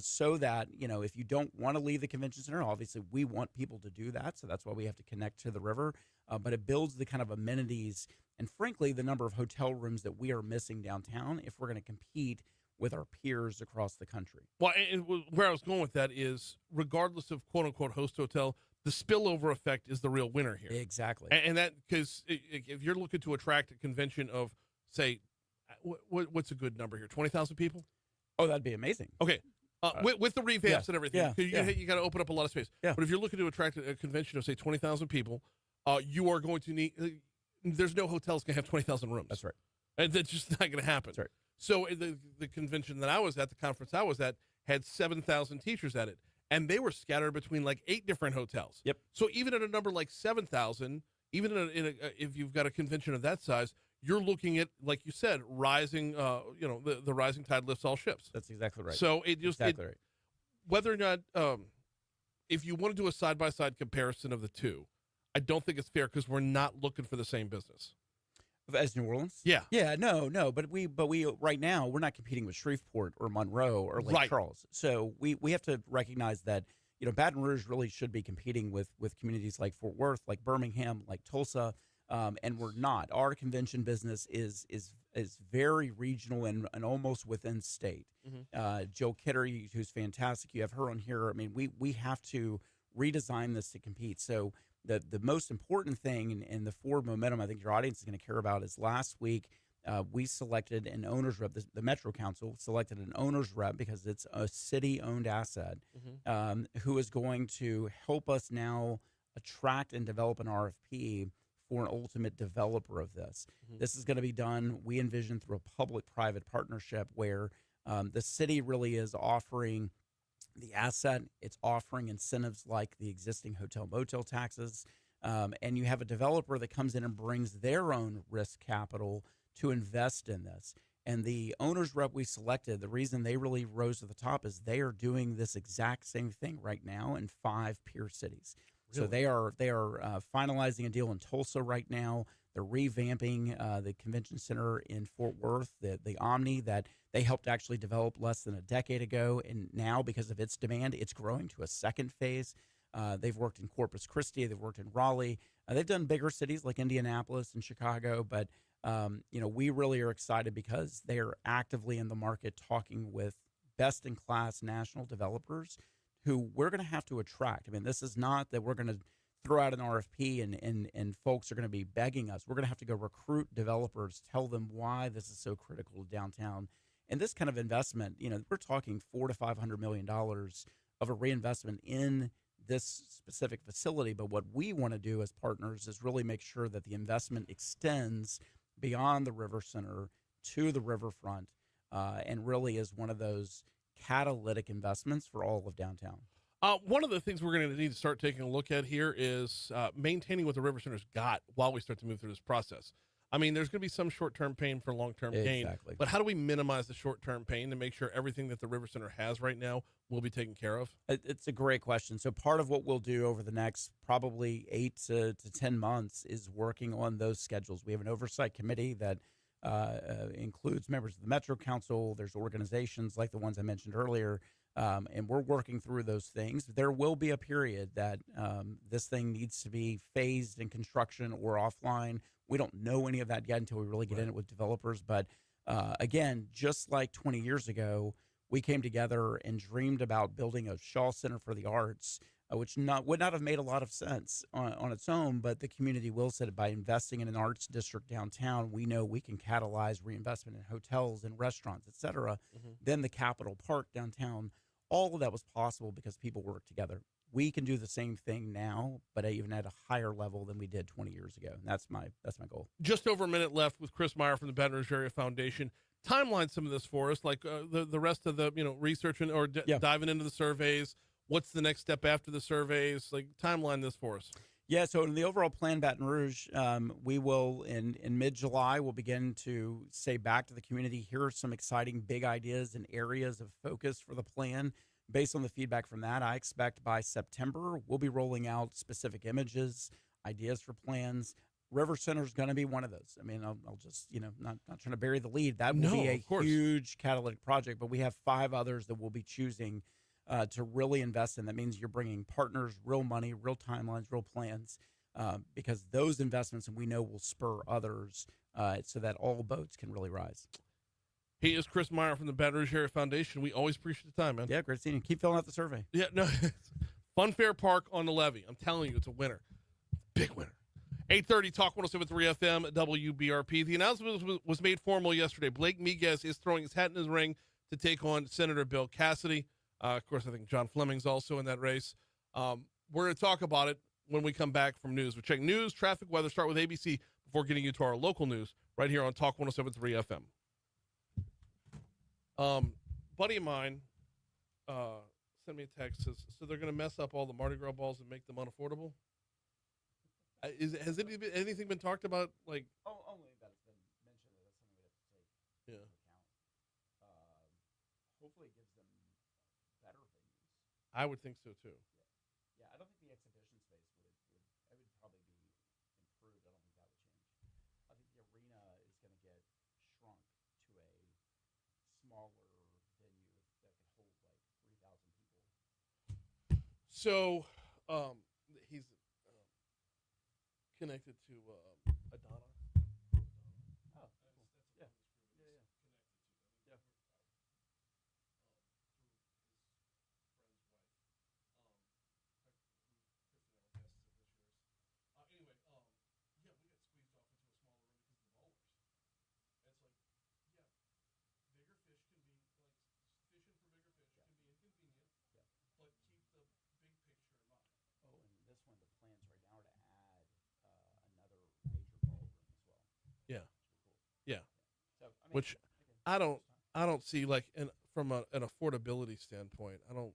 so that if you don't want to leave the convention center, obviously we want people to do that. So that's why we have to connect to the river. But it builds the kind of amenities and, frankly, the number of hotel rooms that we are missing downtown if we're going to compete with our peers across the country. Well, and where I was going with that is, regardless of quote unquote host hotel, the spillover effect is the real winner here. Exactly. And that, because if you're looking to attract a convention of, say, what's a good number here? 20,000 people? Oh, that'd be amazing. Okay. With the revamps and everything, you got to open up a lot of space. Yeah. But if you're looking to attract a convention of, say, 20,000 people, you are going to need. There's no hotels going to have 20,000 rooms. That's right. And that's just not going to happen. That's right. So the convention that I was at, the conference I was at, had 7,000 teachers at it, and they were scattered between like 8 different hotels. Yep. So even at a number like 7,000, even if you've got a convention of that size, you're looking at, like you said, rising. The rising tide lifts all ships. That's exactly right. So it just exactly right. Whether or not, if you want to do a side-by-side comparison of the two, I don't think it's fair because we're not looking for the same business. As New Orleans? Yeah. Yeah, no, but we right now we're not competing with Shreveport or Monroe or Lake Charles. So we have to recognize that, Baton Rouge really should be competing with communities like Fort Worth, like Birmingham, like Tulsa, and we're not. Our convention business is very regional and almost within state. Jill Kidder, who's fantastic, you have her on here. I mean, we have to redesign this to compete. So the most important thing and the forward momentum I think your audience is going to care about is last week we selected an owner's rep. The Metro Council selected an owner's rep because it's a city-owned asset who is going to help us now attract and develop an RFP for an ultimate developer of this. This is going to be done, we envision, through a public-private partnership where the city really is offering the asset, it's offering incentives like the existing hotel motel taxes, and you have a developer that comes in and brings their own risk capital to invest in this. And the owner's rep we selected, the reason they really rose to the top is they are doing this exact same thing right now in 5 peer cities. So they are finalizing a deal in Tulsa right now. They're revamping the convention center in Fort Worth, the Omni that they helped actually develop less than a decade ago, and now because of its demand, it's growing to a second phase. They've worked in Corpus Christi, they've worked in Raleigh, they've done bigger cities like Indianapolis and Chicago, but we really are excited because they are actively in the market talking with best-in-class national developers who we're going to have to attract. I mean, this is not that we're going to throw out an RFP and folks are going to be begging us. We're going to have to go recruit developers, tell them why this is so critical to downtown. And this kind of investment, we're talking $400 to $500 million of a reinvestment in this specific facility. But what we want to do as partners is really make sure that the investment extends beyond the River Center to the riverfront, and really is one of those catalytic investments for all of downtown. One of the things we're going to need to start taking a look at here is maintaining what the River Center's got while we start to move through this process. I mean, there's going to be some short-term pain for long-term gain, but how do we minimize the short-term pain to make sure everything that the River Center has right now will be taken care of? It's a great question. So part of what we'll do over the next probably 8 to 10 months is working on those schedules. We have an oversight committee that includes members of the Metro Council. There's organizations like the ones I mentioned earlier, and we're working through those things. There will be a period that this thing needs to be phased in construction or offline. We don't know any of that yet until we really get in it with developers. But again, just like 20 years ago, we came together and dreamed about building a Shaw Center for the Arts, which would not have made a lot of sense on its own, but the community will said by investing in an arts district downtown, we know we can catalyze reinvestment in hotels and restaurants, et cetera. Then the Capitol Park downtown, all of that was possible because people worked together. We can do the same thing now, but even at a higher level than we did 20 years ago. And that's my goal. Just over a minute left with Chris Meyer from the Baton Rouge Area Foundation. Timeline some of this for us, like the rest of the research or diving into the surveys. What's the next step after the surveys? Like timeline this for us. Yeah, so in the overall plan, Baton Rouge, we will in mid-July we'll begin to say back to the community, here are some exciting big ideas and areas of focus for the plan. Based on the feedback from that, I expect by September we'll be rolling out specific images, ideas for plans. River Center is going to be one of those. I mean, I'll just, not trying to bury the lead. That will be a huge catalytic project, but we have 5 others that we'll be choosing to really invest in. That means you're bringing partners, real money, real timelines, real plans, because those investments, and we know, will spur others so that all boats can really rise. He is Chris Meyer from the Baton Rouge Area Foundation. We always appreciate the time, man. Yeah, great seeing you. Keep filling out the survey. Yeah, no. Funfair Park on the levee. I'm telling you, it's a winner. Big winner. 8:30 Talk 107.3 FM WBRP. The announcement was made formal yesterday. Blake Miguez is throwing his hat in his ring to take on Senator Bill Cassidy. Of course, I think John Fleming's also in that race. We're going to talk about it when we come back from news. We're checking news, traffic, weather. Start with ABC before getting you to our local news right here on Talk 107.3 FM. Buddy of mine sent me a text. Says, so they're going to mess up all the Mardi Gras balls and make them unaffordable? Has anything been talked about? Like, only that it's been mentioned. That's something we have to take into account. Hopefully, it gives them better venues. I would think so too. Yeah. I don't think the exhibition space would probably be improved. I don't think that would change. I think the arena is going to get shrunk to a smaller venue that could hold like 3,000 people. So, he's connected to Adana. Oh, cool. Yeah. Which I don't see, like, from an affordability standpoint. I don't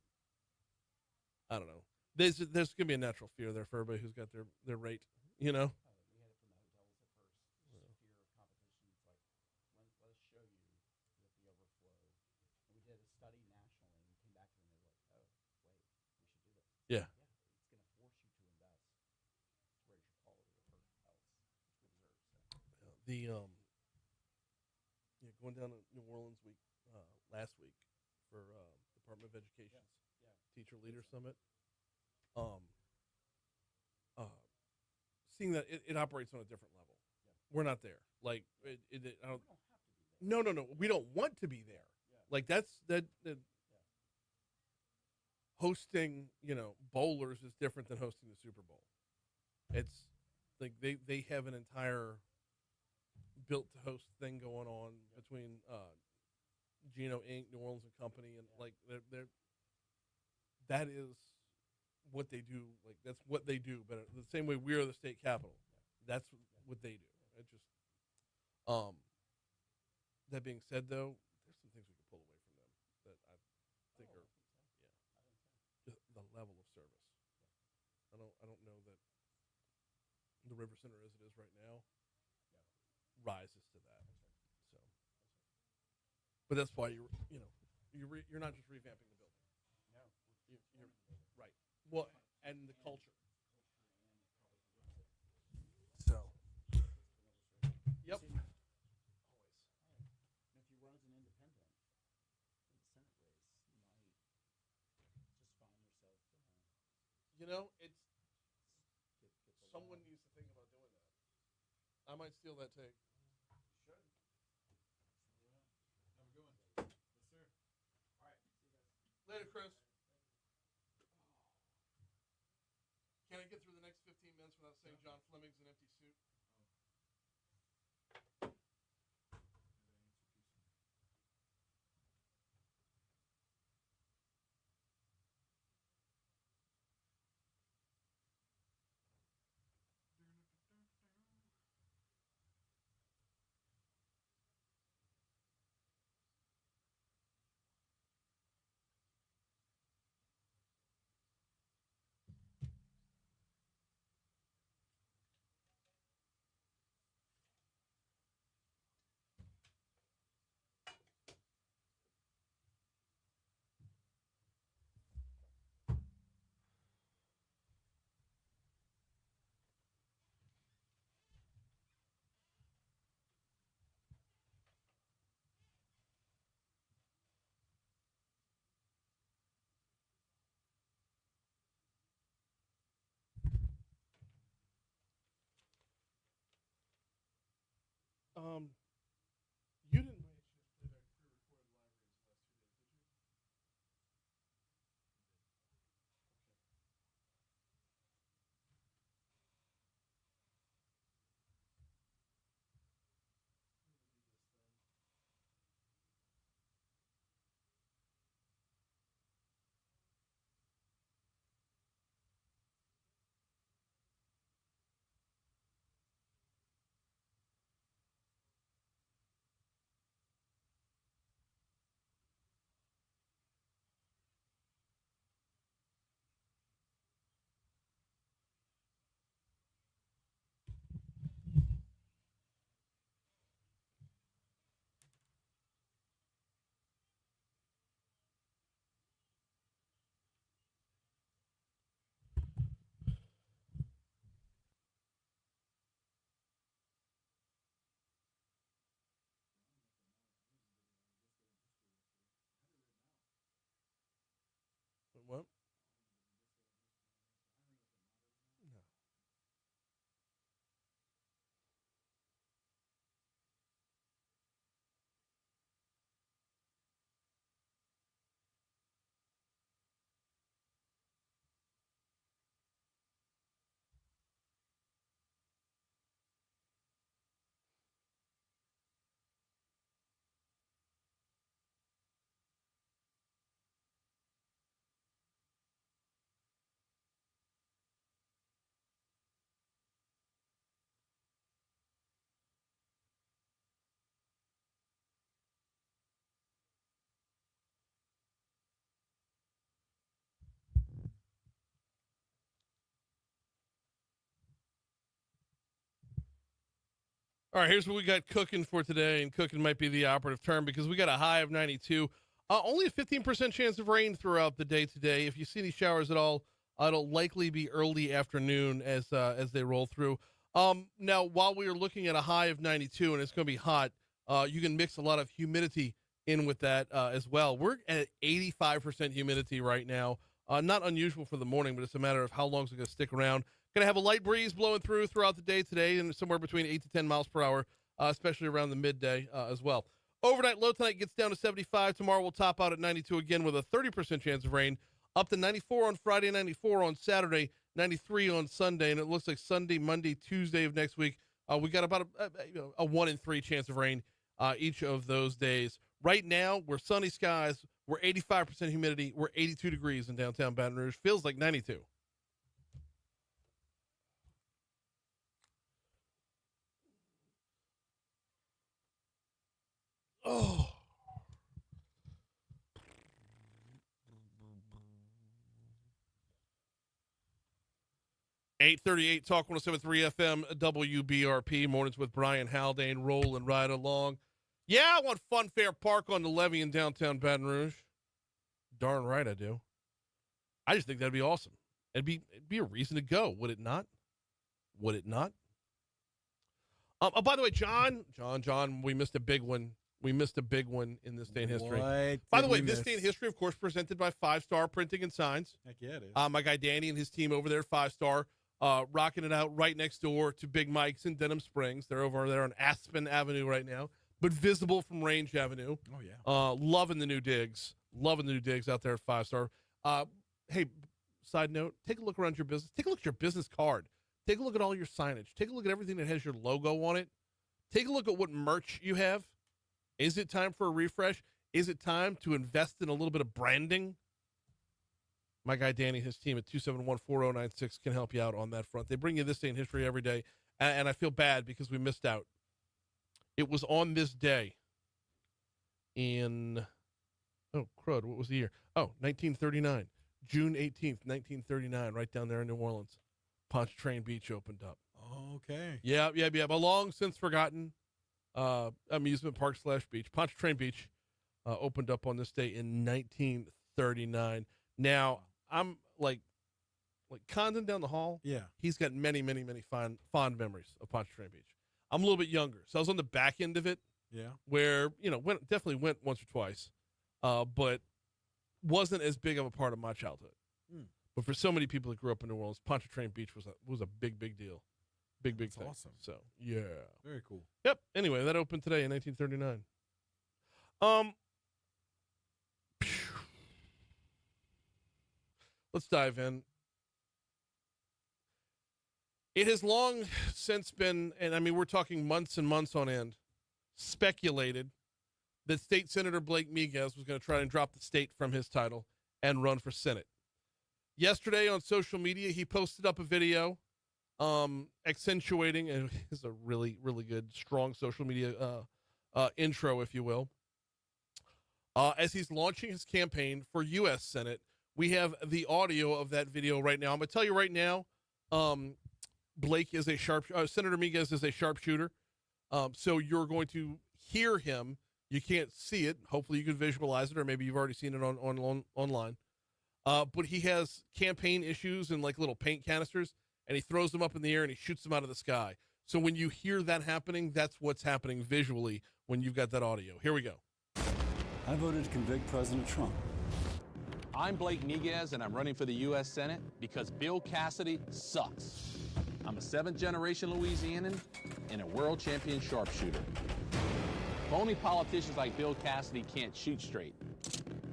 know. There's gonna be a natural fear there for everybody who's got their rate. We had it from the hotels at first. Fear of competition. It's like, let us show you with the overflow. And we did a study nationally, and we came back to them and they were like, oh, wait, we should do this. Yeah. It's going to force you to invest. going down to New Orleans last week for Department of Education's Teacher Leader Summit. Seeing that it operates on a different level. We're not there. Like I don't. No. We don't want to be there. Like that. Hosting, bowlers is different than hosting the Super Bowl. It's like they have an entire built to host thing going on between Geno Inc., New Orleans and Company, and like they're that is what they do. Like that's what they do. But the same way we are the state capital, that's what they do. It just that being said, though, there's some things we could pull away from them that I think are just the level of service. I don't know that the River Center as it is right now rises to that. So, but that's why you're not just revamping the building. No, you're right. Well, and the culture. So, yep. If you run as an independent in the Senate race, you might just find yourself. It's someone needs to think about doing that. I might steal that take. Should. Have a good one. Yes, sir. All right. Later, Chris. Can I get through the next 15 minutes without saying John Fleming's an empty suit? You didn't by any chance play back pre-recorded live reads the last 2 days, did you? What? No. All right, here's what we got cooking for today, and cooking might be the operative term because we got a high of 92. Only a 15% chance of rain throughout the day today. If you see any showers at all, it'll likely be early afternoon as they roll through. Now, while we are looking at a high of 92 and it's going to be hot, you can mix a lot of humidity in with that as well. We're at 85% humidity right now. Not unusual for the morning, but it's a matter of how long it's going to stick around. Going to have a light breeze blowing throughout the day today, and somewhere between 8 to 10 miles per hour, especially around the midday as well. Overnight low tonight gets down to 75. Tomorrow we'll top out at 92 again with a 30% chance of rain. Up to 94 on Friday, 94 on Saturday, 93 on Sunday, and it looks like Sunday, Monday, Tuesday of next week, we got about a 1 in 3 chance of rain each of those days. Right now, we're sunny skies. We're 85% humidity. We're 82 degrees in downtown Baton Rouge. Feels like 92. Oh. .838 Talk 107.3 FM WBRP. Mornings with Brian Haldane, rolling right along. Yeah, I want Fun Fair Park on the levee in downtown Baton Rouge. Darn right I do. I just think that'd be awesome. It'd be a reason to go, would it not? Would it not? Oh, by the way, John, we missed a big one. We missed a big one in this day in history. By the way, this day in history, of course, presented by 5 Star Printing and Signs. Heck yeah, it is. My guy Danny and his team over there at 5 Star, rocking it out right next door to Big Mike's in Denham Springs. They're over there on Aspen Avenue right now, but visible from Range Avenue. Oh, yeah. Loving the new digs. Loving the new digs out there at 5 Star. Hey, side note, take a look around your business. Take a look at your business card. Take a look at all your signage. Take a look at everything that has your logo on it. Take a look at what merch you have. Is it time for a refresh? Is it time to invest in a little bit of branding? My guy Danny and his team at 271-4096 can help you out on that front. They bring you this day in history every day, and I feel bad because we missed out. It was on this day in, oh, crud, what was the year? Oh, 1939. June 18th, 1939, right down there in New Orleans. Pontchartrain Beach opened up. Okay. Yeah. A long since forgotten amusement park / beach. Pontchartrain Beach opened up on this day in 1939. Now, I'm like Condon down the hall. Yeah. He's got many fond memories of Pontchartrain Beach. I'm a little bit younger, so I was on the back end of it. Yeah. Where, definitely went once or twice, but wasn't as big of a part of my childhood. But for so many people that grew up in New Orleans, Pontchartrain Beach was a big deal. Big That's thing. Awesome. So, yeah. Very cool. Yep. Anyway, that opened today in 1939. Let's dive in. It has long since been, and I mean, we're talking months and months on end, speculated that State Senator Blake Miguez was going to try and drop the state from his title and run for Senate. Yesterday on social media, he posted up a video accentuating, and it's a really good, strong social media intro, if you will. As he's launching his campaign for U.S. Senate, we have the audio of that video right now. I'm going to tell you right now, Blake is Senator Miguez is a sharpshooter. So you're going to hear him. You can't see it. Hopefully you can visualize it, or maybe you've already seen it online. But he has campaign issues and like little paint canisters, and he throws them up in the air and he shoots them out of the sky. So when you hear that happening, that's what's happening visually when you've got that audio. Here we go. I voted to convict President Trump. I'm Blake Miguez, and I'm running for the U.S. Senate because Bill Cassidy sucks. I'm a 7th-generation Louisianan and a world champion sharpshooter. Phony politicians like Bill Cassidy can't shoot straight,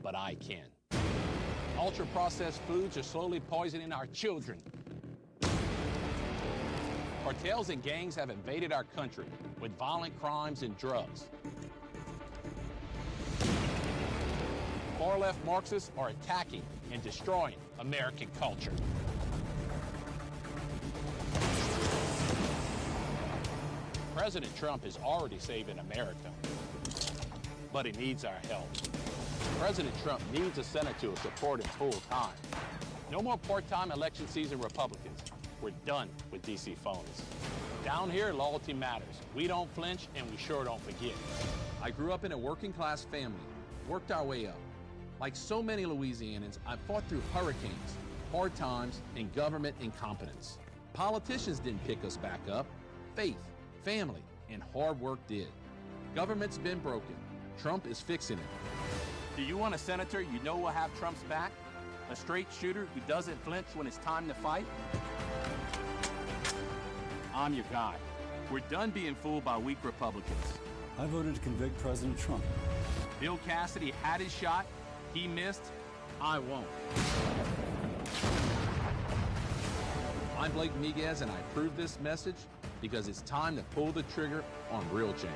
but I can. Ultra-processed foods are slowly poisoning our children. Cartels and gangs have invaded our country with violent crimes and drugs. Far-left Marxists are attacking and destroying American culture. President Trump is already saving America, but he needs our help. President Trump needs a Senate to support him full time. No more part-time election season Republicans. We're done with DC phonies. Down here, loyalty matters. We don't flinch, and we sure don't forget. I grew up in a working-class family, worked our way up. Like so many Louisianans, I fought through hurricanes, hard times, and government incompetence. Politicians didn't pick us back up. Faith, family, and hard work did. Government's been broken. Trump is fixing it. Do you want a senator you know will have Trump's back? A straight shooter who doesn't flinch when it's time to fight? I'm your guy. We're done being fooled by weak Republicans. I voted to convict President Trump. Bill Cassidy had his shot. He missed. I won't. I'm Blake Miguez, and I approve this message because it's time to pull the trigger on real change.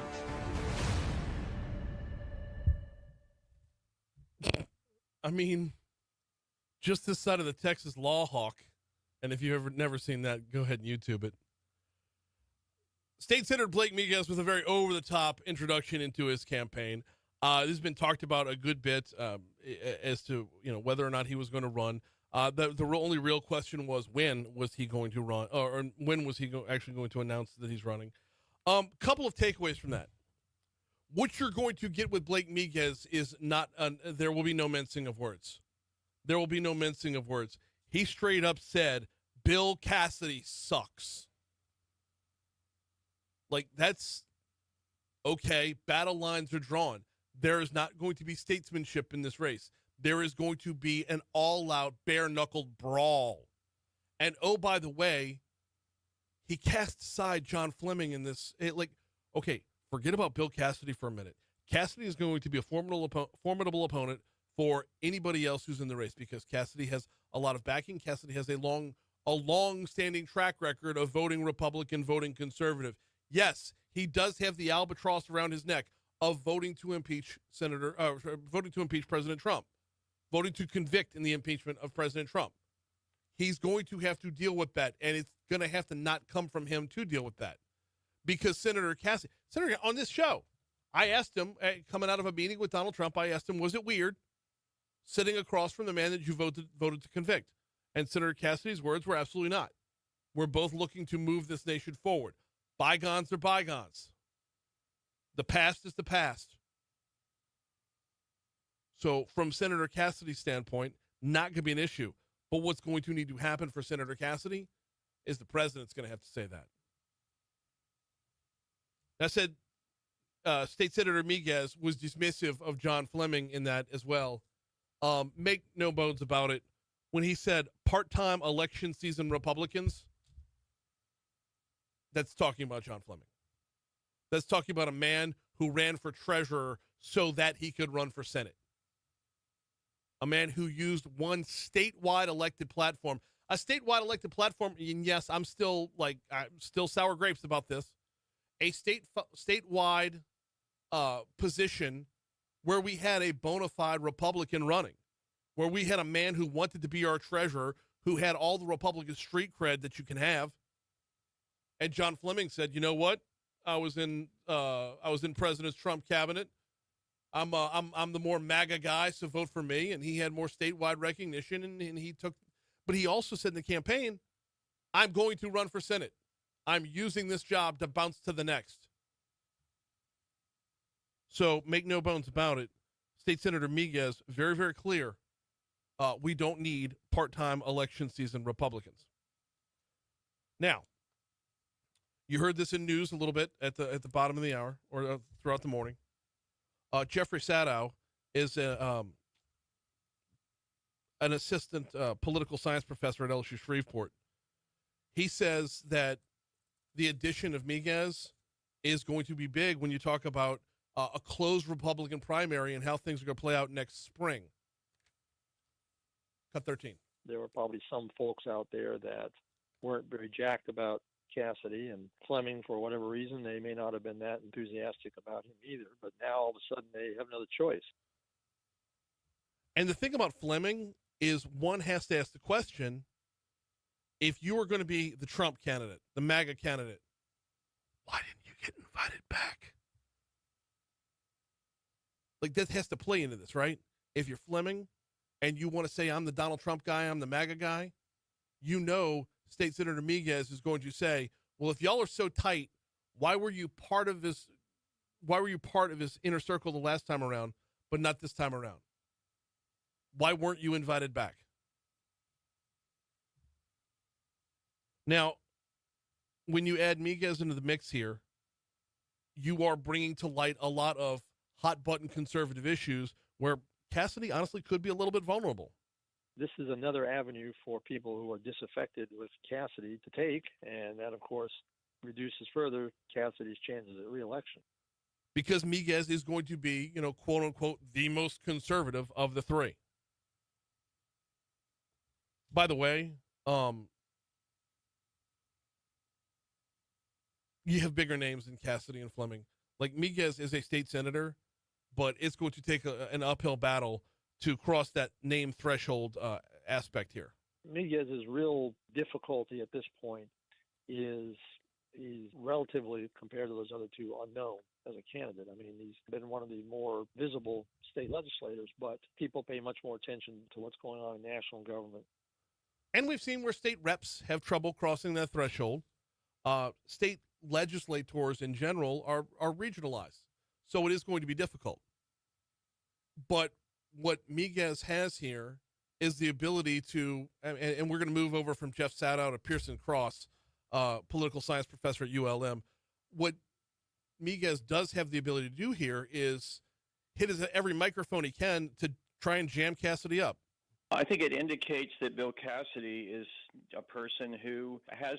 I mean, just this side of the Texas Law Hawk, and if you've never seen that, go ahead and YouTube it. State Senator Blake Miguez with a very over-the-top introduction into his campaign. This has been talked about a good bit as to whether or not he was going to run. The only real question was when was he going to run, or when was he actually going to announce that he's running. Couple of takeaways from that. What you're going to get with Blake Miguez is not there will be no mincing of words. There will be no mincing of words. He straight up said, Bill Cassidy sucks. Like, that's okay. Battle lines are drawn. There is not going to be statesmanship in this race. There is going to be an all-out, bare-knuckled brawl. And, oh, by the way, he cast aside John Fleming in this. Okay, forget about Bill Cassidy for a minute. Cassidy is going to be a formidable opponent for anybody else who's in the race because Cassidy has a lot of backing. Cassidy has a long-standing track record of voting Republican, voting conservative. Yes, he does have the albatross around his neck of voting to impeach President Trump, voting to convict in the impeachment of President Trump. He's going to have to deal with that, and it's going to have to not come from him to deal with that. Because Senator Cassidy, on this show, I asked him, coming out of a meeting with Donald Trump, I asked him, was it weird sitting across from the man that you voted to convict? And Senator Cassidy's words were absolutely not. We're both looking to move this nation forward. Bygones are bygones. The past is the past. So from Senator Cassidy's standpoint, not going to be an issue. But what's going to need to happen for Senator Cassidy is the president's going to have to say that. That said, State Senator Miguez was dismissive of John Fleming in that as well. Make no bones about it. When he said part-time election season Republicans, that's talking about John Fleming. That's talking about a man who ran for treasurer so that he could run for Senate. A man who used one statewide elected platform. A statewide elected platform, and yes, I'm still sour grapes about this. A statewide position where we had a bona fide Republican running, where we had a man who wanted to be our treasurer, who had all the Republican street cred that you can have. And John Fleming said, "You know what? I was in President Trump cabinet. I'm the more MAGA guy, so vote for me." And he had more statewide recognition, and he took. But he also said in the campaign, "I'm going to run for Senate. I'm using this job to bounce to the next." So make no bones about it. State Senator Miguez, very, very clear. We don't need part-time election season Republicans. Now, you heard this in news a little bit at the bottom of the hour or throughout the morning. Jeffrey Sadow is an assistant political science professor at LSU Shreveport. He says that the addition of Miguez is going to be big when you talk about a closed Republican primary and how things are going to play out next spring. Cut 13. There were probably some folks out there that weren't very jacked about Cassidy and Fleming for whatever reason. They may not have been that enthusiastic about him either, but now all of a sudden they have another choice. And the thing about Fleming is one has to ask the question, if you were going to be the Trump candidate, the MAGA candidate, why didn't you get invited back? Like, that has to play into this, right? If you're Fleming and you want to say, I'm the Donald Trump guy, I'm the MAGA guy, you know State Senator Miguez is going to say, well, if y'all are so tight, why were you part of his inner circle the last time around, but not this time around? Why weren't you invited back? Now, when you add Miguez into the mix here, you are bringing to light a lot of hot-button conservative issues where Cassidy honestly could be a little bit vulnerable. This is another avenue for people who are disaffected with Cassidy to take, and that, of course, reduces further Cassidy's chances at reelection. Because Miguez is going to be, quote unquote, the most conservative of the three. By the way, you have bigger names than Cassidy and Fleming. Like, Miguez is a state senator, but it's going to take an uphill battle to cross that name threshold aspect here. Miguez's real difficulty at this point is he's relatively, compared to those other two, unknown as a candidate. I mean, he's been one of the more visible state legislators, but people pay much more attention to what's going on in national government. And we've seen where state reps have trouble crossing that threshold. State legislators in general are regionalized, so it is going to be difficult. But what Miguez has here is the ability to, and we're going to move over from Jeff Sadow to Pearson Cross, political science professor at ULM. What Miguez does have the ability to do here is hit every microphone he can to try and jam Cassidy up. I think it indicates that Bill Cassidy is a person who has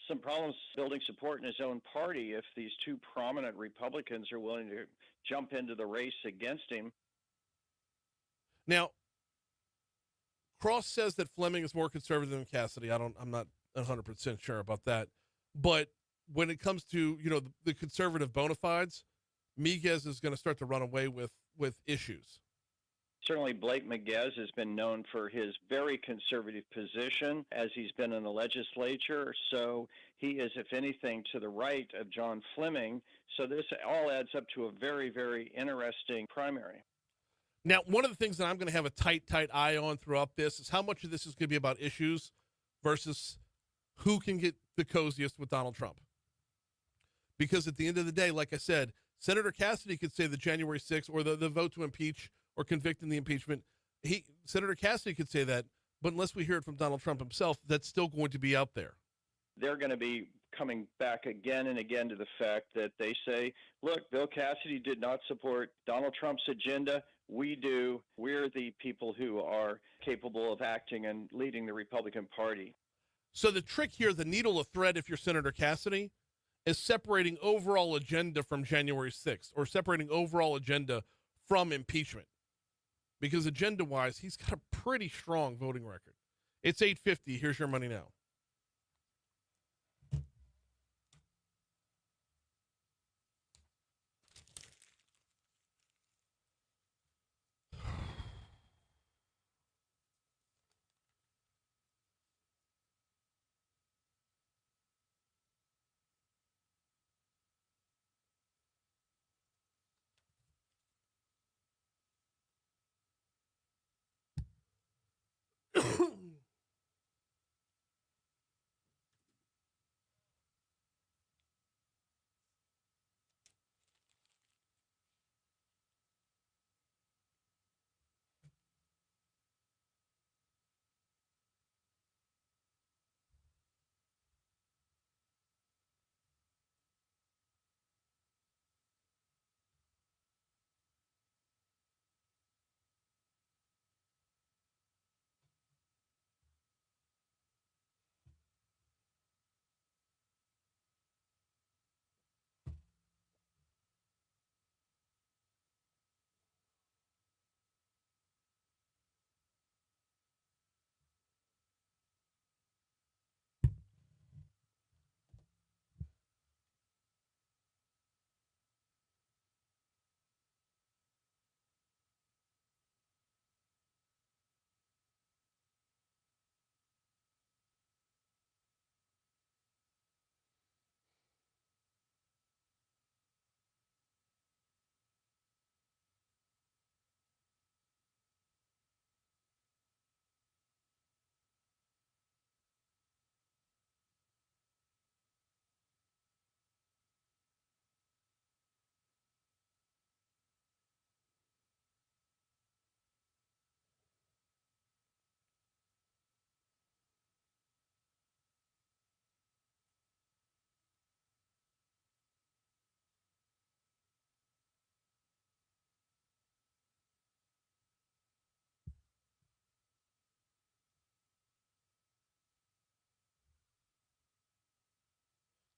some problems building support in his own party if these two prominent Republicans are willing to jump into the race against him. Now, Cross says that Fleming is more conservative than Cassidy. I'm not 100% sure about that. But when it comes to, the conservative bona fides, Miguez is going to start to run away with issues. Certainly, Blake Miguez has been known for his very conservative position as he's been in the legislature. So he is, if anything, to the right of John Fleming. So this all adds up to a very, very interesting primary. Now, one of the things that I'm going to have a tight eye on throughout this is how much of this is going to be about issues versus who can get the coziest with Donald Trump. Because at the end of the day, like I said, Senator Cassidy could say the January 6th or the vote to impeach or convict in the impeachment. Senator Cassidy could say that, but unless we hear it from Donald Trump himself, that's still going to be out there. They're going to be coming back again and again to the fact that they say, look, Bill Cassidy did not support Donald Trump's agenda. We do. We're the people who are capable of acting and leading the Republican Party. So the trick here, the needle of thread, if you're Senator Cassidy, is separating overall agenda from January 6th or separating overall agenda from impeachment. Because agenda-wise, he's got a pretty strong voting record. It's 8:50. Here's your money now.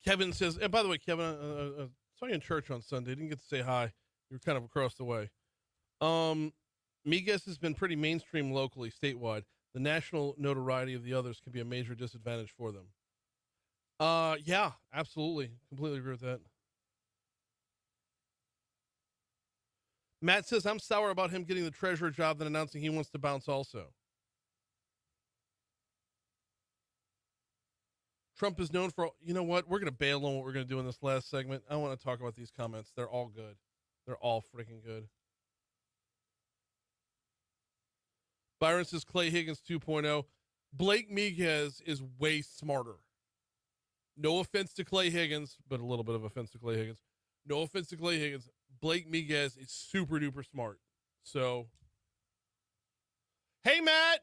Kevin says, and by the way, Kevin, saw you in church on Sunday. Didn't get to say hi. You were kind of across the way. Miguez has been pretty mainstream locally, statewide. The national notoriety of the others can be a major disadvantage for them. Yeah, absolutely. Completely agree with that. Matt says, I'm sour about him getting the treasurer job than announcing he wants to bounce also. Trump is known for, you know what? We're going to bail on what we're going to do in this last segment. I want to talk about these comments. They're all good. They're all freaking good. Byron says Clay Higgins 2.0. Blake Miguez is way smarter. No offense to Clay Higgins, but a little bit of offense to Clay Higgins. No offense to Clay Higgins. Blake Miguez is super duper smart. So, hey, Matt.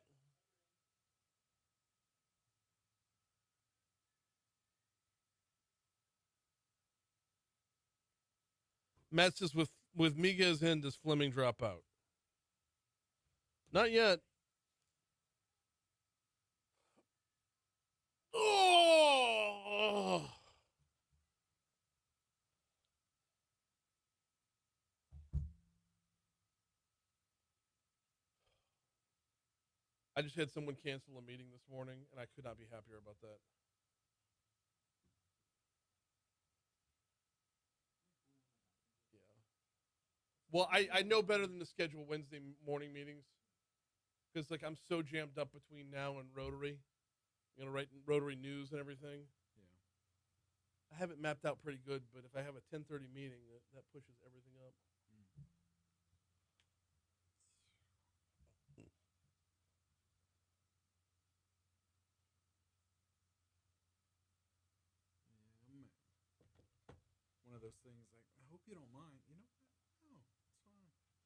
Matt says, with Miguez in, does Fleming drop out? Not yet. Oh! I just had someone cancel a meeting this morning, and I could not be happier about that. Well, I know better than to schedule Wednesday morning meetings because, like, I'm so jammed up between now and Rotary. I'm going to write Rotary news and everything. Yeah. I have it mapped out pretty good, but if I have a 10:30 meeting, that pushes everything up. One of those things like, I hope you don't mind. You know what? No, it's fine. What's up?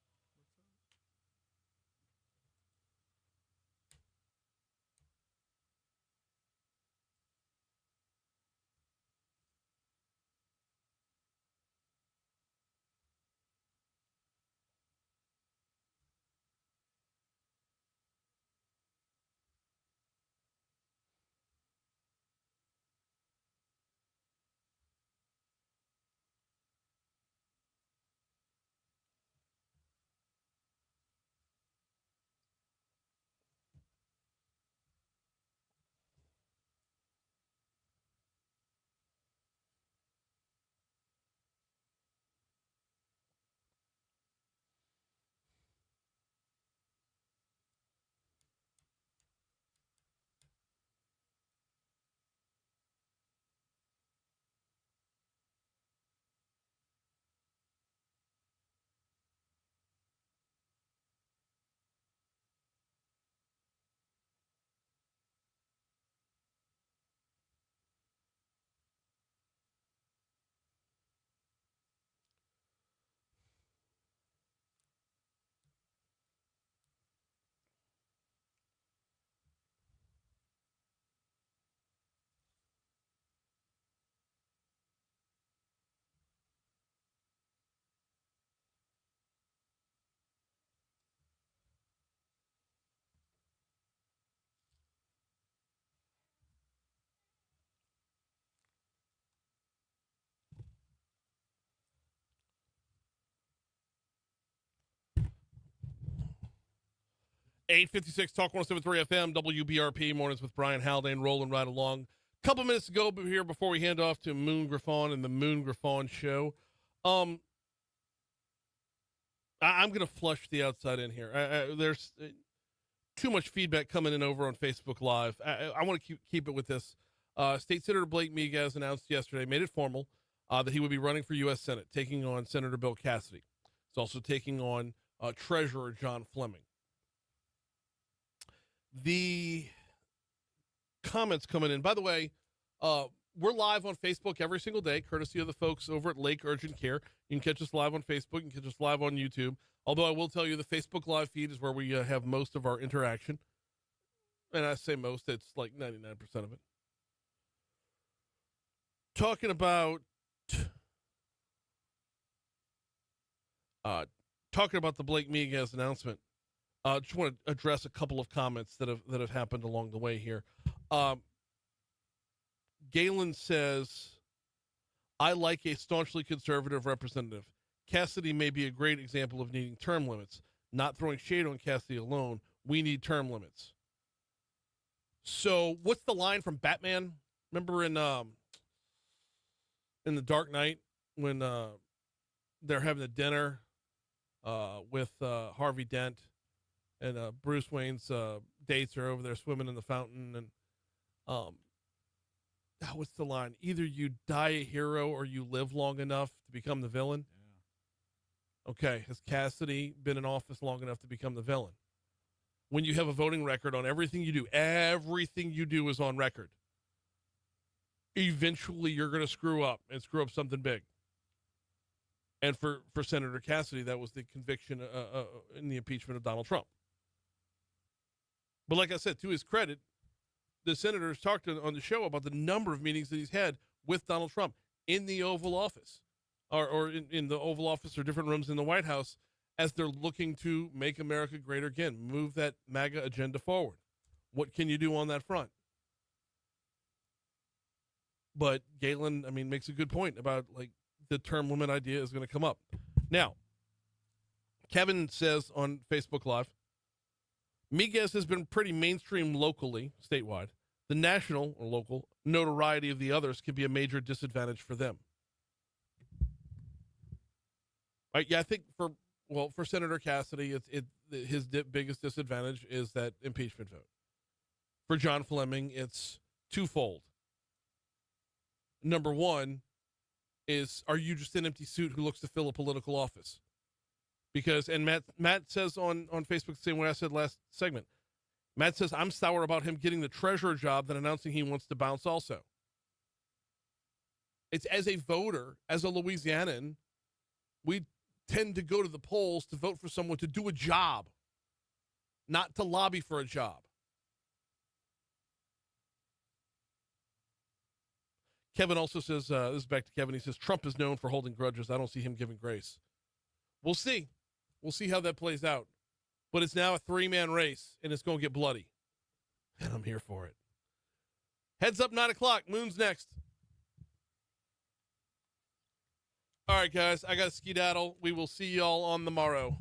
.856 Talk 107.3 FM, WBRP, mornings with Brian Haldane, rolling right along. Couple minutes to go here before we hand off to Moon Griffon and the Moon Griffon Show. I'm going to flush the outside in here. There's too much feedback coming in over on Facebook Live. I want to keep it with this. State Senator Blake Miguez announced yesterday, made it formal, that he would be running for U.S. Senate, taking on Senator Bill Cassidy. He's also taking on Treasurer John Fleming. The comments coming in. By the way, we're live on Facebook every single day, courtesy of the folks over at Lake Urgent Care. You can catch us live on Facebook. You can catch us live on YouTube. Although I will tell you, the Facebook live feed is where we have most of our interaction. And I say most, it's like 99% of it. Talking about the Blake Miguez announcement. Just want to address a couple of comments that have happened along the way here. Galen says I like a staunchly conservative representative. Cassidy may be a great example of needing term limits. Not throwing shade on Cassidy alone. We need term limits. So what's the line from Batman? Remember in The Dark Knight when they're having a dinner with Harvey Dent and Bruce Wayne's dates are over there swimming in the fountain, and what's the line? Either you die a hero or you live long enough to become the villain. Yeah. Okay, has Cassidy been in office long enough to become the villain? When you have a voting record on everything you do is on record. Eventually, you're going to screw up something big. And for Senator Cassidy, that was the conviction in the impeachment of Donald Trump. But like I said, to his credit, the senator has talked on the show about the number of meetings that he's had with Donald Trump in the Oval Office or in the Oval Office or different rooms in the White House as they're looking to make America great again, move that MAGA agenda forward. What can you do on that front? But Galen, makes a good point about the term limit idea is going to come up. Now, Kevin says on Facebook Live, Miguez has been pretty mainstream locally, statewide. The national or local notoriety of the others can be a major disadvantage for them. Right? Yeah, I think for Senator Cassidy, his biggest disadvantage is that impeachment vote. For John Fleming, it's twofold. Number one is, are you just an empty suit who looks to fill a political office? Because, and Matt says on Facebook the same way I said last segment, Matt says, I'm sour about him getting the treasurer job than announcing he wants to bounce also. It's as a voter, as a Louisianan, we tend to go to the polls to vote for someone to do a job, not to lobby for a job. Kevin also says, this is back to Kevin, he says, Trump is known for holding grudges. I don't see him giving grace. We'll see. We'll see how that plays out. But it's now a three-man race, and it's going to get bloody. And I'm here for it. Heads up, 9 o'clock. Moon's next. All right, guys. I got to skedaddle. We will see y'all on the morrow.